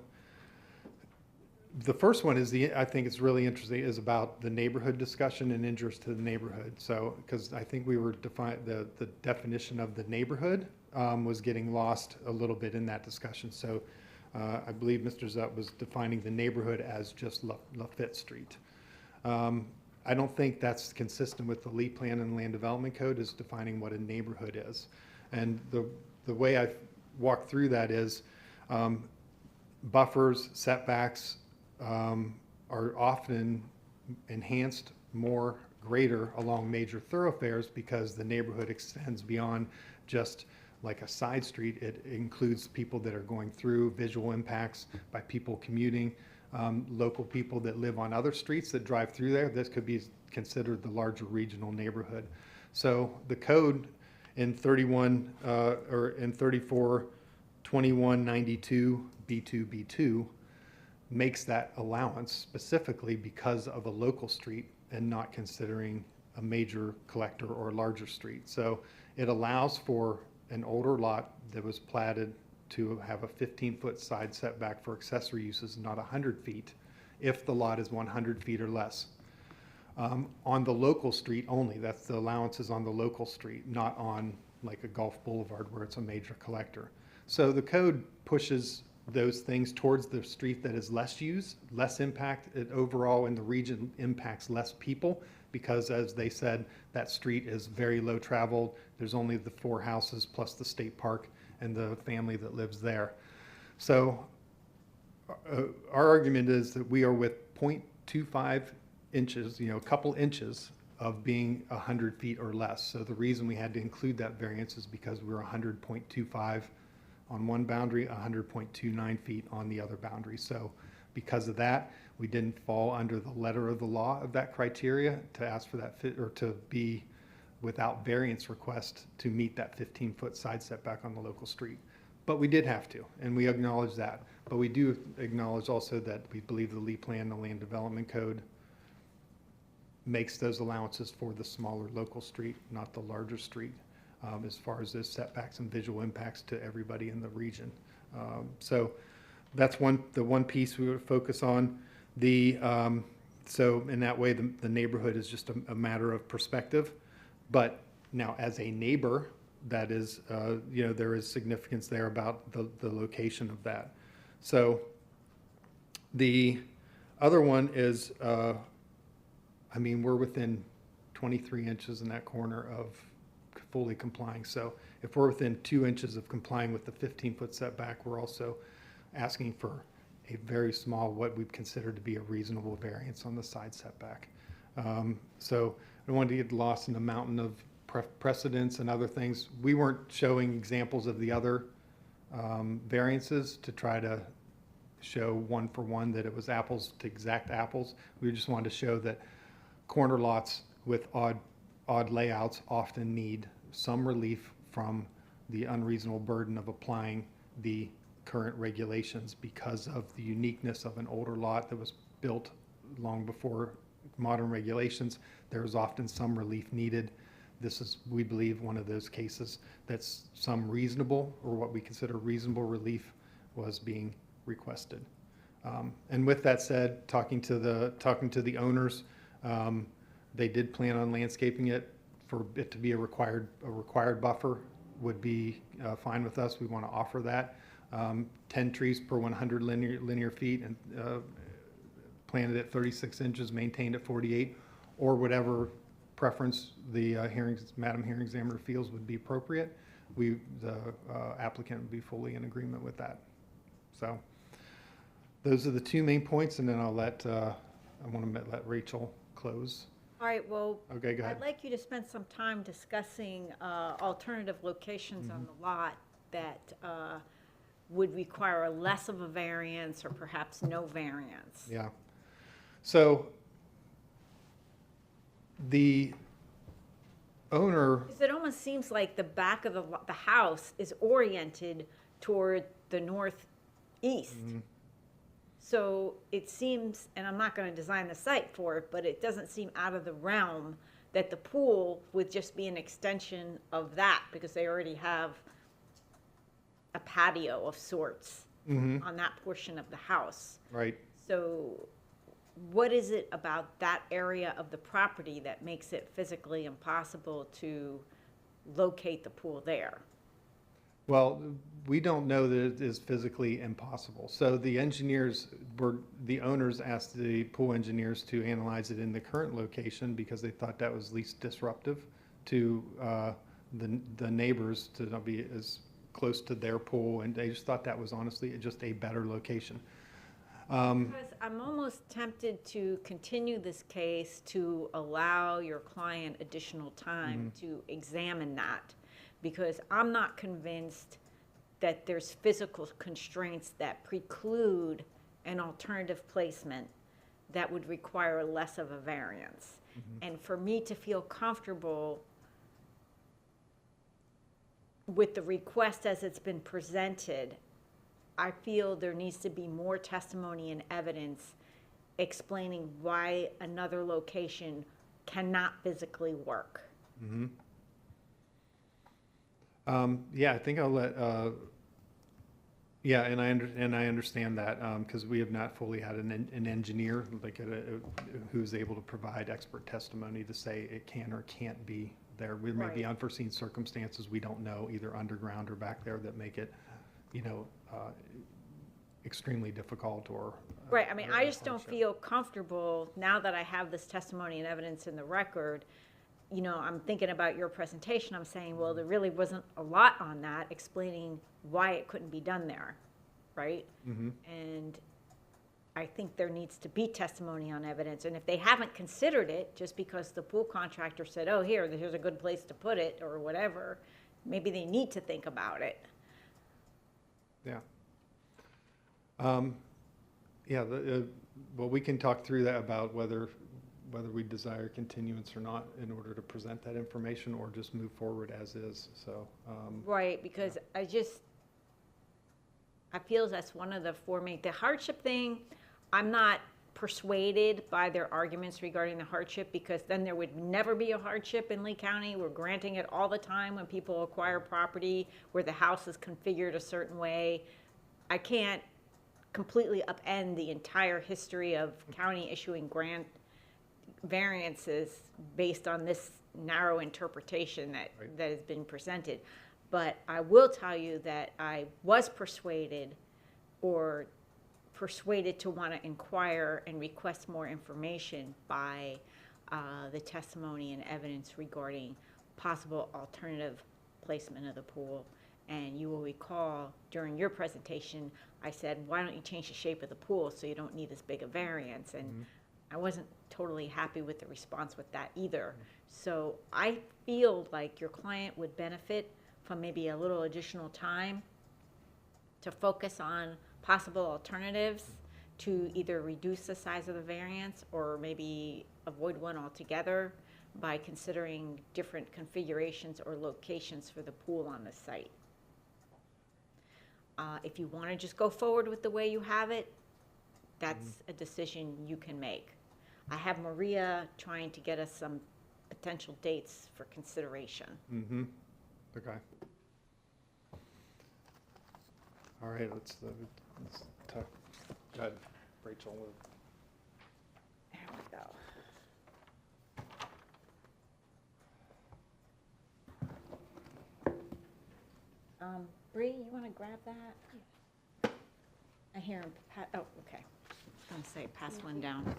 the first one is I think it's really interesting, is about the neighborhood discussion and injurious to the neighborhood. So, because I think we were the definition of the neighborhood was getting lost a little bit in that discussion. So I believe Mr. Zutt was defining the neighborhood as just Lafitte Street. I don't think that's consistent with the Lee Plan and Land Development Code, is defining what a neighborhood is. And the way I walk through that is buffers, setbacks are often enhanced greater along major thoroughfares because the neighborhood extends beyond just like a side street. It includes people that are going through, visual impacts by people commuting, local people that live on other streets that drive through there. This could be considered the larger regional neighborhood. So the code in 342192 B2B2 makes that allowance specifically because of a local street and not considering a major collector or larger street. So it allows for an older lot that was platted to have a 15-foot side setback for accessory uses, not 100 feet, if the lot is 100 feet or less. On the local street only, that's the allowances on the local street, not on like a golf boulevard where it's a major collector. So the code pushes those things towards the street that is less used, less impact. It overall in the region impacts less people because, as they said, that street is very low traveled. There's only the 4 houses plus the state park and the family that lives there. So our argument is that we are with 0.25 inches, a couple inches of being 100 feet or less. So the reason we had to include that variance is because we were 100.25 on one boundary, 100.29 feet on the other boundary. So because of that, we didn't fall under the letter of the law of that criteria to ask for that fit, or to be without variance request to meet that 15-foot side setback on the local street. But we did have to, and we acknowledge that. But we do acknowledge also that we believe the Lee Plan, the Land Development Code, makes those allowances for the smaller local street, not the larger street, as far as those setbacks and visual impacts to everybody in the region. So that's the one piece we would focus on. So in that way, the neighborhood is just a matter of perspective. But now, as a neighbor, that is, there is significance there about the location of that. So the other one is, we're within 23 inches in that corner of fully complying. So if we're within 2 inches of complying with the 15-foot setback, we're also asking for a very small, what we'd consider to be a reasonable variance on the side setback. So I don't want to get lost in the mountain of precedents and other things. We weren't showing examples of the other variances to try to show one for one that it was apples to exact apples. We just wanted to show that corner lots with odd layouts often need some relief from the unreasonable burden of applying the current regulations because of the uniqueness of an older lot that was built long before modern regulations. There is often some relief needed. This is, we believe, one of those cases that's some reasonable, or what we consider reasonable relief, was being requested. And with that said, talking to the owners, they did plan on landscaping it. For it to be a required buffer would be fine with us. We want to offer that. 10 trees per 100 linear feet, and planted at 36 inches, maintained at 48, or whatever preference the Madam Hearing Examiner feels would be appropriate. The applicant would be fully in agreement with that. So those are the 2 main points, and then I want to let Rachel close. All right, well, Okay, go ahead. I'd like you to spend some time discussing alternative locations on the lot that would require less of a variance or perhaps no variance. Yeah. So the owner, Because it almost seems like the back of the house is oriented toward the northeast. So it seems, and I'm not going to design the site for it, but it doesn't seem out of the realm that the pool would just be an extension of that, because they already have a patio of sorts on that portion of the house. right? So what is it about that area of the property that makes it physically impossible to locate the pool there? Well, we don't know that it is physically impossible. So the owners asked the pool engineers to analyze it in the current location because they thought that was least disruptive to the neighbors, to not be as close to their pool, and they just thought that was honestly just a better location. Because I'm almost tempted to continue this case to allow your client additional time to examine that, because I'm not convinced that there's physical constraints that preclude an alternative placement that would require less of a variance. And for me to feel comfortable with the request as it's been presented, I feel there needs to be more testimony and evidence explaining why another location cannot physically work. Yeah, I think I'll let, yeah, and I understand that, because we have not fully had an engineer, like, who's able to provide expert testimony to say it can or can't be there. There may be Right. unforeseen circumstances we don't know, either underground or back there, that make it, extremely difficult or. Right, I mean, I a just don't hardship. feel comfortable, now that I have this testimony and evidence in the record, I'm thinking about your presentation, I'm saying, well, there really wasn't a lot on that explaining why it couldn't be done there, right? And I think there needs to be testimony on evidence, and if they haven't considered it, just because the pool contractor said, oh, here's a good place to put it, or whatever, maybe they need to think about it. Yeah. Yeah, well, we can talk through that about whether we desire continuance or not in order to present that information, or just move forward as is, so. Right, because I feel that's one of the the hardship thing, I'm not persuaded by their arguments regarding the hardship, because then there would never be a hardship in Lee County. We're granting it all the time when people acquire property where the house is configured a certain way. I can't completely upend the entire history of county issuing grant variances based on this narrow interpretation that has been presented. But I will tell you that I was persuaded to want to inquire and request more information by the testimony and evidence regarding possible alternative placement of the pool. And you will recall during your presentation, I said, why don't you change the shape of the pool so you don't need as big a variance? And I wasn't totally happy with the response with that either. So I feel like your client would benefit from maybe a little additional time to focus on possible alternatives to either reduce the size of the variance or maybe avoid one altogether by considering different configurations or locations for the pool on the site. If you want to just go forward with the way you have it, that's a decision you can make. I have Maria trying to get us some potential dates for consideration. Okay. All right, let's talk. Go ahead, Rachel. There we go. Bree, you want to grab that? I hear him. Oh, okay. I was going to say, pass one down.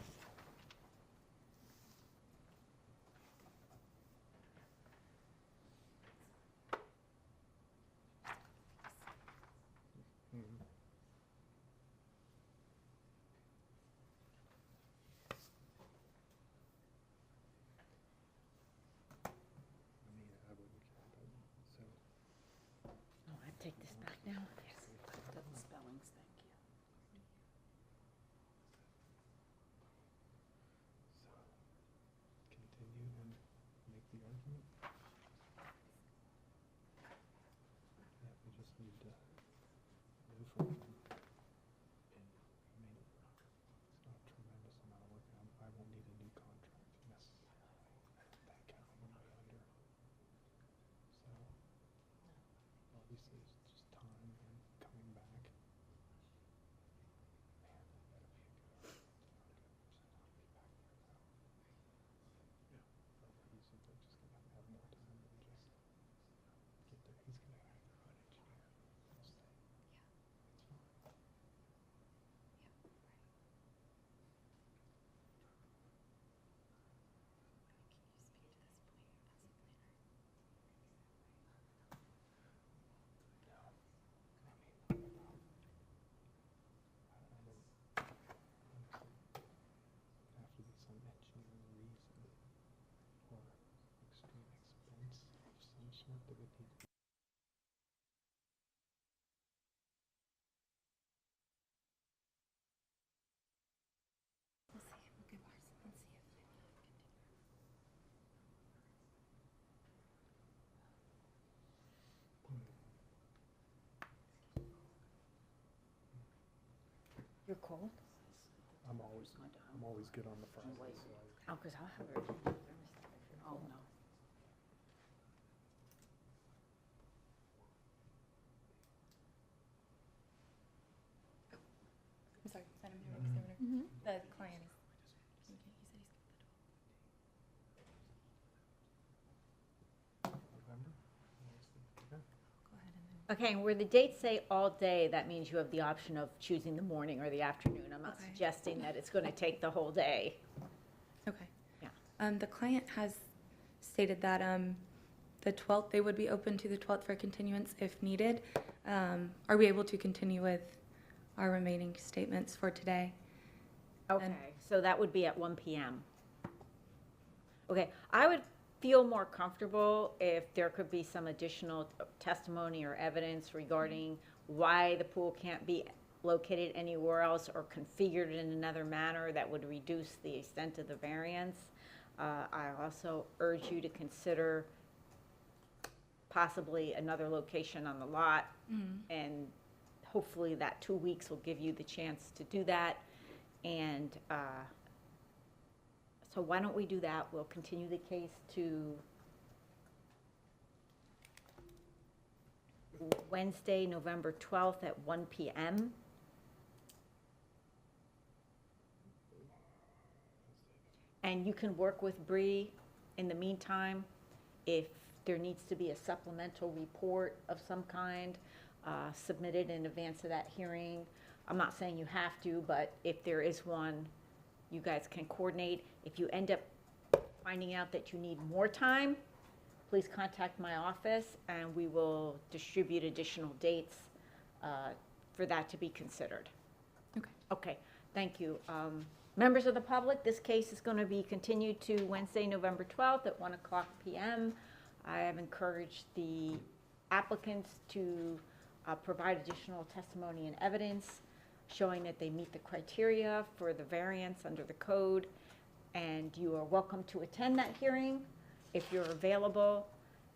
Oh, I take this back now. cold? I'm always good on the Fridays. So Oh, because I'll have it. Oh, no. I'm sorry, Madam Hearing Examiner. The client is. He said he's November? go ahead and then. Okay, and where the dates say all day, that means you have the option of choosing the morning or the afternoon. I'm not Okay. suggesting that it's going to take the whole day. Okay. Yeah. The client has stated that the 12th, they would be open to the 12th for continuance if needed. Are we able to continue with our remaining statements for today? Okay, so that would be at 1 PM. Okay, I would feel more comfortable if there could be some additional testimony or evidence regarding why the pool can't be located anywhere else or configured in another manner that would reduce the extent of the variance. I also urge you to consider possibly another location on the lot, and hopefully that 2 weeks will give you the chance to do that. And so why don't we do that? We'll continue the case to Wednesday, November 12th at 1 PM. And you can work with Bree in the meantime if there needs to be a supplemental report of some kind submitted in advance of that hearing. I'm not saying you have to, but if there is one, you guys can coordinate. If you end up finding out that you need more time, please contact my office and we will distribute additional dates for that to be considered. Okay. Okay, thank you. Members of the public, this case is going to be continued to Wednesday, November 12th at 1 PM. I have encouraged the applicants to provide additional testimony and evidence showing that they meet the criteria for the variance under the code. And you are welcome to attend that hearing if you're available.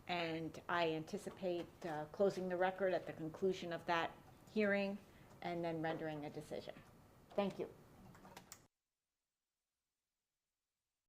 And I anticipate closing the record at the conclusion of that hearing and then rendering a decision. Thank you.